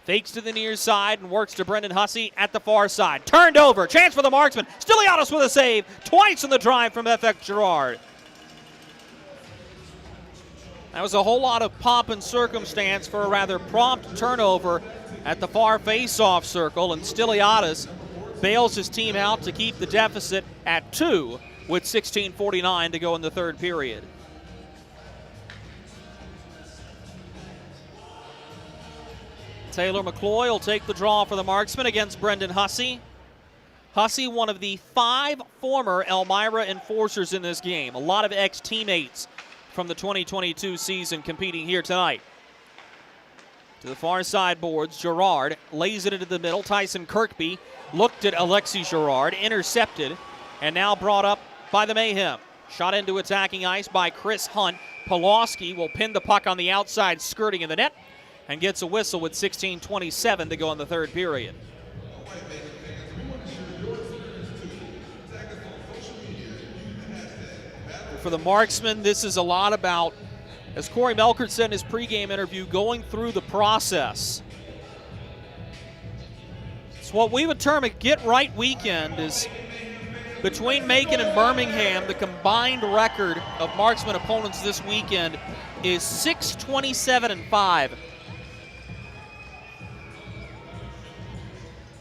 fakes to the near side and works to Brendan Hussey at the far side. Turned over. Chance for the Marksmen. Stiliadis with a save. Twice in the drive from FX Girard. That was a whole lot of pomp and circumstance for a rather prompt turnover at the far face-off circle, and Stiliadis bails his team out to keep the deficit at 2 with 16:49 to go in the third period. Taylor McCloy will take the draw for the Marksmen against Brendan Hussey. Hussey, one of the 5 former Elmira enforcers in this game. A lot of ex-teammates from the 2022 season competing here tonight. To the far side boards, Girard lays it into the middle. Tyson Kirkby looked at Alexi Girard, intercepted, and now brought up by the Mayhem. Shot into attacking ice by Chris Hunt. Pulaski will pin the puck on the outside, skirting in the net, and gets a whistle with 16:27 to go in the third period. For the Marksmen, this is a lot about, as Corey Melkert said in his pregame interview, going through the process. It's what we would term a get-right weekend. Is between Macon and Birmingham, the combined record of Marksmen opponents this weekend is 6-27-5.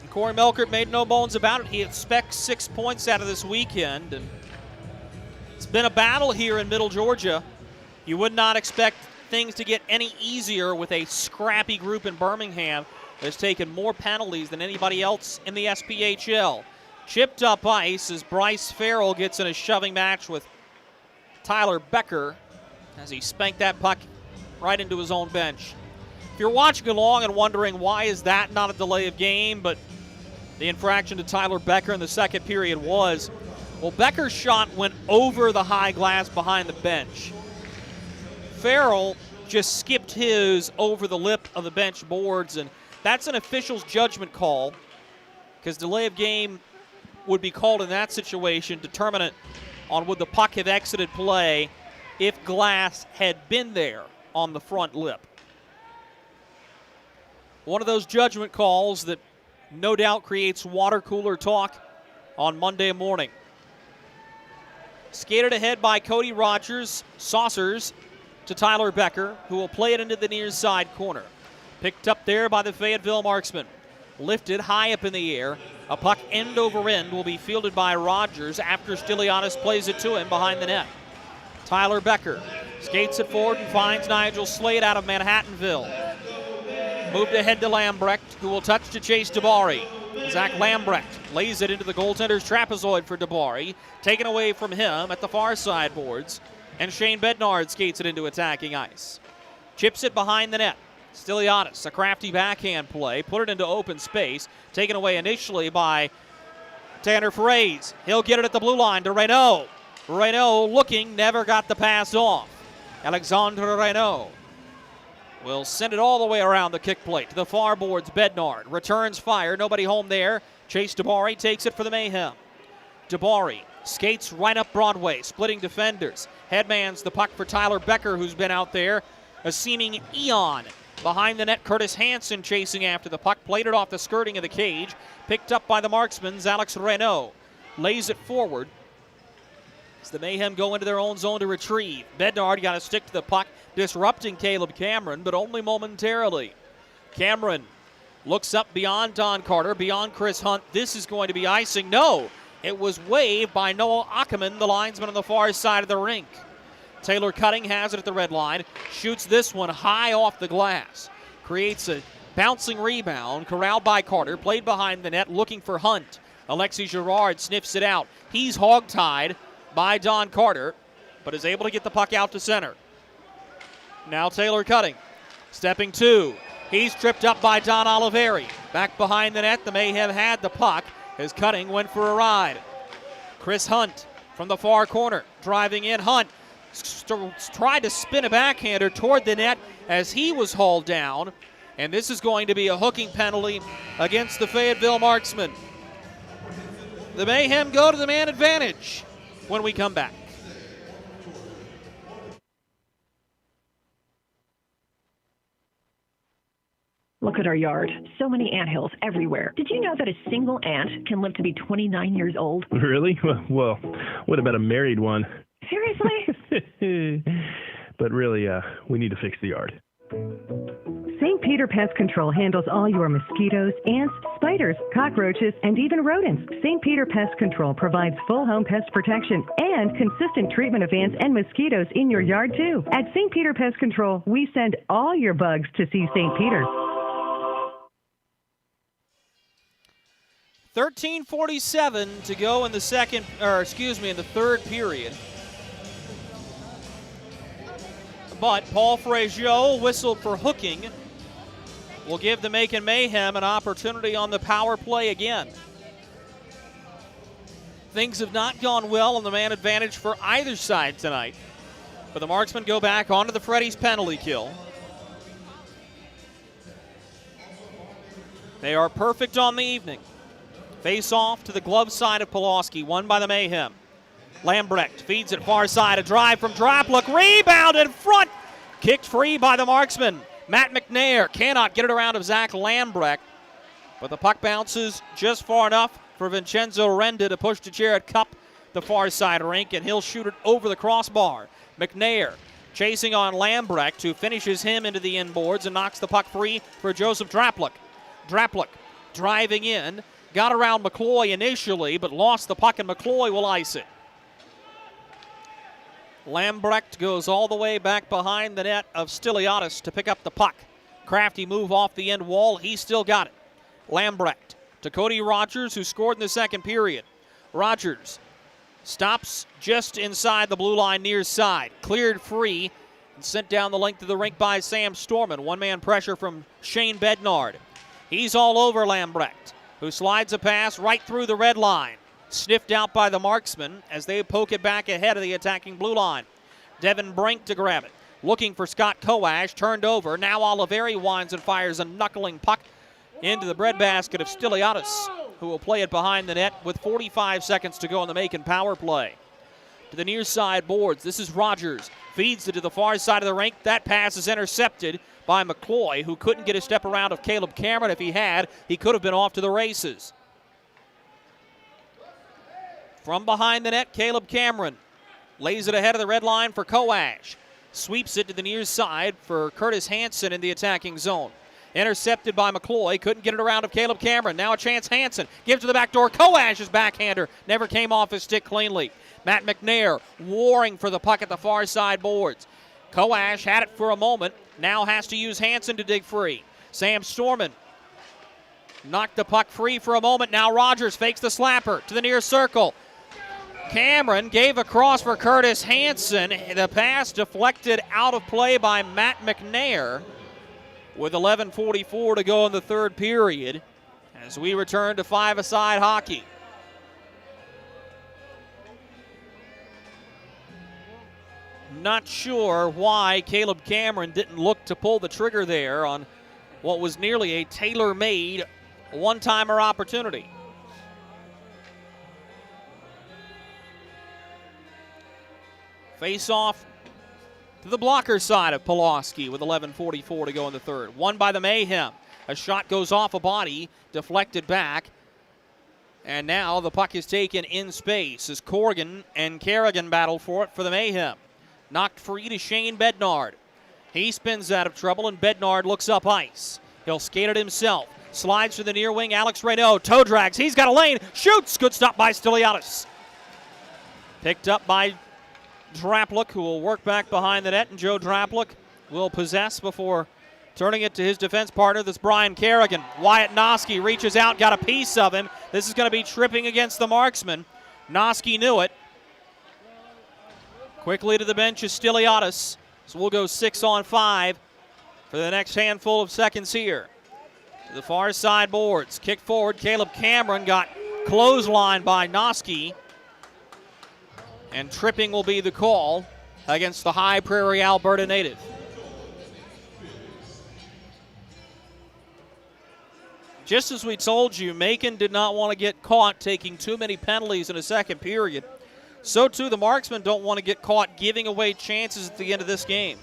And Corey Melkert made no bones about it. He expects 6 points out of this weekend, and it's been a battle here in Middle Georgia. You would not expect things to get any easier with a scrappy group in Birmingham that's taken more penalties than anybody else in the SPHL. Chipped up ice as Bryce Farrell gets in a shoving match with Tyler Becker as he spanked that puck right into his own bench. If you're watching along and wondering why is that not a delay of game, but the infraction to Tyler Becker in the second period was, well, Becker's shot went over the high glass behind the bench. Farrell just skipped his over the lip of the bench boards, and that's an official's judgment call, because delay of game would be called in that situation, determinant on would the puck have exited play if glass had been there on the front lip. One of those judgment calls that no doubt creates water cooler talk on Monday morning. Skated ahead by Cody Rogers, saucers to Tyler Becker, who will play it into the near side corner. Picked up there by the Fayetteville Marksmen. Lifted high up in the air. A puck end over end will be fielded by Rogers after Stiliadis plays it to him behind the net. Tyler Becker skates it forward and finds Nigel Slade out of Manhattanville. Moved ahead to Lambrecht, who will touch to Chase Dabari. Zach Lambrecht lays it into the goaltender's trapezoid for Dabari. Taken away from him at the far side boards. And Shane Bednard skates it into attacking ice. Chips it behind the net. Stiliadis, a crafty backhand play. Put it into open space. Taken away initially by Tanner Frazier. He'll get it at the blue line to Reynaud. Reynaud looking, never got the pass off. Alexandre Reynaud will send it all the way around the kick plate to the far boards. Bednard returns fire. Nobody home there. Chase Dabari takes it for the Mayhem. Dabari skates right up Broadway, splitting defenders. Headmans the puck for Tyler Becker, who's been out there a seeming eon. Behind the net, Curtis Hanson chasing after the puck. Played it off the skirting of the cage. Picked up by the Marksmen's Alex Reynaud. Lays it forward. As the Mayhem go into their own zone to retrieve. Bednard got to stick to the puck, disrupting Caleb Cameron, but only momentarily. Cameron looks up beyond Don Carter, beyond Chris Hunt. This is going to be icing. No, it was waved by Noah Ackerman, the linesman on the far side of the rink. Taylor Cutting has it at the red line. Shoots this one high off the glass. Creates a bouncing rebound. Corralled by Carter. Played behind the net, looking for Hunt. Alexis Girard sniffs it out. He's hog-tied by Don Carter, but is able to get the puck out to center. Now Taylor Cutting, stepping two. He's tripped up by Don Oliveri. Back behind the net, the Mayhem had the puck as Cutting went for a ride. Chris Hunt from the far corner, driving in. Hunt tried to spin a backhander toward the net as he was hauled down, and this is going to be a hooking penalty against the Fayetteville Marksmen. The Mayhem go to the man advantage when we come back. Look at our yard. So many anthills everywhere. Did you know that a single ant can live to be 29 years old? Really? Well, what about a married one? Seriously? But really, we need to fix the yard. St. Peter Pest Control handles all your mosquitoes, ants, spiders, cockroaches, and even rodents. St. Peter Pest Control provides full home pest protection and consistent treatment of ants and mosquitoes in your yard, too. At St. Peter Pest Control, we send all your bugs to see St. Peter. 13:47 to go in the in the third period. But Paul Frazier whistled for hooking. Will give the Macon Mayhem an opportunity on the power play again. Things have not gone well on the man advantage for either side tonight. But the Marksmen go back onto the Freddy's penalty kill. They are perfect on the evening. Face off to the glove side of Pulaski, won by the Mayhem. Lambrecht feeds it far side, a drive from Draplick, rebound in front, kicked free by the Marksman. Matt McNair cannot get it around of Zach Lambrecht, but the puck bounces just far enough for Vincenzo Renda to push to Jared Cup, the far side rink, and he'll shoot it over the crossbar. McNair chasing on Lambrecht, who finishes him into the inboards and knocks the puck free for Joseph Draplick. Draplick driving in, got around McCloy initially, but lost the puck, and McCloy will ice it. Lambrecht goes all the way back behind the net of Stiliadis to pick up the puck. Crafty move off the end wall. He still got it. Lambrecht to Cody Rogers, who scored in the second period. Rogers stops just inside the blue line near side. Cleared free and sent down the length of the rink by Sam Storman. One-man pressure from Shane Bednard. He's all over Lambrecht, who slides a pass right through the red line. Sniffed out by the Marksmen as they poke it back ahead of the attacking blue line. Devin Brink to grab it. Looking for Scott Coash, turned over. Now Oliveri winds and fires a knuckling puck into the breadbasket of Stiliadis, who will play it behind the net with 45 seconds to go on the Macon power play. To the near side boards, this is Rogers. Feeds it to the far side of the rink. That pass is intercepted by McCloy, who couldn't get a step around of Caleb Cameron. If he had, he could have been off to the races. From behind the net, Caleb Cameron lays it ahead of the red line for Coash. Sweeps it to the near side for Curtis Hanson in the attacking zone. Intercepted by McCloy. Couldn't get it around of Caleb Cameron. Now a chance Hanson. Gives to the back door. Coash's backhander. Never came off his stick cleanly. Matt McNair warring for the puck at the far side boards. Coash had it for a moment. Now has to use Hanson to dig free. Sam Storman knocked the puck free for a moment. Now Rogers fakes the slapper to the near circle. Cameron gave a cross for Curtis Hanson. The pass deflected out of play by Matt McNair with 11:44 to go in the third period as we return to five-a-side hockey. Not sure why Caleb Cameron didn't look to pull the trigger there on what was nearly a tailor-made one-timer opportunity. Face-off to the blocker side of Pulaski with 11:44 to go in the third. Won by the Mayhem. A shot goes off a body, deflected back. And now the puck is taken in space as Corrigan and Kerrigan battle for it for the Mayhem. Knocked free to Shane Bednard. He spins out of trouble and Bednard looks up ice. He'll skate it himself. Slides to the near wing. Alex Reynaud toe drags. He's got a lane. Shoots. Good stop by Stiliadis. Picked up by Draplik, who will work back behind the net, and Joe Draplik will possess before turning it to his defense partner. That's Brian Kerrigan. Wyatt Noski reaches out, got a piece of him. This is going to be tripping against the Marksmen. Noski knew it. Quickly to the bench is Stiliadis. So we'll go 6-on-5 for the next handful of seconds here. To the far side boards. Kick forward. Caleb Cameron got clotheslined by Noski. And tripping will be the call against the High Prairie, Alberta native. Just as we told you, Macon did not want to get caught taking too many penalties in a second period. So too, the Marksmen don't want to get caught giving away chances at the end of this game.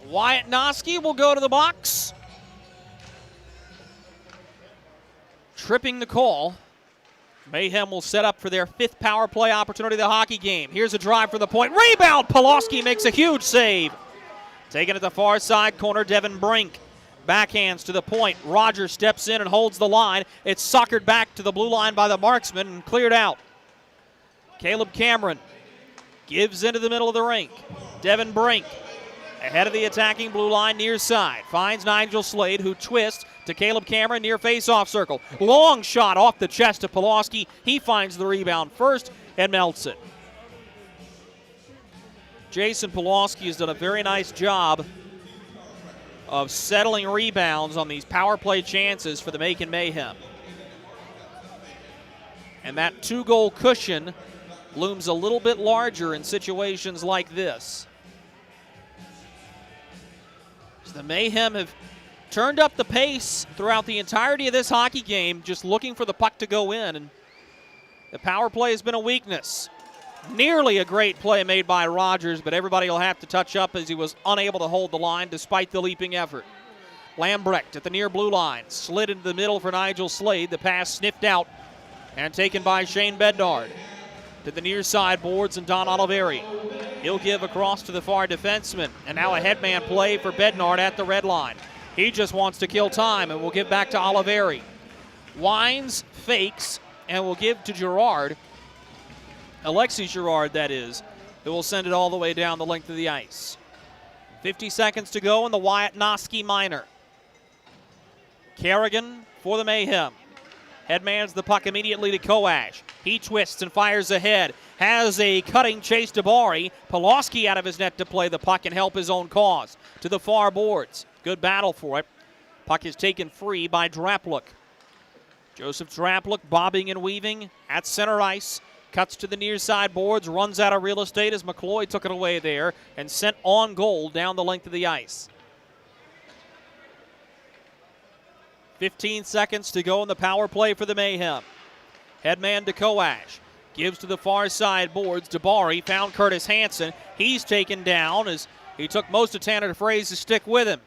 Wyatt Noski will go to the box. Tripping the call. Mayhem will set up for their fifth power play opportunity of the hockey game. Here's a drive for the point. Rebound! Pulaski makes a huge save. Taken at the far side corner, Devin Brink. Backhands to the point. Rogers steps in and holds the line. It's suckered back to the blue line by the Marksmen and cleared out. Caleb Cameron gives into the middle of the rink. Devin Brink ahead of the attacking blue line near side. Finds Nigel Slade, who twists to Caleb Cameron near face-off circle. Long shot off the chest of Pulaski. He finds the rebound first and melts it. Jason Pulaski has done a very nice job of settling rebounds on these power play chances for the Macon Mayhem. And that two-goal cushion looms a little bit larger in situations like this. So the Mayhem have turned up the pace throughout the entirety of this hockey game, just looking for the puck to go in, and the power play has been a weakness. Nearly a great play made by Rogers, but everybody will have to touch up as he was unable to hold the line despite the leaping effort. Lambrecht at the near blue line, slid into the middle for Nigel Slade. The pass sniffed out and taken by Shane Bednard. To the near side boards and Don Oliveri. He'll give across to the far defenseman, and now a headman play for Bednard at the red line. He just wants to kill time and will give back to Oliveri. Winds, fakes, and will give to Girard. Alexi Girard, that is, who will send it all the way down the length of the ice. 50 seconds to go in the Wyatt Noski minor. Kerrigan for the Mayhem. Headmans the puck immediately to Koash. He twists and fires ahead. Has a cutting chase to Bari. Pulaski out of his net to play the puck and help his own cause. To the far boards. Good battle for it. Puck is taken free by Draplik. Joseph Draplik bobbing and weaving at center ice. Cuts to the near side boards, runs out of real estate as McCloy took it away there and sent on goal down the length of the ice. 15 seconds to go in the power play for the Mayhem. Headman to Koash. Gives to the far side boards. Dabari found Curtis Hanson. He's taken down as he took most of Tanner Fraser's stick with him.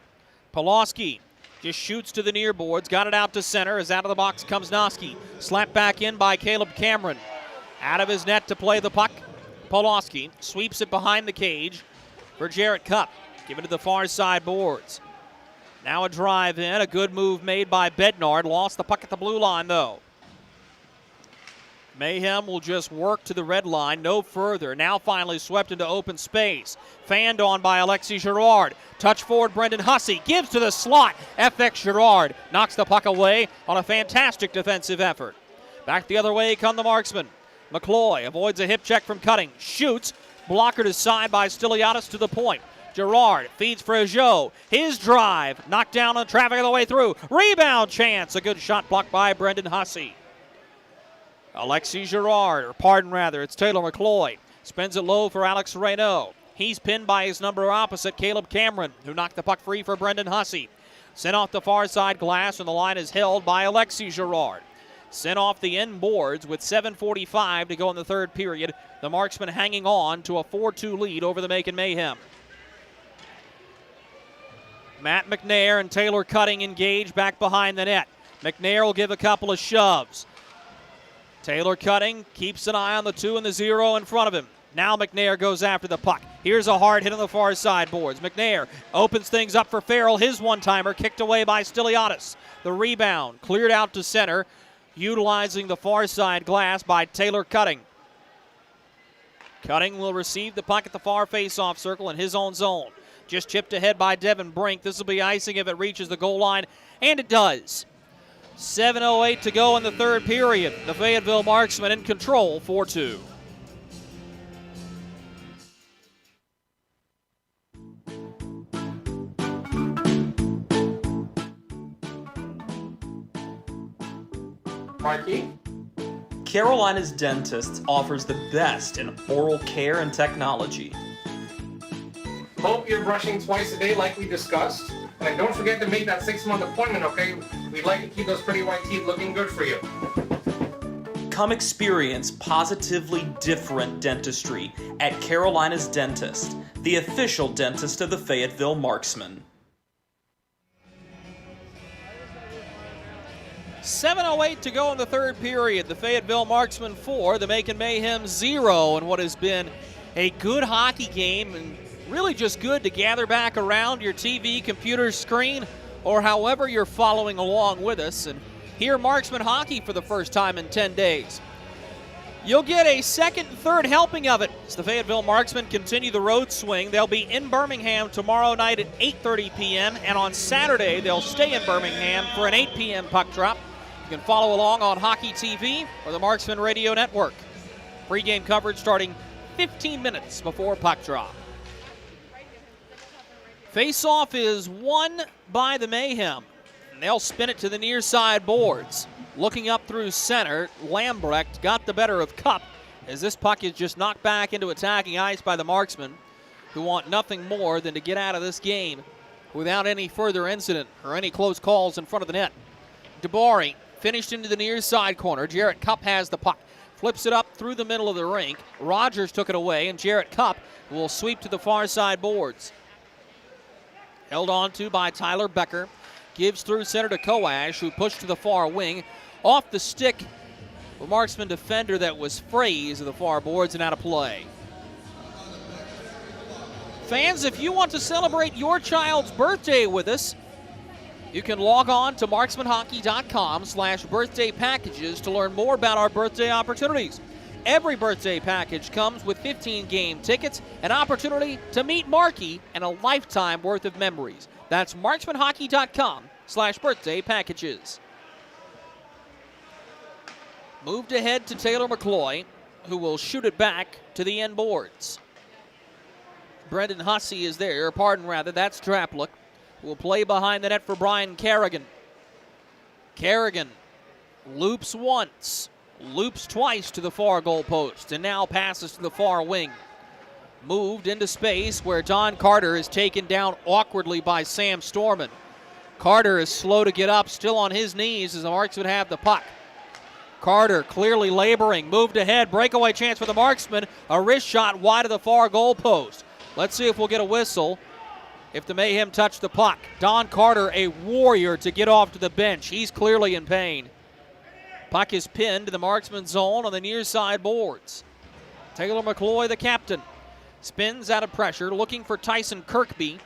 Pulaski just shoots to the near boards. Got it out to center as out of the box comes Noski. Slapped back in by Caleb Cameron. Out of his net to play the puck. Pulaski sweeps it behind the cage for Jarrett Cupp. Given to the far side boards. Now a drive in. A good move made by Bednard. Lost the puck at the blue line, though. Mayhem will just work to the red line, no further. Now finally swept into open space. Fanned on by Alexis Girard. Touch forward, Brendan Hussey gives to the slot. FX Girard knocks the puck away on a fantastic defensive effort. Back the other way come the Marksmen. McCloy avoids a hip check from Cutting. Shoots. Blocker to side by Stiliadis to the point. Girard feeds Frazier. His drive knocked down on traffic on the way through. Rebound chance. A good shot blocked by Brendan Hussey. Alexis Girard, it's Taylor McCloy. Spins it low for Alex Reynaud. He's pinned by his number opposite, Caleb Cameron, who knocked the puck free for Brendan Hussey. Sent off the far side glass, and the line is held by Alexis Girard. Sent off the end boards with 7:45 to go in the third period. The Marksmen hanging on to a 4-2 lead over the Macon Mayhem. Matt McNair and Taylor Cutting engage back behind the net. McNair will give a couple of shoves. Taylor Cutting keeps an eye on the 2 and the 0 in front of him. Now McNair goes after the puck. Here's a hard hit on the far side boards. McNair opens things up for Farrell. His one-timer kicked away by Stiliadis. The rebound cleared out to center, utilizing the far side glass by Taylor Cutting. Cutting will receive the puck at the far face-off circle in his own zone. Just chipped ahead by Devin Brink. This will be icing if it reaches the goal line, and it does. 7:08 to go in the third period. The Fayetteville Marksmen in control, 4-2. Mikey? Carolina's Dentist offers the best in oral care and technology. Hope you're brushing twice a day like we discussed. And don't forget to make that 6-month appointment, okay? We'd like to keep those pretty white teeth looking good for you. Come experience positively different dentistry at Carolina's Dentist, the official dentist of the Fayetteville Marksmen. 7:08 to go in the third period. The Fayetteville Marksmen 4, the Macon Mayhem 0, and what has been a good hockey game, and really just good to gather back around your TV, computer screen, or however you're following along with us and hear Marksman hockey for the first time in 10 days. You'll get a second and third helping of it as the Fayetteville Marksmen continue the road swing. They'll be in Birmingham tomorrow night at 8:30 p.m., and on Saturday they'll stay in Birmingham for an 8 p.m. puck drop. You can follow along on Hockey TV or the Marksman Radio Network. Pre-game coverage starting 15 minutes before puck drop. Face-off is won by the Mayhem, and they'll spin it to the near side boards. Looking up through center, Lambrecht got the better of Cup as this puck is just knocked back into attacking ice by the Marksmen, who want nothing more than to get out of this game without any further incident or any close calls in front of the net. DeBari finished into the near side corner. Jarrett Cup has the puck. Flips it up through the middle of the rink. Rogers took it away, and Jarrett Cup will sweep to the far side boards. Held on to by Tyler Becker. Gives through center to Koash, who pushed to the far wing. Off the stick, the Marksman defender that was Frazier of the far boards and out of play. Fans, if you want to celebrate your child's birthday with us, you can log on to marksmanhockey.com/birthday packages to learn more about our birthday opportunities. Every birthday package comes with 15 game tickets, an opportunity to meet Markey, and a lifetime worth of memories. That's marksmanhockey.com/birthday packages. Moved ahead to Taylor McCloy, who will shoot it back to the end boards. Brendan Hussey is there, that's Draplik, who will play behind the net for Brian Kerrigan. Kerrigan loops once, loops twice to the far goal post, and now passes to the far wing. Moved into space where Don Carter is taken down awkwardly by Sam Storman. Carter is slow to get up, still on his knees as the Marksmen have the puck. Carter clearly laboring, moved ahead, breakaway chance for the Marksmen. A wrist shot wide of the far goal post. Let's see if we'll get a whistle if the Mayhem touch the puck. Don Carter, a warrior to get off to the bench. He's clearly in pain. Puck is pinned to the Marksman zone on the near side boards. Taylor McCloy, the captain, spins out of pressure, looking for Tyson Kirkby.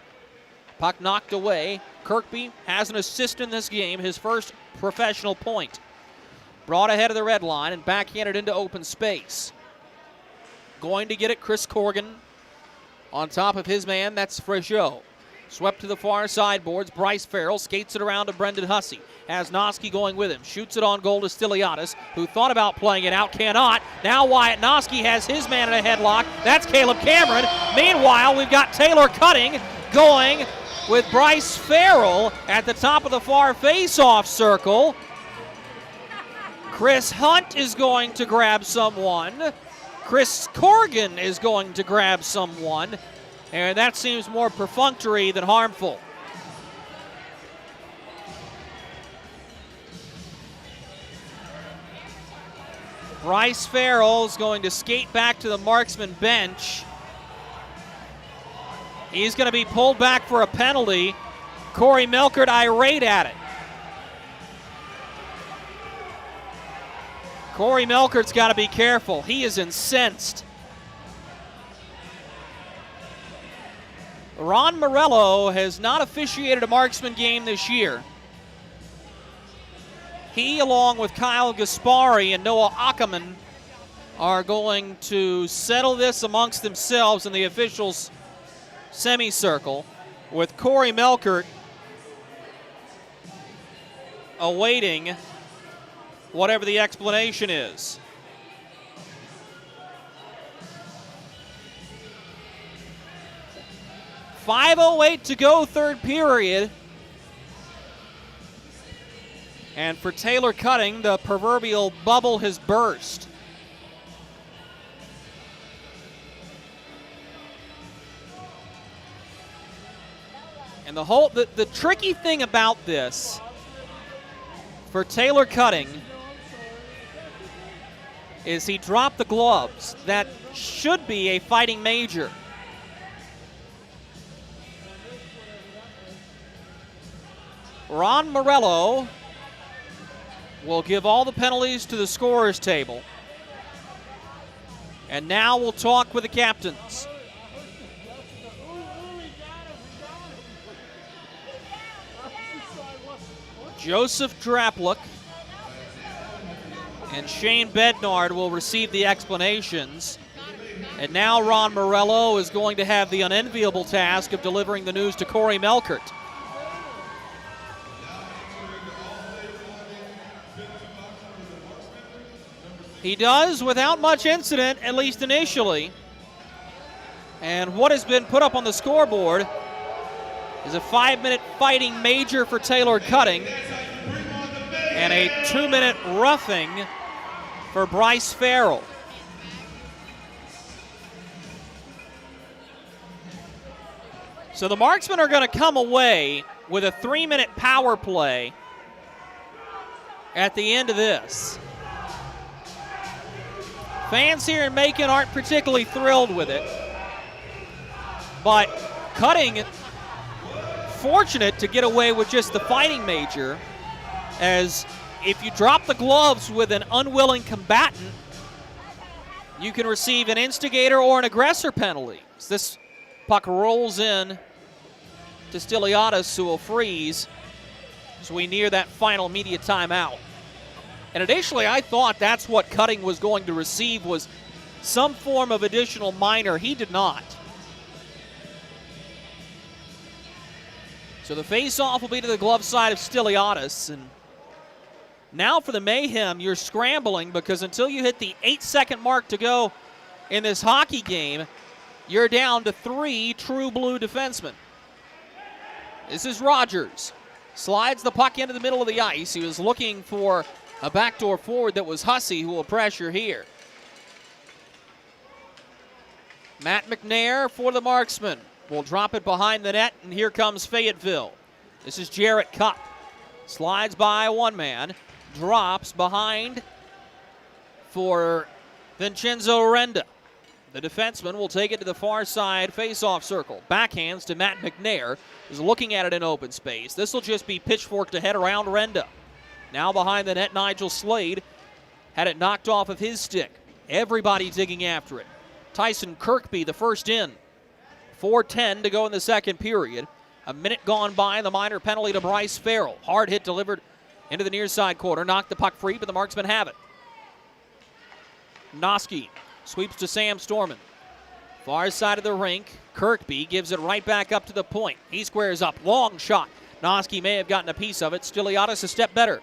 Puck knocked away. Kirkby has an assist in this game, his first professional point. Brought ahead of the red line and backhanded into open space. Going to get it, Chris Corrigan on top of his man, that's Frazier. Swept to the far side boards. Bryce Farrell skates it around to Brendan Hussey. Has Noski going with him. Shoots it on goal to Stiliadis, who thought about playing it out, cannot. Now Wyatt Noski has his man in a headlock. That's Caleb Cameron. Meanwhile, we've got Taylor Cutting going with Bryce Farrell at the top of the far face-off circle. Chris Hunt is going to grab someone. Chris Corrigan is going to grab someone. And that seems more perfunctory than harmful. Bryce Farrell is going to skate back to the Marksman bench. He's going to be pulled back for a penalty. Corey Melkert irate at it. Corey Melkert's got to be careful. He is incensed. Ron Morello has not officiated a Marksman game this year. He, along with Kyle Gaspari and Noah Ackerman, are going to settle this amongst themselves in the officials' semicircle, with Corey Melkert awaiting whatever the explanation is. .508 to go, third period. And for Taylor Cutting, the proverbial bubble has burst. And the tricky thing about this for Taylor Cutting is he dropped the gloves. That should be a fighting major. Ron Morello will give all the penalties to the scorer's table. And now we'll talk with the captains. Joseph Drapluk and Shane Bednard will receive the explanations. And now Ron Morello is going to have the unenviable task of delivering the news to Corey Melkert. He does without much incident, at least initially. And what has been put up on the scoreboard is a 5-minute fighting major for Taylor Cutting and a 2-minute roughing for Bryce Farrell. So the Marksmen are going to come away with a 3-minute power play at the end of this. Fans here in Macon aren't particularly thrilled with it, but Cutting fortunate to get away with just the fighting major, as if you drop the gloves with an unwilling combatant, you can receive an instigator or an aggressor penalty. As this puck rolls in to Stiliadis, who will freeze as we near that final media timeout. And initially, I thought that's what Cutting was going to receive, was some form of additional minor. He did not. So the face-off will be to the glove side of Stiliadis. And now for the Mayhem, you're scrambling because until you hit the 8-second mark to go in this hockey game, you're down to 3 true blue defensemen. This is Rogers. Slides the puck into the middle of the ice. He was looking for a backdoor forward that was Hussey, who will pressure here. Matt McNair for the Marksmen will drop it behind the net, and here comes Fayetteville. This is Jarrett Cupp. Slides by one man, drops behind for Vincenzo Renda. The defenseman will take it to the far side face-off circle. Backhands to Matt McNair, who's looking at it in open space. This will just be pitchforked to head around Renda. Now behind the net, Nigel Slade had it knocked off of his stick. Everybody digging after it. Tyson Kirkby, the first in. 4:10 to go in the second period. A minute gone by, the minor penalty to Bryce Farrell. Hard hit delivered Into the near side corner, knocked the puck free, but the Marksmen have it. Noski sweeps to Sam Storman. Far side of the rink, Kirkby gives it right back up to the point. He squares up, long shot. Noski may have gotten a piece of it. Stiliadis a step better.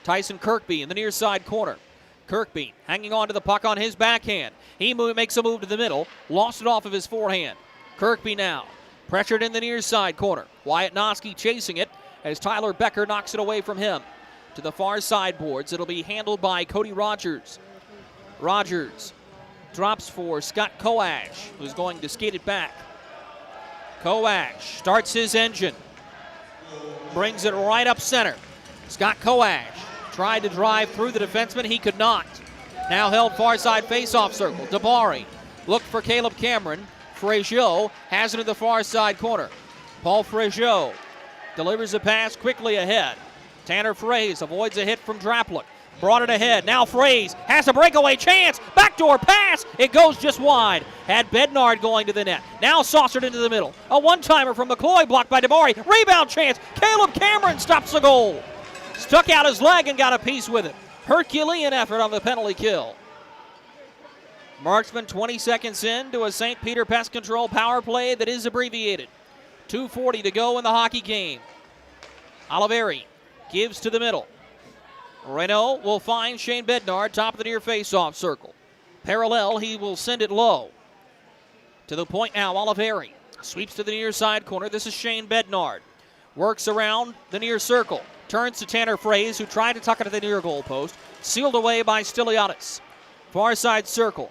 Tyson Kirkby in the near side corner. Kirkby hanging on to the puck on his backhand. He makes a move to the middle, lost it off of his forehand. Kirkby now pressured in the near side corner. Wyatt Noski chasing it as Tyler Becker knocks it away from him. To the far side boards, it'll be handled by Cody Rogers. Rogers drops for Scott Koash, who's going to skate it back. Koash starts his engine. Brings it right up center. Scott Koash tried to drive through the defenseman. He could not. Now held far side faceoff circle. Dabari looked for Caleb Cameron. Frazier has it in the far side corner. Paul Frazier delivers a pass quickly ahead. Tanner Fraze avoids a hit from Draplik. Brought it ahead. Now Fraze has a breakaway chance. Backdoor pass. It goes just wide. Had Bednard going to the net. Now saucered into the middle. A one-timer from McCloy blocked by Dabari. Rebound chance. Caleb Cameron stops the goal. Stuck out his leg and got a piece with it. Herculean effort on the penalty kill. Marksman 20 seconds into a St. Peter Pest Control power play that is abbreviated. 2:40 to go in the hockey game. Oliveri gives to the middle. Renault will find Shane Bednard, top of the near face-off circle. Parallel, he will send it low. To the point now, Oliveri sweeps to the near side corner. This is Shane Bednard. Works around the near circle. Turns to Tanner Fraze, who tried to tuck it at the near goal post. Sealed away by Stiliadis. Far side circle.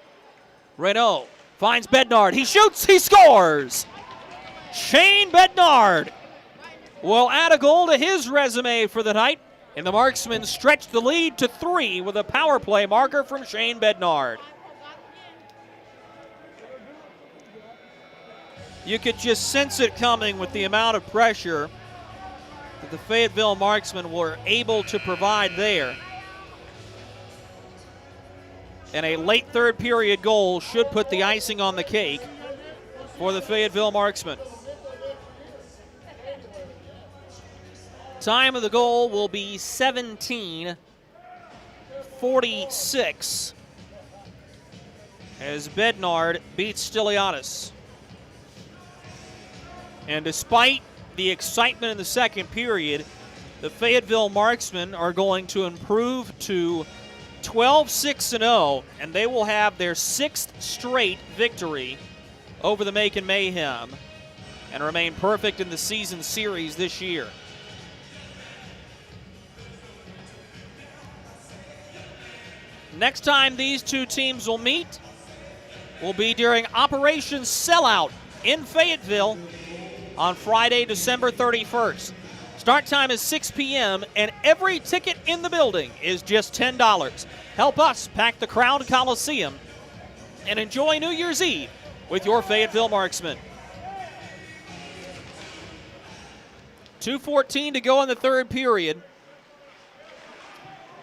Renault finds Bednard. He shoots, he scores! Shane Bednard will add a goal to his resume for the night. And the Marksmen stretch the lead to 3 with a power play marker from Shane Bednard. You could just sense it coming with the amount of pressure that the Fayetteville Marksmen were able to provide there. And a late third period goal should put the icing on the cake for the Fayetteville Marksmen. Time of the goal will be 17:46 as Bednard beats Stiliadis. And despite the excitement in the second period, the Fayetteville Marksmen are going to improve to 12-6-0, and they will have their 6th straight victory over the Macon Mayhem and remain perfect in the season series this year. Next time these two teams will meet will be during Operation Sellout in Fayetteville on Friday, December 31st. Start time is 6 p.m. and every ticket in the building is just $10. Help us pack the Crown Coliseum and enjoy New Year's Eve with your Fayetteville Marksmen. 2:14 to go in the third period.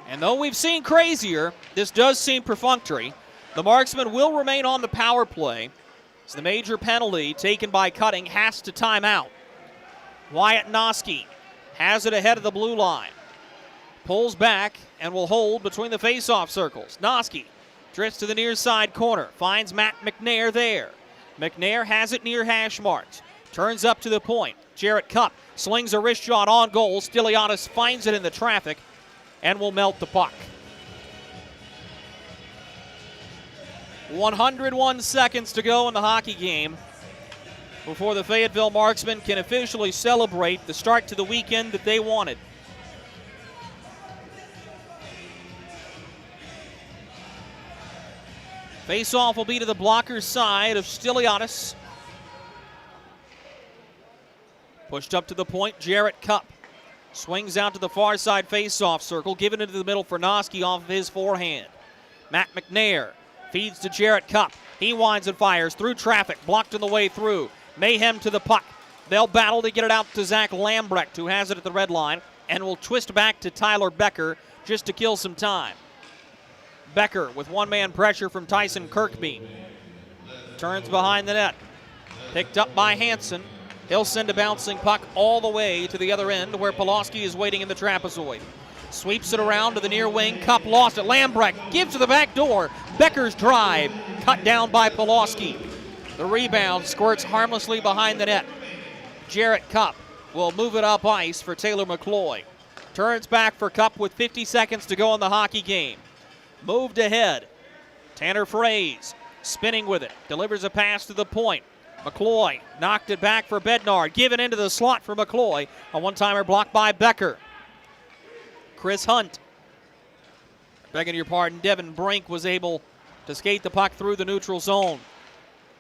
And though we've seen crazier, this does seem perfunctory. The Marksmen will remain on the power play. So the major penalty taken by Cutting has to time out. Wyatt Noski has it ahead of the blue line. Pulls back and will hold between the face-off circles. Noski drifts to the near side corner. Finds Matt McNair there. McNair has it near hash marks. Turns up to the point. Jarrett Cupp slings a wrist shot on goal. Stiliadis finds it in the traffic and will melt the puck. 101 seconds to go in the hockey game before the Fayetteville Marksmen can officially celebrate the start to the weekend that they wanted. Face-off will be to the blocker's side of Stiliadis. Pushed up to the point, Jarrett Cupp. Swings out to the far side face-off circle, giving it to the middle for Noski off of his forehand. Matt McNair feeds to Jarrett Cupp. He winds and fires through traffic, blocked on the way through. Mayhem to the puck. They'll battle to get it out to Zach Lambrecht, who has it at the red line, and will twist back to Tyler Becker just to kill some time. Becker with one-man pressure from Tyson Kirkby. Turns behind the net. Picked up by Hansen. He'll send a bouncing puck all the way to the other end where Pulaski is waiting in the trapezoid. Sweeps it around to the near wing. Cup lost it. Lambrecht gives to the back door. Becker's drive cut down by Pulaski. The rebound squirts harmlessly behind the net. Jarrett Cup will move it up ice for Taylor McCloy. Turns back for Cup with 50 seconds to go in the hockey game. Moved ahead. Tanner Frazier spinning with it. Delivers a pass to the point. McCloy knocked it back for Bednard. Given into the slot for McCloy. A one-timer blocked by Becker. Chris Hunt. Begging your pardon, Devin Brink was able to skate the puck through the neutral zone.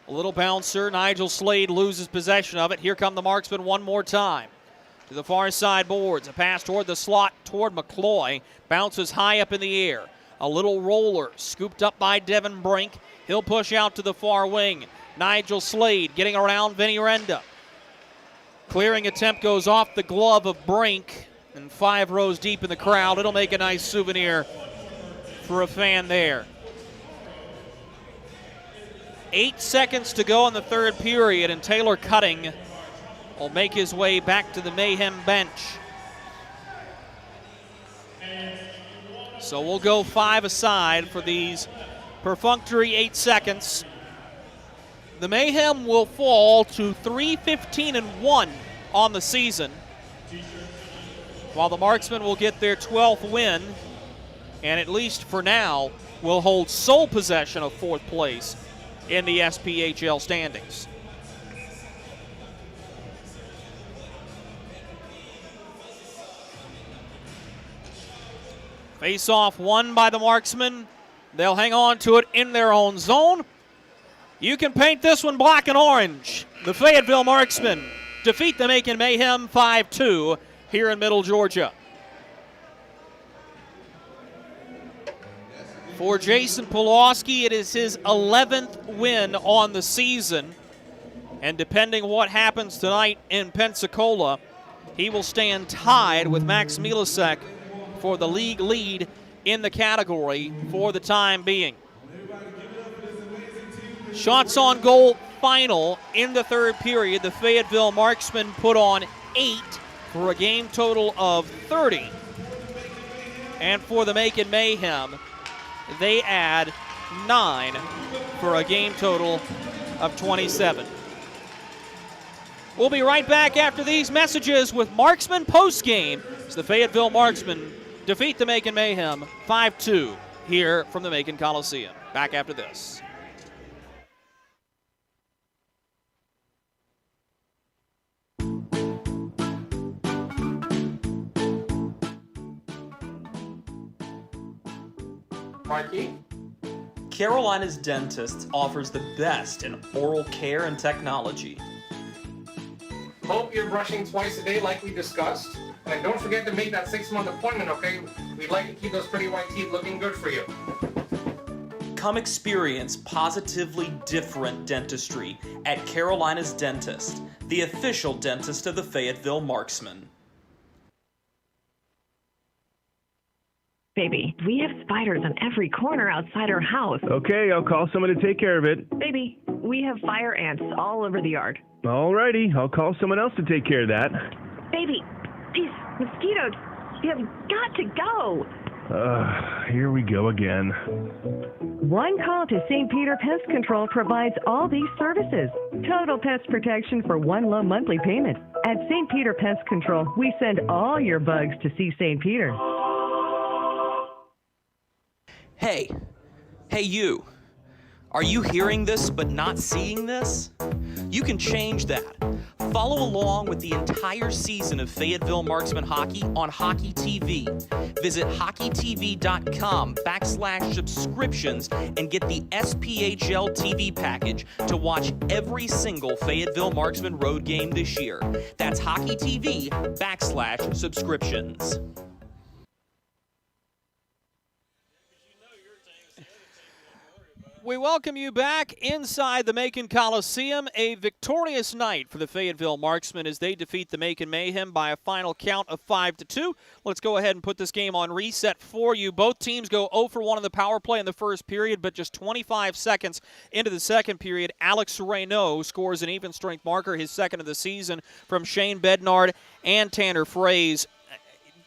A little bouncer. Nigel Slade loses possession of it. Here come the Marksmen one more time. To the far side boards. A pass toward the slot toward McCloy. Bounces high up in the air. A little roller scooped up by Devin Brink. He'll push out to the far wing. Nigel Slade getting around Vinny Renda. Clearing attempt goes off the glove of Brink. And 5 rows deep in the crowd. It'll make a nice souvenir for a fan there. 8 seconds to go in the third period, and Taylor Cutting will make his way back to the Mayhem bench. So we'll go 5 aside for these perfunctory 8 seconds. The Mayhem will fall to 3-15-1 on the season, while the Marksmen will get their 12th win, and at least for now, will hold sole possession of 4th place in the SPHL standings. Face-off won by the Marksmen. They'll hang on to it in their own zone. You can paint this one black and orange. The Fayetteville Marksmen defeat the Macon Mayhem 5-2 here in Middle Georgia. For Jason Pulaski, it is his 11th win on the season. And depending what happens tonight in Pensacola, he will stand tied with Max Milasek for the league lead in the category for the time being. Shots on goal final in the third period. The Fayetteville Marksmen put on 8 for a game total of 30. And for the Macon Mayhem, they add 9 for a game total of 27. We'll be right back after these messages with Marksman postgame as the Fayetteville Marksmen defeat the Macon Mayhem 5-2 here from the Macon Coliseum. Back after this. Mikey? Carolina's Dentist offers the best in oral care and technology. Hope you're brushing twice a day like we discussed. And don't forget to make that 6-month appointment, okay? We'd like to keep those pretty white teeth looking good for you. Come experience positively different dentistry at Carolina's Dentist, the official dentist of the Fayetteville Marksmen. Baby, we have spiders on every corner outside our house. Okay, I'll call someone to take care of it. Baby, we have fire ants all over the yard. Alrighty, I'll call someone else to take care of that. Baby, these mosquitoes, you have got to go. Here we go again. One call to St. Peter Pest Control provides all these services. Total pest protection for one low monthly payment. At St. Peter Pest Control, we send all your bugs to see St. Peter. Hey you. Are you hearing this but not seeing this? You can change that. Follow along with the entire season of Fayetteville Marksman hockey on Hockey TV. Visit hockeytv.com/subscriptions and get the SPHL TV package to watch every single Fayetteville Marksman road game this year. That's hockeytv.com/subscriptions. We welcome you back inside the Macon Coliseum. A victorious night for the Fayetteville Marksmen as they defeat the Macon Mayhem by a final count of 5-2. Let's go ahead and put this game on reset for you. Both teams go 0 for 1 in the power play in the first period, but just 25 seconds into the second period, Alex Reynaud scores an even strength marker, his second of the season, from Shane Bednard and Tanner Frazier.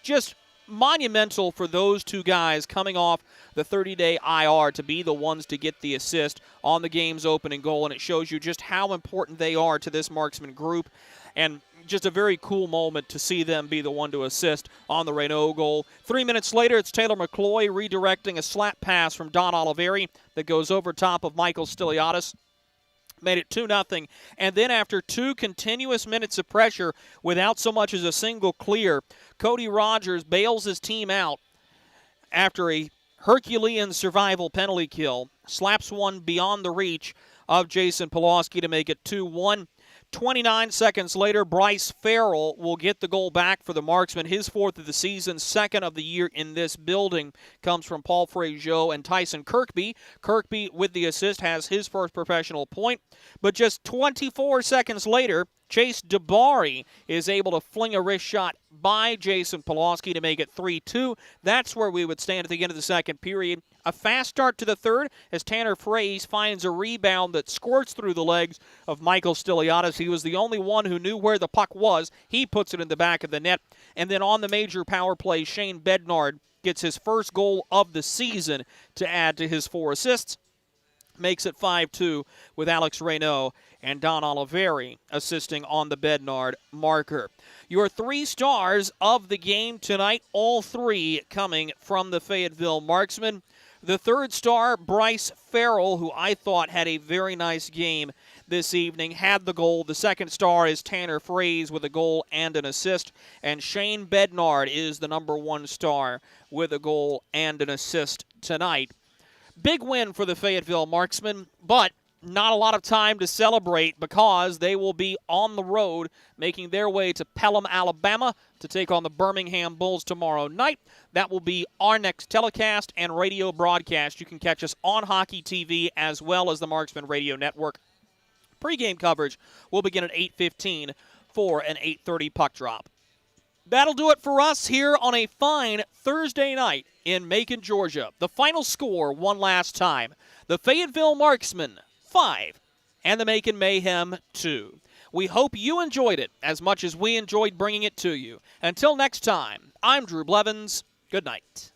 Just monumental for those two guys coming off the 30-day IR to be the ones to get the assist on the game's opening goal, and it shows you just how important they are to this Marksman group. And just a very cool moment to see them be the one to assist on the Renault goal. 3 minutes later, it's Taylor McCloy redirecting a slap pass from Don Oliveri that goes over top of Michael Stiliadis. Made it 2-0. And then after 2 continuous minutes of pressure without so much as a single clear, Cody Rogers bails his team out after a Herculean survival penalty kill, slaps one beyond the reach of Jason Pulaski to make it 2-1. 29 seconds later, Bryce Farrell will get the goal back for the Marksmen. His 4th of the season, 2nd of the year in this building, comes from Paul Frazier and Tyson Kirkby. Kirkby, with the assist, has his first professional point. But just 24 seconds later, Chase DeBari is able to fling a wrist shot by Jason Pulaski to make it 3-2. That's where we would stand at the end of the second period. A fast start to the third as Tanner Frazier finds a rebound that squirts through the legs of Michael Stiliadis. He was the only one who knew where the puck was. He puts it in the back of the net. And then on the major power play, Shane Bednard gets his first goal of the season to add to his 4 assists. Makes it 5-2 with Alex Renault and Don Oliveri assisting on the Bednard marker. Your 3 stars of the game tonight, all 3 coming from the Fayetteville Marksmen. The 3rd star, Bryce Farrell, who I thought had a very nice game this evening, had the goal. The 2nd star is Tanner Frazier with a goal and an assist. And Shane Bednard is the number 1 star with a goal and an assist tonight. Big win for the Fayetteville Marksmen, but not a lot of time to celebrate because they will be on the road making their way to Pelham, Alabama to take on the Birmingham Bulls tomorrow night. That will be our next telecast and radio broadcast. You can catch us on Hockey TV as well as the Marksman Radio Network. Pre-game coverage will begin at 8:15 for an 8:30 puck drop. That'll do it for us here on a fine Thursday night in Macon, Georgia. The final score one last time. The Fayetteville Marksmen, 5, and the Macon Mayhem, 2. We hope you enjoyed it as much as we enjoyed bringing it to you. Until next time, I'm Drew Blevins. Good night.